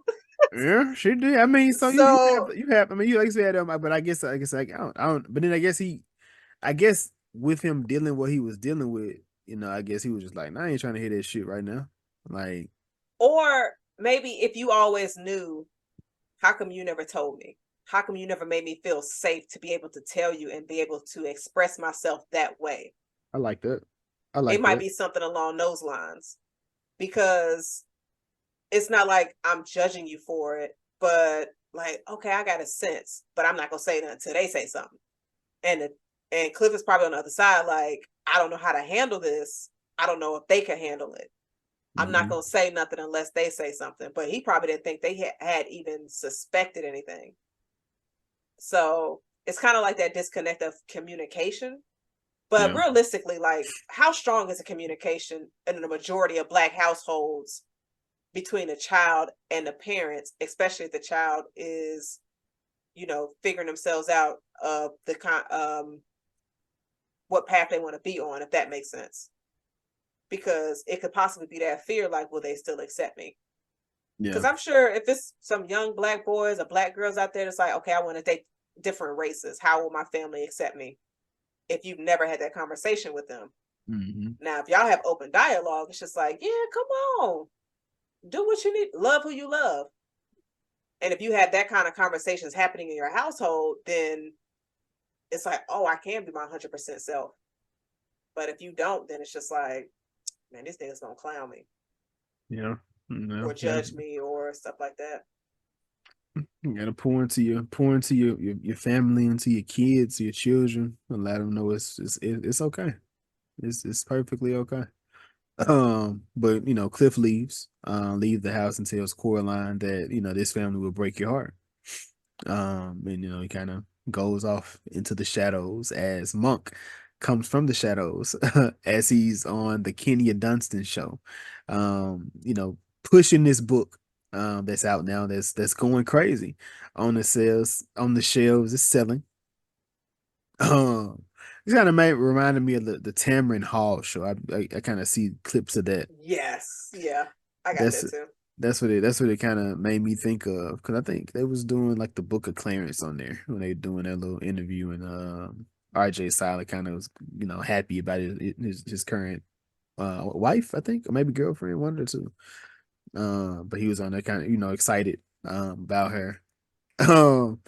Speaker 3: Yeah, she did. I mean, so
Speaker 1: so.
Speaker 3: you have. I mean, you like said, but I guess like I don't. But then I guess with him dealing what he was dealing with, I guess he was just like, nah, I ain't trying to hear that shit right now. Like,
Speaker 1: Or maybe if you always knew, how come you never told me? How come you never made me feel safe to be able to tell you and be able to express myself that way?
Speaker 3: I like that. I
Speaker 1: It
Speaker 3: like
Speaker 1: might
Speaker 3: that.
Speaker 1: be something along those lines because it's not like I'm judging you for it, but like, okay, I got a sense, but I'm not gonna say nothing until they say something. And and Cliff is probably on the other side, like, I don't know how to handle this. I don't know if they can handle it. I'm not gonna say nothing unless they say something. But he probably didn't think they had even suspected anything. So it's kind of like that disconnect of communication. But
Speaker 3: Yeah.
Speaker 1: realistically, like, how strong is the communication in the majority of Black households between a child and the parents, especially if the child is, figuring themselves out of what path they want to be on, if that makes sense. Because it could possibly be that fear, like, will they still accept me? Because
Speaker 3: Yeah.
Speaker 1: I'm sure if it's some young Black boys or Black girls out there that's like, okay, I want to date different races, how will my family accept me? If you've never had that conversation with them. Now, if y'all have open dialogue, it's just like, yeah, come on, do what you need, love who you love. And if you had that kind of conversations happening in your household, then it's like, oh, I can be my 100% self. But if you don't, then it's just like, man, this nigga's gonna clown me.
Speaker 3: Yeah.
Speaker 1: Or judge me or stuff like that.
Speaker 3: You gotta pour into your family, into your kids, your children, and let them know it's okay. It's perfectly okay. But Cliff leave the house and tells Coraline that this family will break your heart. And he kind of goes off into the shadows as Monk comes from the shadows as he's on the Kenya Dunstan show. Pushing this book that's out now that's going crazy on the shelves, it's selling. It's kind of reminded me of the Tamron Hall show. I kind of see clips of that.
Speaker 1: Yes, yeah, I got that too.
Speaker 3: That's what it kind of made me think of, because I think they was doing like the Book of Clarence on there when they were doing that little interview, and RJ Silent kind of was happy about his current wife, I think, or maybe girlfriend, one or two. But he was on there kind of excited about her. And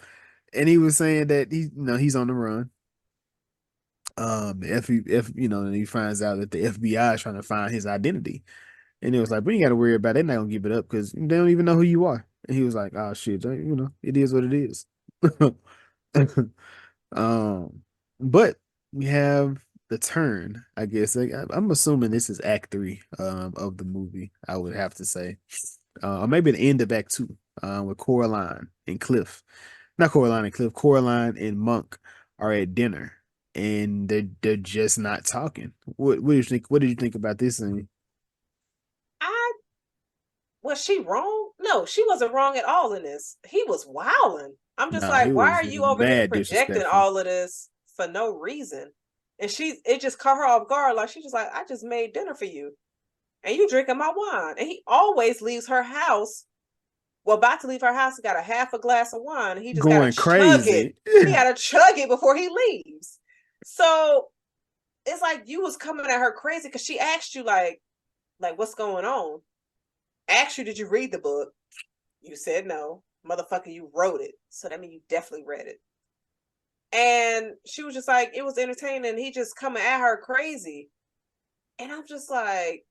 Speaker 3: he was saying that he's on the run. If and he finds out that the FBI is trying to find his identity. And it was like, but you got to worry about it. They're not going to give it up because they don't even know who you are. And he was like, oh, shit, it is what it is. But we have the turn, I guess. I'm assuming this is Act 3 of the movie, I would have to say. Or maybe the end of Act 2 with Coraline and Cliff. Not Coraline and Cliff. Coraline and Monk are at dinner. And they're just not talking. What do you think? What did you think about this? And
Speaker 1: was she wrong? No, she wasn't wrong at all in this. He was wilding. I'm just
Speaker 3: Nah,
Speaker 1: like, why are you over here projecting
Speaker 3: disrespectful.
Speaker 1: all of this for no reason? And it just caught her off guard. Like, she's just like, I just made dinner for you, and you drinking my wine. And he always leaves her house. Well, about to leave her house, he got a half a glass of wine. And he just
Speaker 3: going crazy.
Speaker 1: He got to chug it before he leaves. So it's like you was coming at her crazy because she asked you like what's going on? Asked you, did you read the book? You said no. Motherfucker, you wrote it. So that means you definitely read it. And she was just like, it was entertaining. And he just coming at her crazy. And I'm just like,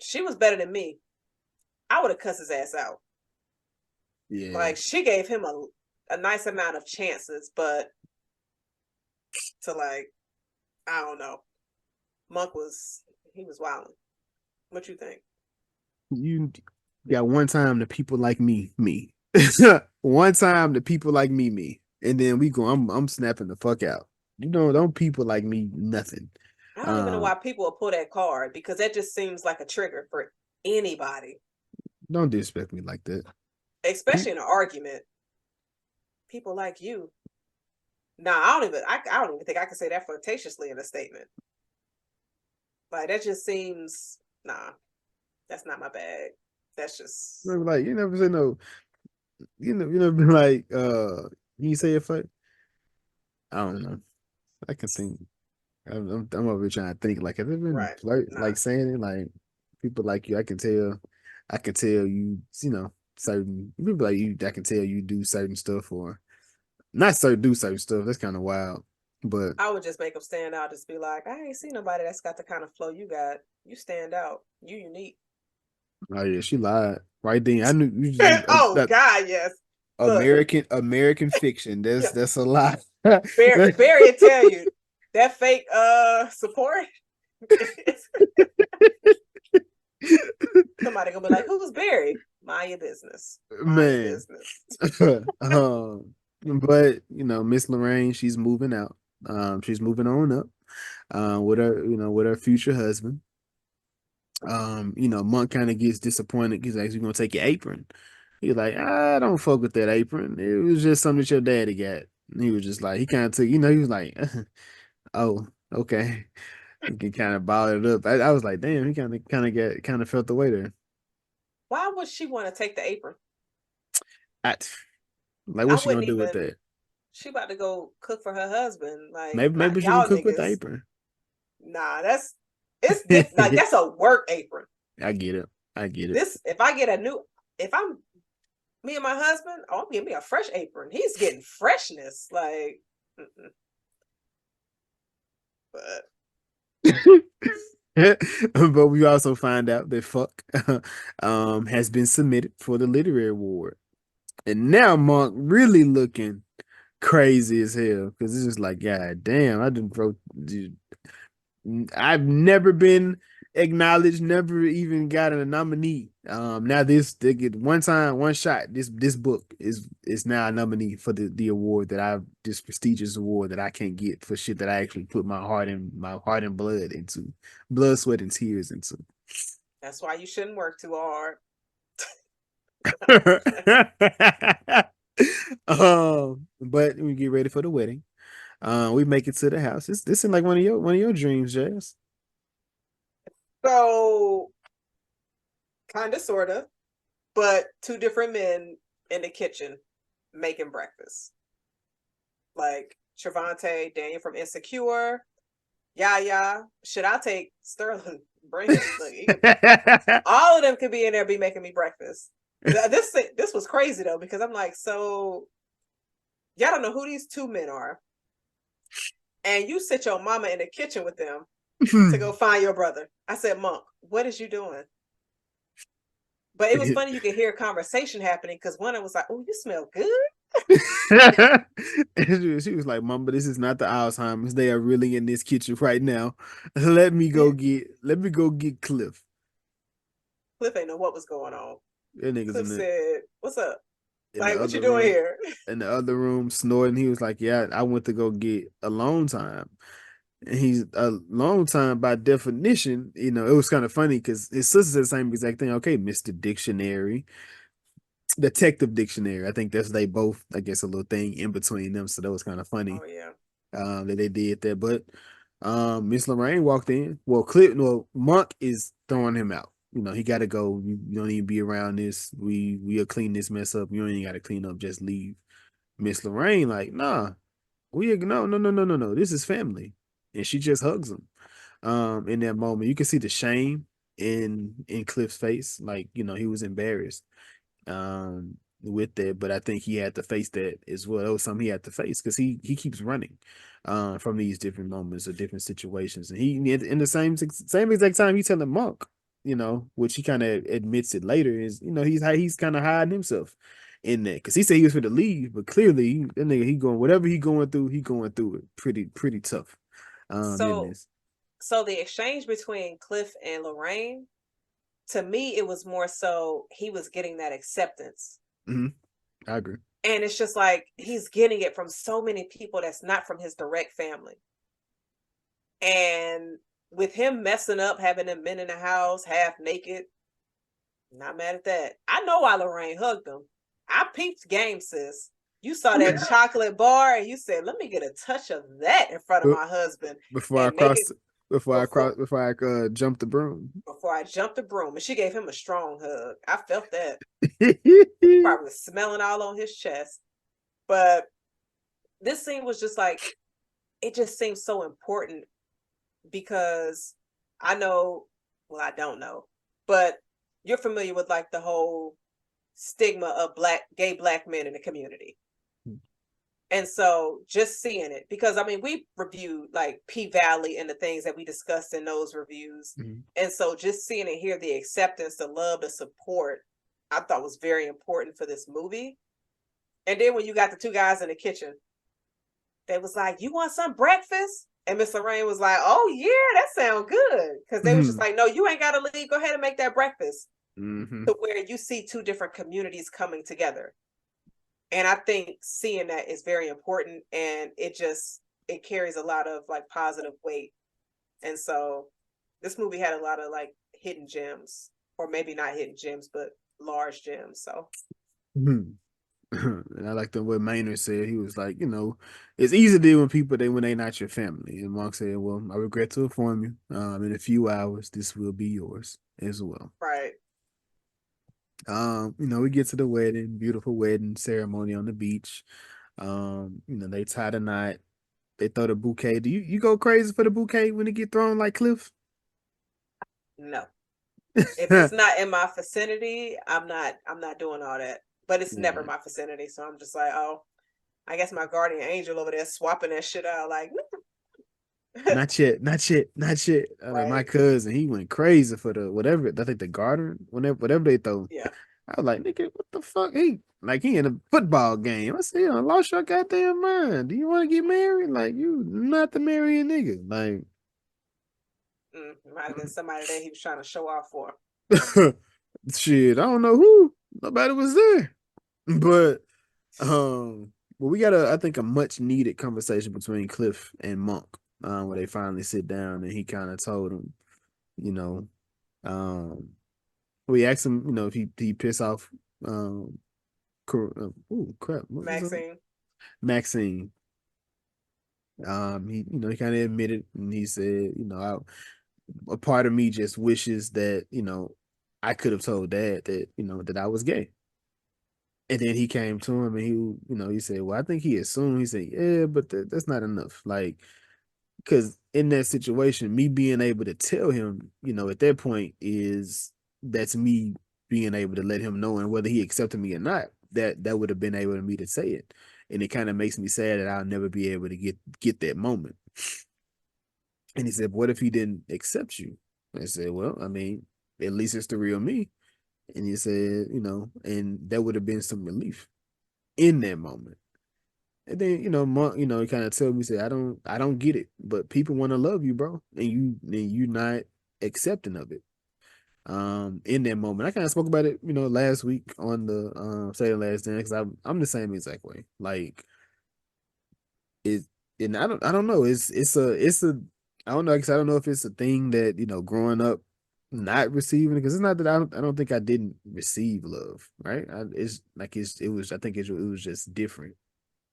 Speaker 1: she was better than me. I would have cussed his ass out.
Speaker 3: Yeah.
Speaker 1: Like, she gave him a nice amount of chances, but to I don't know. Monk was wilding. What you think?
Speaker 3: You got one time the people like me. One time the people like me. And then we go, I'm snapping the fuck out. Don't people like me nothing.
Speaker 1: I don't even know why people will pull that card, because that just seems like a trigger for anybody.
Speaker 3: Don't disrespect me like that.
Speaker 1: Especially in an argument. People like you. Nah, I don't even think I can say that flirtatiously in a statement. Like, that just seems, nah, that's not my bag. That's just
Speaker 3: like, you never say no. You never been like, you say it like, I don't know. I can think. I'm over here trying to think. Like, have you been like saying it? Like, people like you, I can tell you, certain people like you, I can tell you do certain stuff, or not do certain stuff. That's kind of wild. But
Speaker 1: I would just make them stand out. Just be like, I ain't seen nobody that's got the kind of flow you got. You stand out. You unique.
Speaker 3: Oh yeah, she lied right then. I knew.
Speaker 1: Oh God, yes.
Speaker 3: American fiction. That's a lie.
Speaker 1: Barry tell you that fake support. Somebody gonna be like, "Who's Barry?" Mind your business. Mind your
Speaker 3: Man.
Speaker 1: business.
Speaker 3: But Miss Lorraine, she's moving out. She's moving on up. With her future husband. Monk kind of gets disappointed because he's gonna take your apron. He's like, I don't fuck with that apron. It was just something that your daddy got. And he was just like, he kind of took, he was like, oh, okay. He can kind of ball it up. I was like, damn, he kind of felt the way there.
Speaker 1: Why would she want to take the apron?
Speaker 3: I, like,
Speaker 1: I
Speaker 3: what's she gonna
Speaker 1: wouldn't
Speaker 3: do with
Speaker 1: even.
Speaker 3: that?
Speaker 1: She about to go cook for her husband. Like,
Speaker 3: Maybe
Speaker 1: not
Speaker 3: she can
Speaker 1: y'all
Speaker 3: cook with the
Speaker 1: niggas.
Speaker 3: apron.
Speaker 1: Nah, it's like that's a work apron.
Speaker 3: I get it. I get it.
Speaker 1: This if I get if I'm me and my husband, oh, I'm getting me a fresh apron. He's getting freshness. Like,
Speaker 3: But we also find out that fuck has been submitted for the literary award. And now Monk really looking crazy as hell because it's just like, God damn, I've never been acknowledged, never even gotten a nominee. Now they get one shot. This book is now a nominee for the award this prestigious award that I can't get for shit that I actually put my heart and blood into, blood, sweat, and tears into.
Speaker 1: that's why you shouldn't work too hard.
Speaker 3: But we get ready for the wedding. We make it to the house. This seems like one of your dreams, Jazz.
Speaker 1: So, kind of, sort of, but two different men in the kitchen making breakfast. Like Trevante, Daniel from Insecure, Yaya. Should I take Sterling? Bring him. Look, all of them could be in there, be making me breakfast. This was crazy though, because I'm like, so y'all don't know who these two men are, and you sit your mama in the kitchen with them to go find your brother. I said, Monk, what is you doing? But it was funny, you could hear a conversation happening because one of them was like, oh, you smell good.
Speaker 3: She was like, Mom, but this is not the Alzheimer's. They are really in this kitchen right now. Let me go get Cliff.
Speaker 1: Cliff ain't know what was going on.
Speaker 3: That nigga's
Speaker 1: Cliff said, what's up? Like, what you
Speaker 3: room,
Speaker 1: doing here?
Speaker 3: In the other room, snoring. He was like, yeah, I went to go get alone time. And he's a long time by definition. It was kind of funny because his sister said the same exact thing. Okay, Mr. Dictionary, Detective Dictionary. I think they both, I guess, a little thing in between them. So that was kind of funny.
Speaker 1: Oh yeah.
Speaker 3: That they did that. But Miss Lorraine walked in. Well, Monk is throwing him out. He got to go. You don't even be around this. We'll clean this mess up. You don't even got to clean up. Just leave. Miss Lorraine, like, nah, no. This is family. And she just hugs him. In that moment, you can see the shame in Cliff's face. Like, he was embarrassed with that, but I think he had to face that as well. That was something he had to face because he keeps running from these different moments or different situations. And he in the same exact time he's telling Monk, which he kind of admits it later, is he's kind of hiding himself in that because he said he was for to leave, but clearly that nigga he going through it pretty tough.
Speaker 1: So the exchange between Cliff and Lorraine, to me, it was more so he was getting that acceptance.
Speaker 3: Mm-hmm. I agree.
Speaker 1: And it's just like he's getting it from so many people that's not from his direct family. And with him messing up, having them men in the house half naked, not mad at that. I know why Lorraine hugged him. I peeped game, sis. You saw that chocolate bar and you said, let me get a touch of that in front of my husband.
Speaker 3: Before I jumped the broom.
Speaker 1: Before I jumped the broom. And she gave him a strong hug. I felt that. Probably smelling all on his chest. But this scene was just like, it just seems so important because I don't know, but you're familiar with like the whole stigma of gay black men in the community. And so just seeing it, because I mean, we reviewed like P-Valley and the things that we discussed in those reviews. Mm-hmm. And so just seeing it here, the acceptance, the love, the support, I thought was very important for this movie. And then when you got the two guys in the kitchen, they was like, you want some breakfast? And Miss Lorraine was like, "Oh yeah, that sounds good." Because they was just like, "No, you ain't got to leave. Go ahead and make that breakfast." To where you see two different communities coming together. And I think seeing that is very important, and it carries a lot of like positive weight. And so this movie had a lot of like hidden gems, or maybe not hidden gems, but large gems. So
Speaker 3: And I like the way Maynard said. He was like, it's easy to deal with people when they not your family. And Mark said, "Well, I regret to inform you, in a few hours, this will be yours as well."
Speaker 1: right.
Speaker 3: We get to the wedding, beautiful wedding ceremony on the beach. They tie the knot, they throw the bouquet. Do you go crazy for the bouquet when it get thrown like Cliff?
Speaker 1: No. If it's not in my vicinity, I'm not doing all that. But it's never my vicinity. So I'm just like, oh, I guess my guardian angel over there swapping that shit out like
Speaker 3: Not yet, not yet, not yet. Like my
Speaker 1: right.
Speaker 3: cousin, he went crazy for the whatever. I think the garter, whatever they throw.
Speaker 1: Yeah.
Speaker 3: I was like, nigga, what the fuck? He in a football game. I said, I lost your goddamn mind. Do you want to get married? Like, you not the marrying nigga. Like,
Speaker 1: might have been somebody that he was trying to show off for.
Speaker 3: shit, I don't know who. Nobody was there. But we got I think a much needed conversation between Cliff and Monk, where they finally sit down and he kind of told him, we asked him, if he piss off crap.
Speaker 1: Maxine.
Speaker 3: Maxine. He kind of admitted, and he said, a part of me just wishes that, I could have told Dad that, that I was gay. And then he came to him and he said, well, I think he assumed. He said, yeah, but that's not enough. Like, because in that situation, me being able to tell him, at that point that's me being able to let him know, and whether he accepted me or not, that would have been able to me to say it. And it kind of makes me sad that I'll never be able to get that moment. And he said, what if he didn't accept you? I said, well, I mean, at least it's the real me. And he said, and that would have been some relief in that moment. And then, Monk, he kind of told me, say, I don't get it, but people want to love you, bro. And you not accepting of it. In that moment, I kind of spoke about it, last week on the Say the Last Dance, because I'm the same exact way. Like and I don't know. It's a I don't know, because I don't know if it's a thing that, growing up not receiving, because it's not that I don't think I didn't receive love, right? I think it was just different.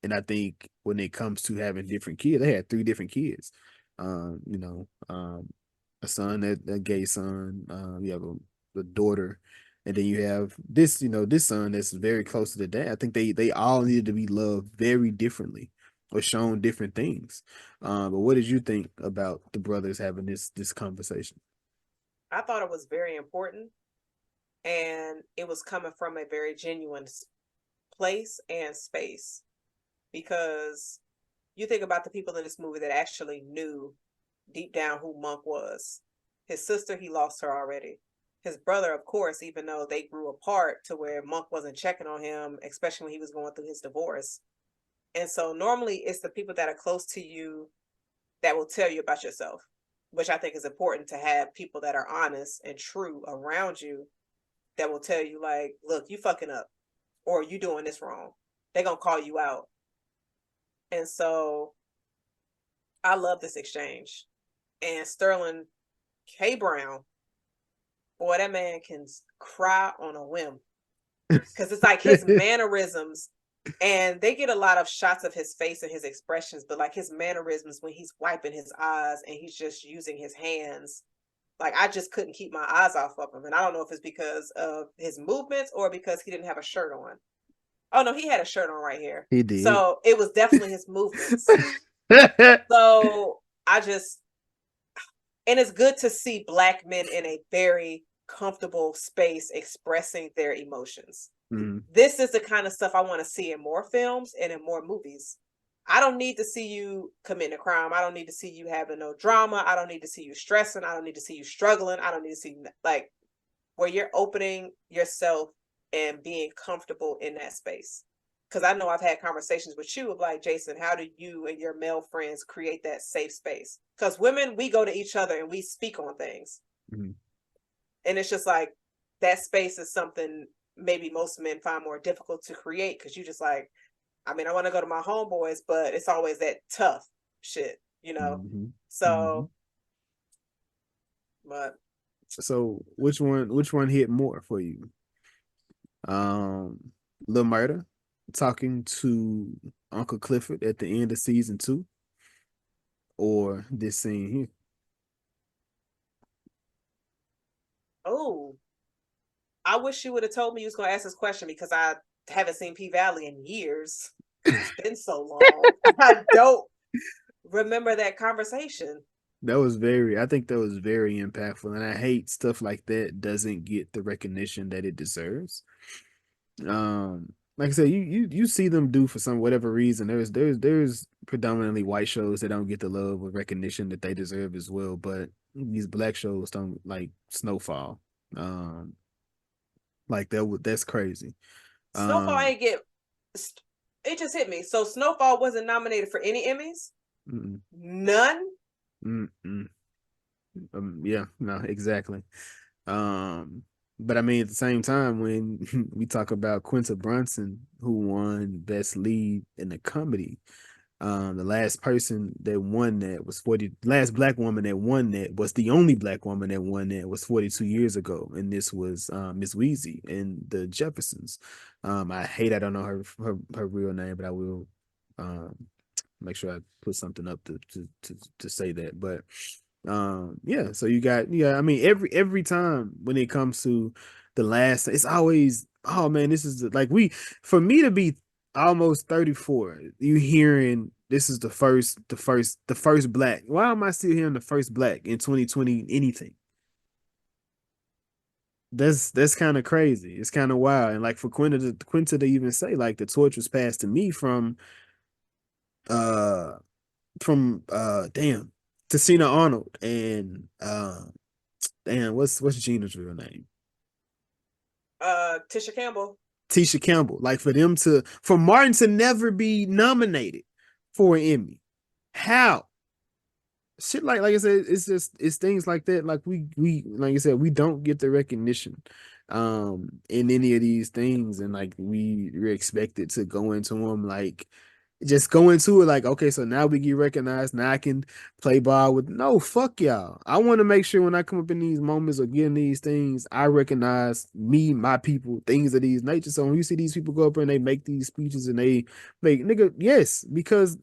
Speaker 3: And I think when it comes to having different kids, they had 3 different kids. A son, a gay son, you have a daughter, and then you have this son that's very close to the dad. I think they all needed to be loved very differently or shown different things. But what did you think about the brothers having this conversation?
Speaker 1: I thought it was very important, and it was coming from a very genuine place and space, because you think about the people in this movie that actually knew deep down who Monk was. His sister, he lost her already. His brother, of course, even though they grew apart to where Monk wasn't checking on him, especially when he was going through his divorce. And so normally it's the people that are close to you that will tell you about yourself, which I think is important, to have people that are honest and true around you that will tell you, like, look, you fucking up, or you doing this wrong. They're going to call you out. And so I love this exchange. And Sterling K. Brown, boy, that man can cry on a whim, because it's like his mannerisms, and they get a lot of shots of his face and his expressions, but like his mannerisms when he's wiping his eyes and he's just using his hands, like I just couldn't keep my eyes off of him. And I don't know if it's because of his movements or because he didn't have a shirt on. Oh no, he had a shirt on right here.
Speaker 3: He did.
Speaker 1: So it was definitely his movements. So and it's good to see Black men in a very comfortable space expressing their emotions.
Speaker 3: Mm-hmm.
Speaker 1: This is the kind of stuff I want to see in more films and in more movies. I don't need to see you committing a crime. I don't need to see you having no drama. I don't need to see you stressing. I don't need to see you struggling. I don't need to see, like, where you're opening yourself and being comfortable in that space. because I know I've had conversations with you of like, Jason, how do you and your male friends create that safe space? Because women, we go to each other and we speak on things.
Speaker 3: Mhm.
Speaker 1: And it's just like that space is something maybe most men find more difficult to create because you just like, I mean, I want to go to my homeboys, but it's always that tough shit, you know?
Speaker 3: Mhm.
Speaker 1: So, but
Speaker 3: So which one hit more for you? Lil Murda talking to Uncle Clifford at the end of season 2, or this scene here?
Speaker 1: oh, I wish you would have told me you was gonna ask this question because I haven't seen P Valley in years. It's been so long. I don't remember that conversation.
Speaker 3: I think that was very impactful, and I hate stuff like that doesn't get the recognition that it deserves. Like I said, you see them do for some whatever reason. There's predominantly white shows that don't get the love or recognition that they deserve as well, but these black shows don't, like Snowfall. Um, like that's crazy.
Speaker 1: Snowfall
Speaker 3: Um,
Speaker 1: ain't get. It just hit me. So Snowfall wasn't nominated for any Emmys.
Speaker 3: mm,
Speaker 1: None.
Speaker 3: mm, mm. Yeah, no, exactly. But I mean, at the same time, when we talk about Quinta Brunson, who won Best Lead in a Comedy, the last person that won that was last black woman that won that was the only black woman that won that was 42 years ago, and this was Miss Weezy in the Jeffersons. I don't know her real name, but I will um make sure I put something up to say that. But yeah, so I mean, every time when it comes to the last, it's always, oh man, this is like, for me to be almost 34, you hearing this is the first black. Why am I still hearing the first black in 2020 anything? That's kind of crazy. It's kind of wild. And like for Quinta to even say like the torch was passed to me uh damn, Tashina Arnold and damn, what's Gina's real name?
Speaker 1: Tisha Campbell.
Speaker 3: Tisha Campbell. Like for Martin to never be nominated for an Emmy. How? Shit, like I said, it's things like that. Like we like I said, we don't get the recognition in any of these things, and like we're expected to go into them like just go into it like, okay, so now we get recognized. Now I can play ball with, no, fuck y'all. I want to make sure when I come up in these moments or getting these things, I recognize me, my people, things of these nature. So when you see these people go up and they make these speeches and they make, nigga, yes, because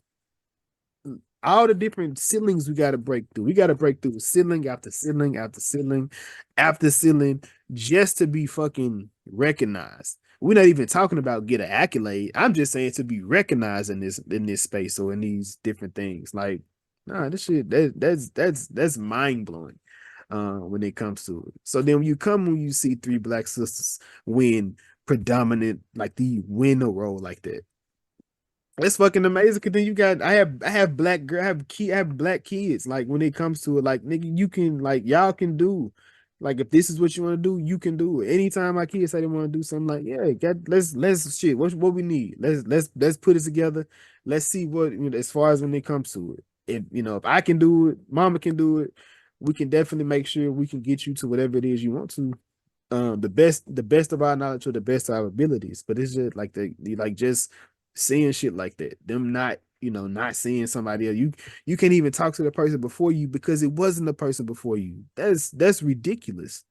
Speaker 3: all the different ceilings we got to break through. We got to break through ceiling after ceiling after ceiling after ceiling just to be fucking recognized. We're not even talking about get an accolade. I'm just saying to be recognized in this space or in these different things. Like, nah, this shit that's mind blowing when it comes to it. So then when you see three black sisters win predominant, like the win a role like that, it's fucking amazing. Cause then I have black girl, I have black kids. Like when it comes to it, like nigga, you can like y'all can do. Like if this is what you want to do, you can do it. Anytime my kids say they want to do something, like yeah, let's shit. What we need? Let's put it together. Let's see what as far as when it comes to it. If I can do it, mama can do it. We can definitely make sure we can get you to whatever it is you want to. The best of our knowledge or the best of our abilities. But it's just like the like just seeing shit like that, them not seeing somebody else. You can't even talk to the person before you because it wasn't the person before you. That's ridiculous.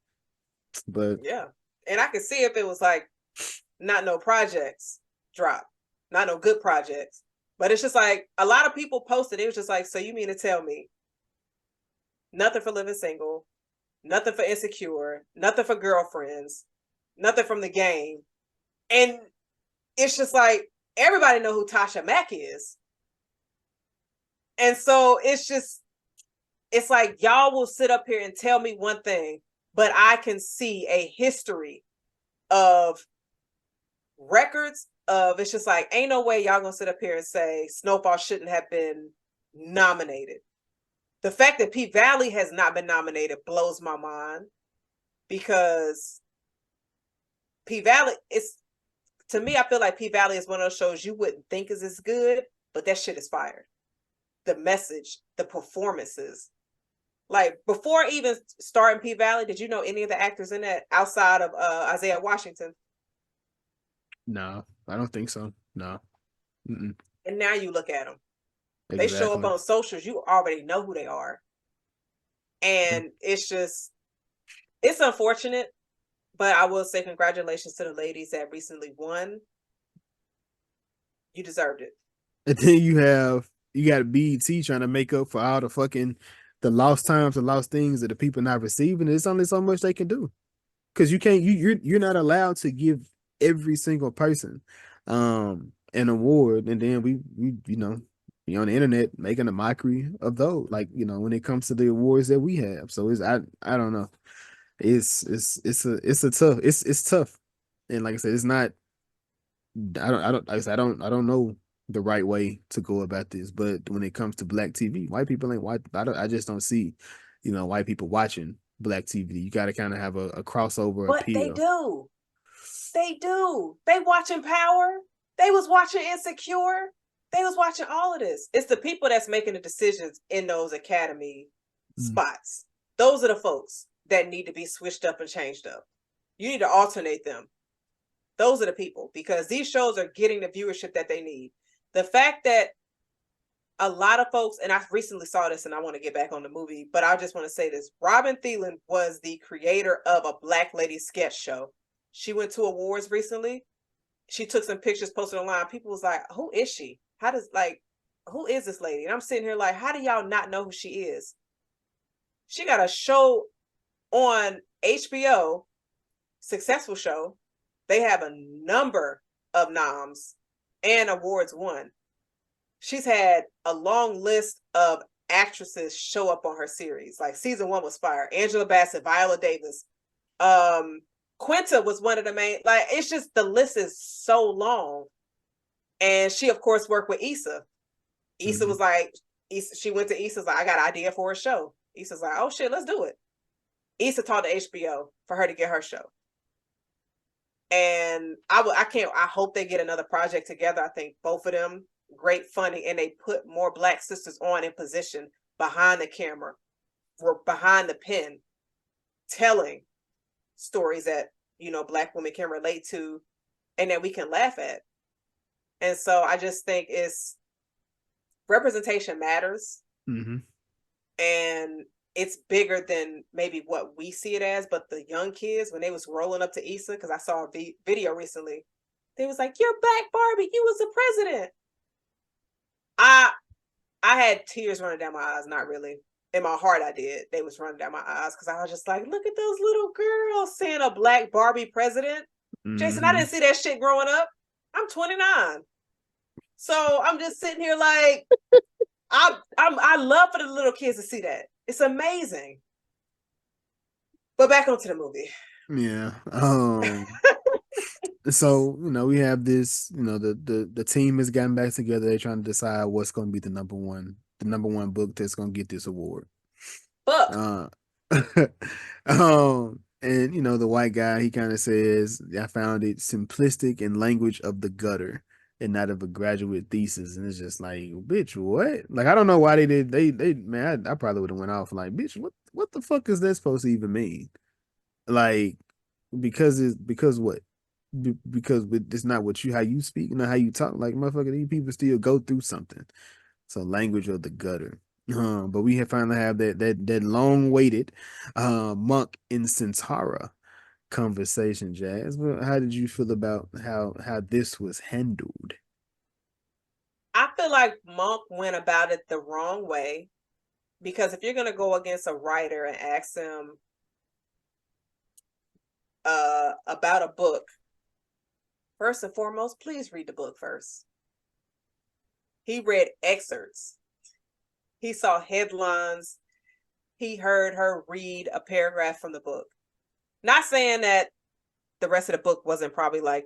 Speaker 3: But
Speaker 1: Yeah. And I could see if it was like not no projects drop, not no good projects. But it's just like a lot of people posted, it was just like, so you mean to tell me nothing for Living Single, nothing for Insecure, nothing for Girlfriends, nothing from The Game. And it's just like everybody know who Tasha Mack is. And so it's like y'all will sit up here and tell me one thing, but I can see a history of records of, it's just like ain't no way y'all gonna sit up here and say Snowfall shouldn't have been nominated. The fact that P Valley has not been nominated blows my mind because P Valley is to me, I feel like P-Valley is one of those shows you wouldn't think is as good, but that shit is fired. The message, the performances. Like, before even starting P-Valley, did you know any of the actors in that outside of Isaiah Washington?
Speaker 3: No, I don't think so. No. Mm-mm.
Speaker 1: And now you look at them. They show up
Speaker 3: Exactly.
Speaker 1: on socials, you already know who they are. And it's unfortunate, but I will say congratulations to the ladies that recently won. You deserved it.
Speaker 3: And then you got BET trying to make up for all the fucking the lost times and lost things that the people not receiving. There's only so much they can do. Because you can't you're not allowed to give every single person an award, and then we be on the internet making a mockery of those, like, when it comes to the awards that we have. So I don't know. It's tough. And like I said, it's not I don't know the right way to go about this. But when it comes to black TV, white people ain't white. I just don't see, white people watching black TV. You got to kind of have a crossover
Speaker 1: But they
Speaker 3: appeal.
Speaker 1: do. They do. They watching Power. They was watching Insecure. They was watching all of this. It's the people that's making the decisions in those academy spots. Those are the folks that need to be switched up and changed up. You need to alternate them. Those are the people, because these shows are getting the viewership that they need. The fact that a lot of folks, and I recently saw this and I want to get back on the movie, but I just want to say this. Robin Thielen was the creator of a Black Lady sketch show. She went to awards recently. She took some pictures, posted online. People was like, who is she? Who is this lady? And I'm sitting here like, how do y'all not know who she is? She got a show on HBO, successful show. They have a number of noms and awards won. She's had a long list of actresses show up on her series. Like, season 1 was fire. Angela Bassett, Viola Davis, Quinta was one of the main. Like, it's just, the list is so long. And she, of course, worked with Issa. Issa was like, she went to Issa's like, I got an idea for a show. Issa's like, oh shit, let's do it. Issa talked to HBO for her to get her show. And I hope they get another project together. I think both of them, great funny, and they put more Black sisters on in position behind the camera, or behind the pen, telling stories that, Black women can relate to and that we can laugh at. And so I just think representation matters. And it's bigger than maybe what we see it as. But the young kids, when they was rolling up to Issa, because I saw a video recently, they was like, "You're back, Barbie. You was the president." I had tears running down my eyes. Not really. In my heart, I did. They was running down my eyes because I was just like, look at those little girls seeing a Black Barbie president. Jason, I didn't see that shit growing up. I'm 29. So I'm just sitting here like, I love for the little kids to see that. It's amazing. But back onto the movie.
Speaker 3: Yeah. So, we have this, the team has gotten back together. They're trying to decide what's going to be the number one book that's going to get this award.
Speaker 1: But
Speaker 3: and the white guy, he kind of says, I found it simplistic in language of the gutter and not of a graduate thesis. And it's just like, bitch, what? Like, I don't know why they did. They man, I probably would have went off like, bitch, what the fuck is that supposed to even mean? Like, because what? Because it's not how you speak, how you talk. Like, motherfucker, these people still go through something. So, language of the gutter. But we finally have that long waited Monk and Centaura conversation, Jazz. Well, how did you feel about how this was handled?
Speaker 1: I feel like Monk went about it the wrong way, because if you're gonna go against a writer and ask them about a book, first and foremost, please read the book first. He read excerpts. He saw headlines. He heard her read a paragraph from the book. Not saying that the rest of the book wasn't probably like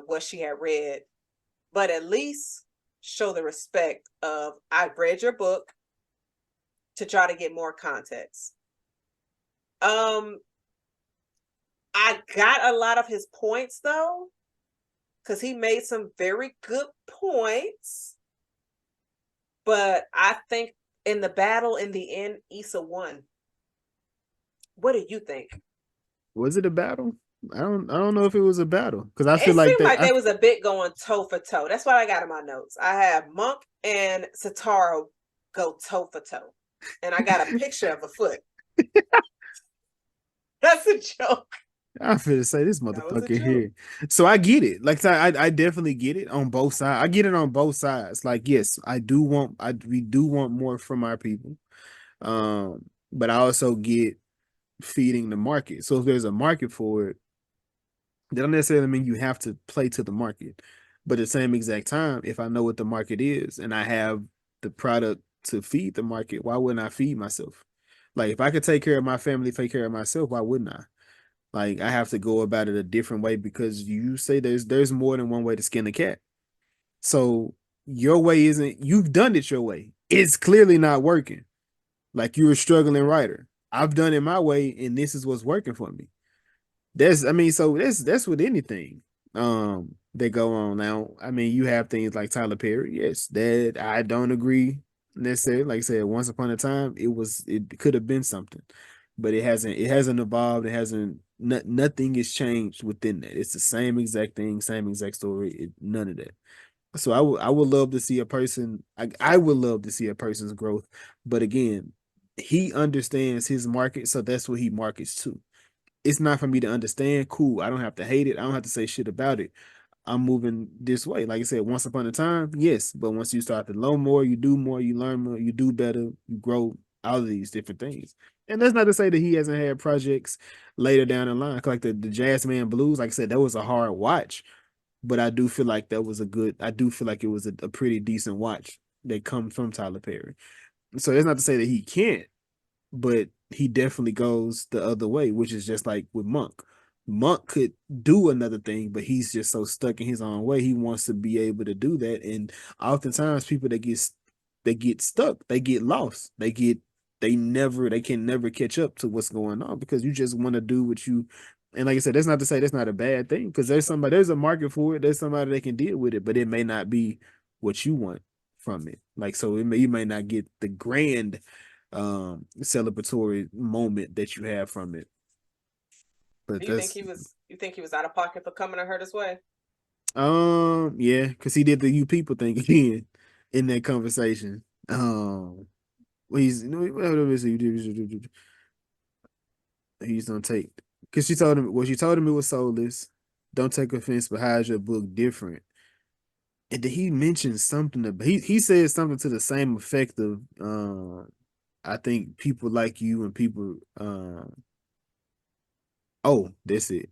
Speaker 1: what she had read, but at least show the respect of, I read your book to try to get more context. I got a lot of his points though, because he made some very good points. But I think in the battle, in the end, Issa won. What do you think?
Speaker 3: Was it a battle? I don't know if it was a battle because I feel
Speaker 1: It
Speaker 3: like
Speaker 1: seemed
Speaker 3: that.
Speaker 1: like there was a bit going toe for toe. That's what I got in my notes. I have Monk and Satara go toe for toe, and I got a picture of a foot. That's a joke.
Speaker 3: I feel to say this
Speaker 1: That was a
Speaker 3: motherfucker
Speaker 1: joke.
Speaker 3: here. So I get it. Like I definitely get it on both sides. I get it on both sides. Like, yes, we do want more from our people. But I also get feeding the market. So if there's a market for it, that don't necessarily mean you have to play to the market. But at the same exact time, if I know what the market is and I have the product to feed the market, why wouldn't I feed myself? Like if I could take care of my family, take care of myself, why wouldn't I? Like I have to go about it a different way because you say there's more than one way to skin a cat. So your way isn't, you've done it your way. It's clearly not working. Like you're a struggling writer. I've done it my way and this is what's working for me. So that's with anything that go on now. I mean, you have things like Tyler Perry. Yes, that I don't agree necessarily. Like I said, once upon a time, it could have been something, but it hasn't evolved. Nothing has changed within that. It's the same exact thing, same exact story. None of that. So I would love to see a person. I would love to see a person's growth, but again, he understands his market, so that's what he markets to. It's not for me to understand. Cool. I don't have to hate it. I don't have to say shit about it. I'm moving this way. Like I said, once upon a time, yes. But once you start to learn more, you do more, you learn more, you do better, you grow out of these different things. And that's not to say that he hasn't had projects later down the line. Like the Jazz Man Blues, like I said, that was a hard watch. But I do feel like I do feel like it was a pretty decent watch that comes from Tyler Perry. So that's not to say that he can't, but he definitely goes the other way, which is just like with Monk. Monk could do another thing, but he's just so stuck in his own way. He wants to be able to do that, and oftentimes people that get stuck, they get lost. They can never catch up to what's going on because you just want to do what you. And like I said, that's not to say that's not a bad thing because there's a market for it. There's somebody that can deal with it, but it may not be what you want from it. Like so, you may not get the grand celebratory moment that you have from it. But
Speaker 1: You think he was out of pocket for coming to her this way?
Speaker 3: Yeah, because he did the you people thing again in that conversation. He's gonna take because she told him it was soulless. Don't take offense, but how's your book different? And then he mentioned something about he said something to the same effect of I think people like you and people oh, that's it.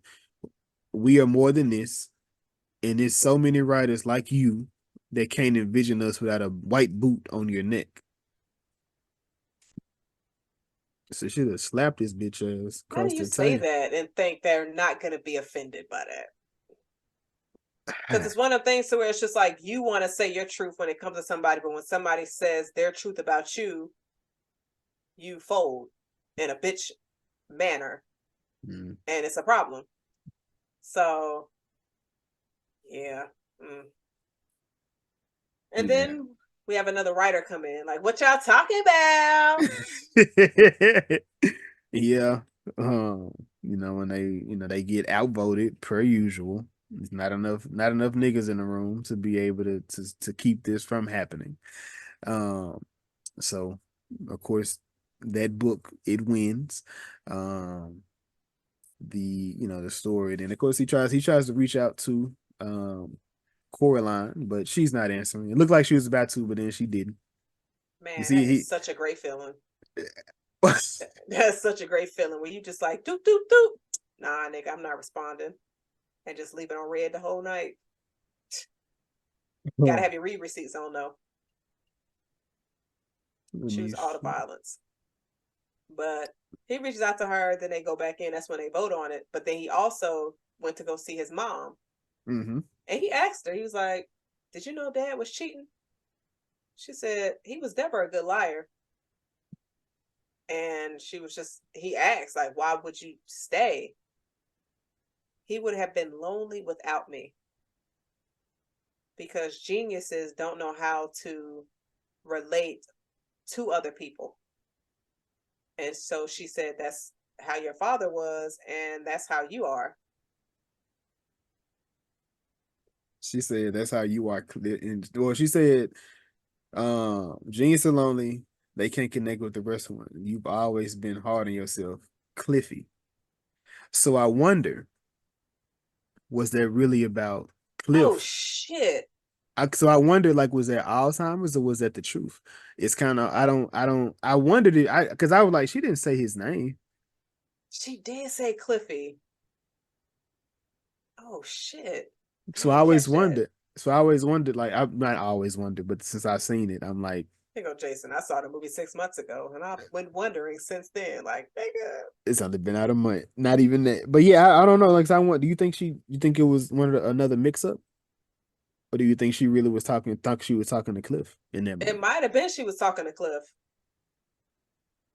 Speaker 3: We are more than this. And there's so many writers like you that can't envision us without a white boot on your neck. So should have slapped this bitch ass
Speaker 1: How
Speaker 3: across
Speaker 1: do you
Speaker 3: the
Speaker 1: say
Speaker 3: table.
Speaker 1: that and think they're not going to be offended by that? Because it's one of the things to where it's just like you want to say your truth when it comes to somebody, but when somebody says their truth about you, you fold in a bitch manner, and it's a problem. So, yeah. And then we have another writer come in, like, what y'all talking about?
Speaker 3: Yeah. When they get outvoted per usual. There's not enough niggas in the room to be able to keep this from happening. So of course that book it wins. The story. Then of course he tries to reach out to Coraline, but she's not answering. It looked like she was about to, but then she didn't.
Speaker 1: Man,
Speaker 3: You see,
Speaker 1: that is such a great feeling. That's such a great feeling where you just like doop doop doop. Nah, nigga, I'm not responding, and just leave it on red the whole night. Gotta have your read receipts on though. Choose all the violence. But he reaches out to her, then they go back in. That's when they vote on it. But then he also went to go see his mom.
Speaker 3: Mm-hmm.
Speaker 1: And he asked her, he was like, did you know Dad was cheating? She said, he was never a good liar. And he asked, like, why would you stay? He would have been lonely without me. because geniuses don't know how to relate to other people. And so she said, that's how your father was, and that's how you are.
Speaker 3: She said that's how you are. Well, she said, genius are lonely. They can't connect with the rest of one. You've always been hard on yourself, Cliffy. So I wonder, was that really about
Speaker 1: Oh
Speaker 3: Cliff?
Speaker 1: shit.
Speaker 3: So I wonder, like, was that Alzheimer's or was that the truth? It's kind of, I wondered it. Because I was like, she didn't say his name.
Speaker 1: She did say Cliffy. Oh shit. I
Speaker 3: So I
Speaker 1: didn't
Speaker 3: always
Speaker 1: catch that.
Speaker 3: wondered. So I always wondered, like, I've not always wondered, but since I've seen it, I'm like,
Speaker 1: Here you go, Jason. I saw the movie 6 months ago, and I've been wondering since then. Like, nigga,
Speaker 3: it's only been out a month. Not even that. But yeah, I don't know. Like, so I want. Do you think it was another mix up, or do you think she really was talking? Thought she was talking to Cliff in that
Speaker 1: it
Speaker 3: movie?
Speaker 1: might have been she was talking to Cliff.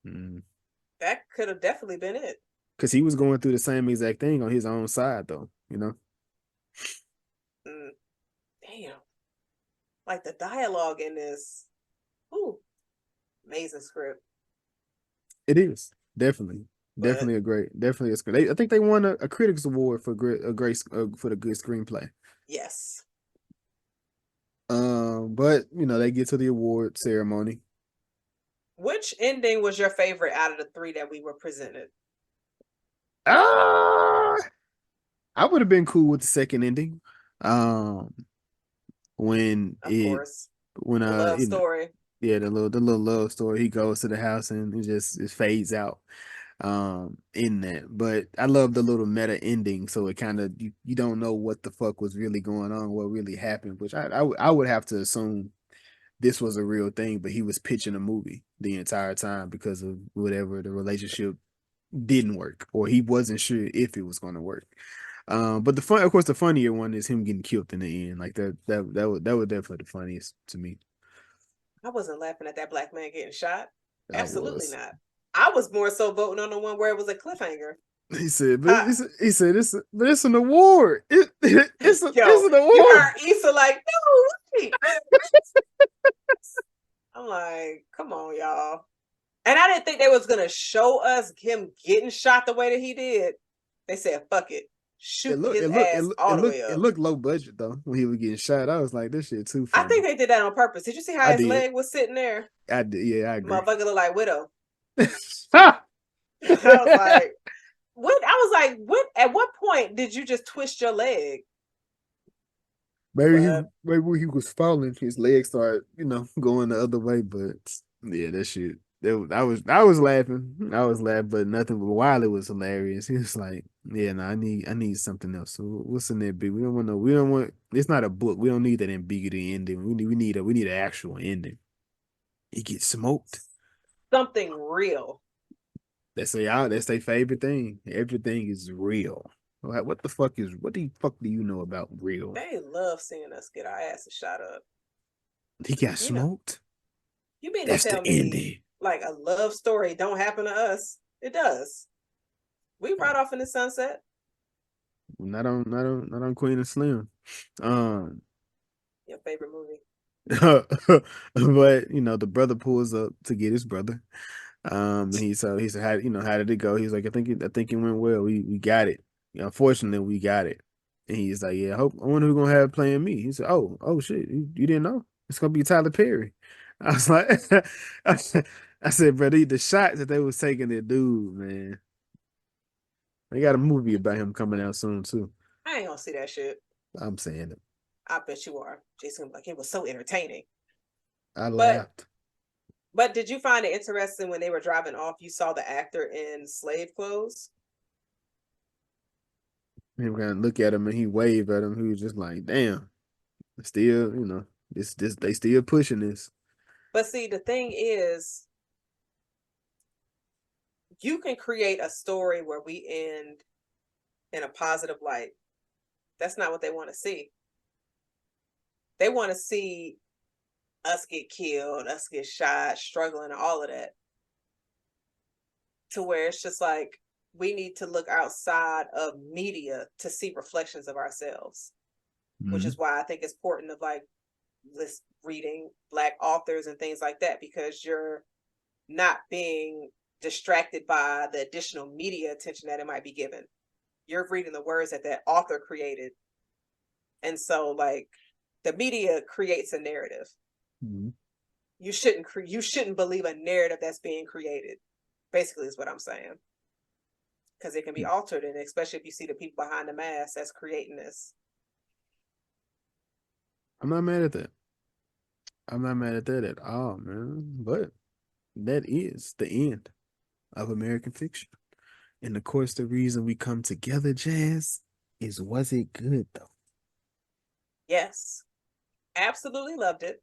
Speaker 3: Mm.
Speaker 1: That could have definitely been it.
Speaker 3: Because he was going through the same exact thing on his own side, though. You know.
Speaker 1: Mm, damn. Like the dialogue in this. Ooh, amazing script.
Speaker 3: It is definitely,
Speaker 1: But
Speaker 3: definitely a script. I think they won a critics award for for the good screenplay.
Speaker 1: yes.
Speaker 3: But you know they get to the award ceremony.
Speaker 1: Which ending was your favorite out of the three that we were presented?
Speaker 3: Ah, I would have been cool with the second ending. Um, when
Speaker 1: Of
Speaker 3: it
Speaker 1: course.
Speaker 3: when
Speaker 1: The love
Speaker 3: you know,
Speaker 1: story.
Speaker 3: yeah, the little love story. He goes to the house and it fades out. In that, but I love the little meta ending, so it kind of you don't know what the fuck was really going on, what really happened, which I would have to assume this was a real thing, but he was pitching a movie the entire time because of whatever the relationship didn't work, or he wasn't sure if it was going to work. But of course, the funnier one is him getting killed in the end. Like that was definitely the funniest to me.
Speaker 1: I wasn't laughing at that black man getting shot.
Speaker 3: I
Speaker 1: Absolutely
Speaker 3: was.
Speaker 1: not. I was more so voting on the one where it was a cliffhanger.
Speaker 3: He said, but
Speaker 1: Uh,
Speaker 3: he said but it's an award. It's
Speaker 1: yo,
Speaker 3: an
Speaker 1: you
Speaker 3: award.
Speaker 1: heard Issa like, no, wait. I'm like, come on, y'all. And I didn't think they was gonna show us him getting shot the way that he did. They said, fuck it. Shoot his ass all the way
Speaker 3: It
Speaker 1: up.
Speaker 3: looked low budget though when he was getting shot. I was like, this shit too
Speaker 1: I
Speaker 3: funny.
Speaker 1: think they did that on purpose. Did you see how
Speaker 3: I
Speaker 1: his
Speaker 3: did.
Speaker 1: leg was sitting there?
Speaker 3: I did. Yeah, I agree.
Speaker 1: Motherfucker looked like Widow. I was like, what? I was like, what? At what point did you just twist your leg? But
Speaker 3: Maybe when he was falling, his legs started, going the other way. But yeah, that shit. I was laughing. I was laughing, but nothing. But while it was hilarious, he was like, "Yeah, no, I need something else." So what's in there, big? We don't want no. We don't want. It's not a book. We don't need that ambiguity ending. We need an actual ending. He gets smoked.
Speaker 1: something real.
Speaker 3: That's their favorite thing. Everything is real. Like, what the fuck do you know about real?
Speaker 1: They love seeing us get our asses shot up.
Speaker 3: He got
Speaker 1: You know,
Speaker 3: smoked.
Speaker 1: you mean to
Speaker 3: That's
Speaker 1: tell
Speaker 3: the
Speaker 1: me
Speaker 3: ending.
Speaker 1: like a love story don't happen to us? It does. We ride off in the sunset.
Speaker 3: Not on Queen and Slim. Um
Speaker 1: Your favorite movie.
Speaker 3: but the brother pulls up to get his brother. He said, how did it go? He's like, I think it went well. We got it. Unfortunately, we got it. And he's like, yeah, I wonder who's gonna have playing me. He said, oh shit, you didn't know? It's gonna be Tyler Perry. I was like, I said, bro, the shots that they was taking at dude, man. They got a movie about him coming out soon too.
Speaker 1: I ain't gonna see that shit.
Speaker 3: I'm saying it.
Speaker 1: I bet you are. Jason, like, it was so entertaining.
Speaker 3: I
Speaker 1: But
Speaker 3: laughed.
Speaker 1: did you find it interesting when they were driving off? You saw the actor in slave clothes.
Speaker 3: Him kind of look at him and he waved at him. He was just like, damn, still, this they still pushing this.
Speaker 1: But see, the thing is, you can create a story where we end in a positive light. That's not what they want to see. They want to see us get killed, us get shot, struggling, all of that. To where it's just like we need to look outside of media to see reflections of ourselves. which
Speaker 3: Mhm.
Speaker 1: is why I think it's important of like reading Black authors and things like that, because you're not being distracted by the additional media attention that it might be given. You're reading the words that that author created. And so like the media creates a narrative.
Speaker 3: Mhm.
Speaker 1: You shouldn't believe a narrative that's being created. Basically is what I'm saying. Because it can be altered, and especially if you see the people behind the mask that's creating this.
Speaker 3: I'm not mad at that. I'm not mad at that at all, man. But that is the end of American fiction. And of course, the reason we come together, Jazz, is was it good though?
Speaker 1: Yes. Absolutely loved it.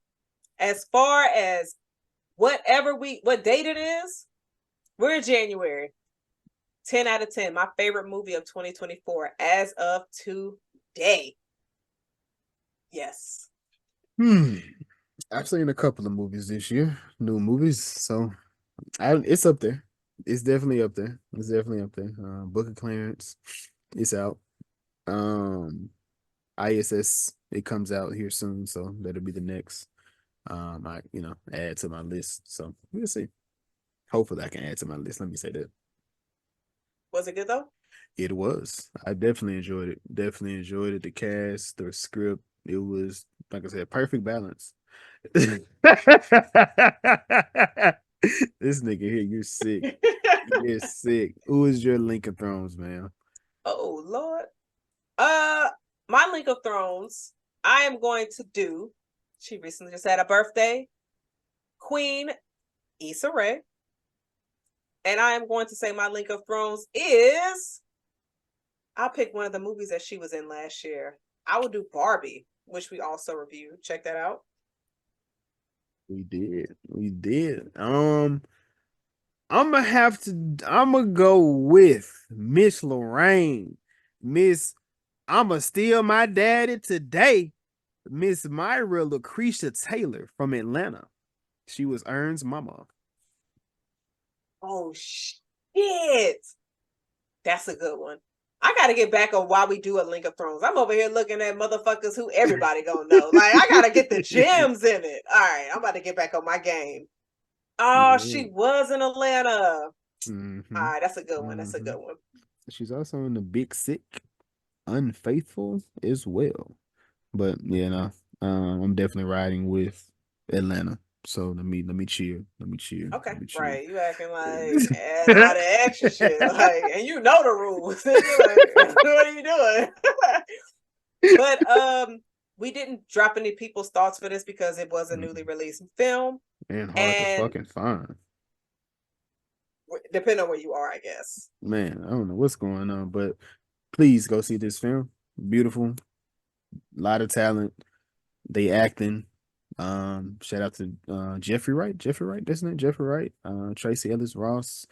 Speaker 1: As far as what date it is, we're in January. 10 out of 10. My favorite movie of 2024 as of today. Yes.
Speaker 3: I've seen a couple of movies this year, new movies, so it's up there. It's definitely up there. It's definitely up there. Book of Clarence, it's out. ISS, it comes out here soon, so that'll be the next. I add to my list. So we'll see. Hopefully, I can add to my list. Let me say that.
Speaker 1: Was it good though?
Speaker 3: It was. I definitely enjoyed it. Definitely enjoyed it. The cast, the script. It was, like I said, perfect balance. This nigga here, you're sick. You're sick. Who is your Link of Thrones, man?
Speaker 1: Oh Lord. My Link of Thrones, I am going to do. She recently just had a birthday. Queen Issa Rae. And I am going to say my Link of Thrones is. I'll pick one of the movies that she was in last year. I will do Barbie, which we also reviewed. Check that out.
Speaker 3: We did. We did. I'm gonna go with Miss Lorraine. Miss I'ma steal my daddy today. Miss Myra Lucretia Taylor from Atlanta. She was Ern's mama.
Speaker 1: Oh shit. That's a good one. I gotta get back on why we do a Link of Thrones. I'm over here looking at motherfuckers who everybody gonna know. Like I gotta get the gems in it. All right, I'm about to get back on my game. Oh,
Speaker 3: Yeah.
Speaker 1: she was in Atlanta. All
Speaker 3: Mm-hmm.
Speaker 1: right, that's a good one. That's a
Speaker 3: Mm-hmm.
Speaker 1: good one.
Speaker 3: She's also in the Big Sick, Unfaithful as well. But yeah, no, I'm definitely riding with Atlanta. So let me cheer. Let me cheer.
Speaker 1: Okay,
Speaker 3: Let me cheer.
Speaker 1: right. You acting like and all the extra shit, like, and you know the rules. You're like, what are you doing? But we didn't drop any people's thoughts for this because it was a newly released film,
Speaker 3: And hard to
Speaker 1: and
Speaker 3: fucking find.
Speaker 1: depending on where you are, I guess.
Speaker 3: Man, I don't know what's going on, but please go see this film. Beautiful, a lot of talent. They acting. Shout out to Jeffrey Wright. Jeffrey Wright, isn't it? Jeffrey Wright. Tracy Ellis Ross,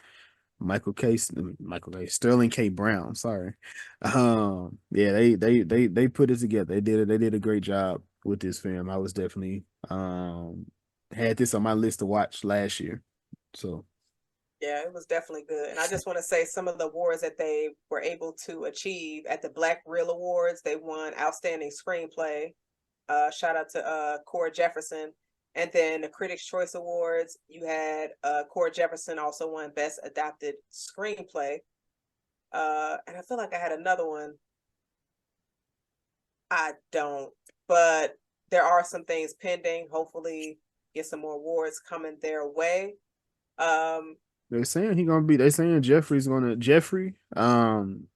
Speaker 3: Michael K. Sterling K. Brown. Sorry. Yeah, they put it together. They did a great job with this film. I was definitely had this on my list to watch last year. So
Speaker 1: Yeah, it was definitely good. And I just want to say some of the awards that they were able to achieve at the Black Reel Awards. They won Outstanding Screenplay. Shout out to Core Jefferson. And then the Critics' Choice Awards, you had Core Jefferson also won Best Adapted Screenplay. And I feel like I had another one. I don't, but there are some things pending. Hopefully, get some more awards coming their way.
Speaker 3: they're saying they're saying Jeffrey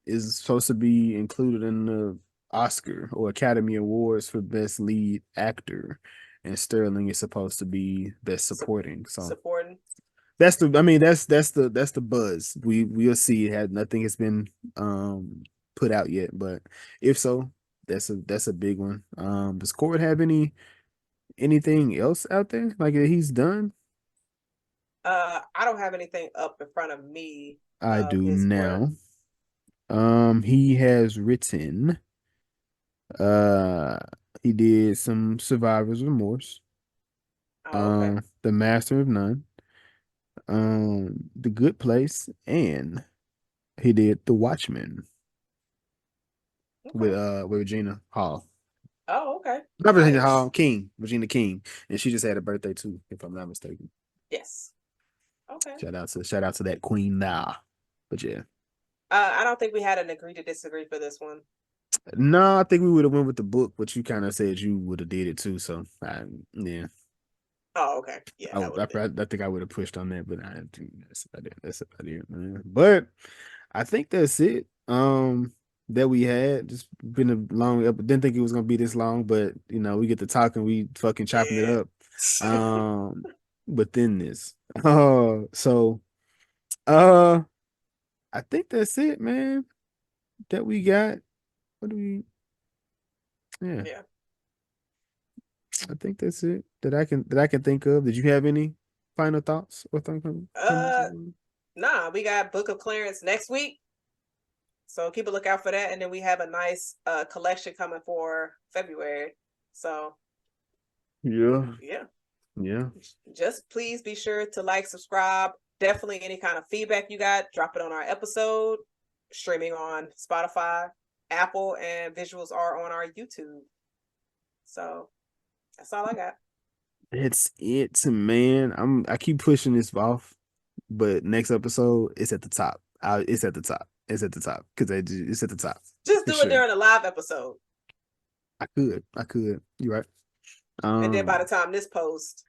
Speaker 3: is supposed to be included in the Oscar or Academy Awards for Best Lead Actor, and Sterling is supposed to be Best Supporting. So
Speaker 1: Supporting.
Speaker 3: that's the buzz. We'll see. Nothing has been put out yet, but if so, that's a big one. Does Cord have anything else out there like that he's done?
Speaker 1: I don't have anything up in front of me
Speaker 3: I
Speaker 1: of
Speaker 3: do
Speaker 1: his work.
Speaker 3: now. He has written, uh, he did some Survivor's Remorse,
Speaker 1: Oh, okay.
Speaker 3: The Master of None, The Good Place, and he did The Watchmen
Speaker 1: Okay.
Speaker 3: with Regina Hall.
Speaker 1: Oh, okay.
Speaker 3: Not Virginia
Speaker 1: Nice.
Speaker 3: Hall, King, Regina King, and she just had a birthday too, if I'm not mistaken.
Speaker 1: Yes. Okay.
Speaker 3: Shout out to that queen now. But yeah,
Speaker 1: I don't think we had an agree to disagree for this one.
Speaker 3: no, I think we would have went with the book, but you kind of said you would have did it too. So yeah,
Speaker 1: Oh, okay. Yeah, that would have been.
Speaker 3: I think I would have pushed on that, but I that's about it. That's about it, man. But I think that's it. That we had just been a long. Didn't think it was gonna be this long, but you know we get to talking, we fucking chopping it
Speaker 1: Yeah.
Speaker 3: up. Within this. So I think that's it, man. That we got. What do we? Yeah,
Speaker 1: Yeah.
Speaker 3: I think that's it that I can think of. Did you have any final thoughts or something?
Speaker 1: Nah, we got Book of Clarence next week. So keep a lookout for that. And then we have a nice collection coming for February. So
Speaker 3: Yeah,
Speaker 1: yeah.
Speaker 3: yeah.
Speaker 1: Just please be sure to like, subscribe. Definitely any kind of feedback you got, drop it on our episode. Streaming on Spotify, Apple, and visuals are on our YouTube. So that's all I got.
Speaker 3: It's it, man. I keep pushing this off, but next episode it's at the top. It's at the top. It's at the top because it's at the top.
Speaker 1: Just
Speaker 3: For
Speaker 1: do it
Speaker 3: sure.
Speaker 1: during a live episode.
Speaker 3: I could. You're right.
Speaker 1: And then by the time this post,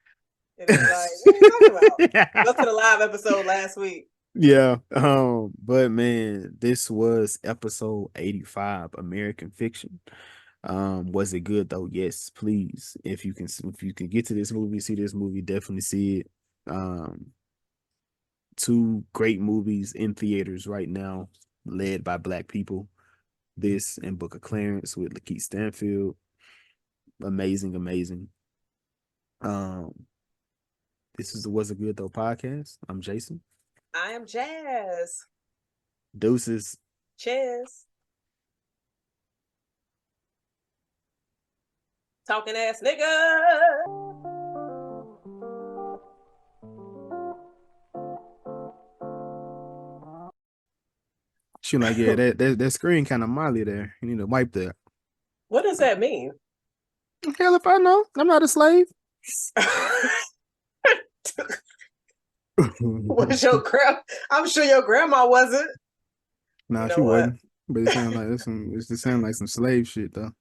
Speaker 1: it'll be like, what are you talking about? Go to the live episode last week.
Speaker 3: Yeah. But man, this was episode 85, American Fiction. Was it good though? Yes, please. If you can get to this movie, see this movie, definitely see it. Two great movies in theaters right now, led by Black people. This and Book of Clarence with Lakeith Stanfield. Amazing, amazing. This is the Was It Good Though podcast. I'm Jason.
Speaker 1: I am Jazz.
Speaker 3: Deuces.
Speaker 1: Cheers. Talking ass nigga.
Speaker 3: She like, yeah, that screen kind of molly there. You need to wipe that.
Speaker 1: What does that mean?
Speaker 3: Hell if I know. I'm not a slave.
Speaker 1: Was your grandma? I'm sure your grandma wasn't.
Speaker 3: Nah,
Speaker 1: You know
Speaker 3: she
Speaker 1: what?
Speaker 3: wasn't. But it sounds like some slave shit though.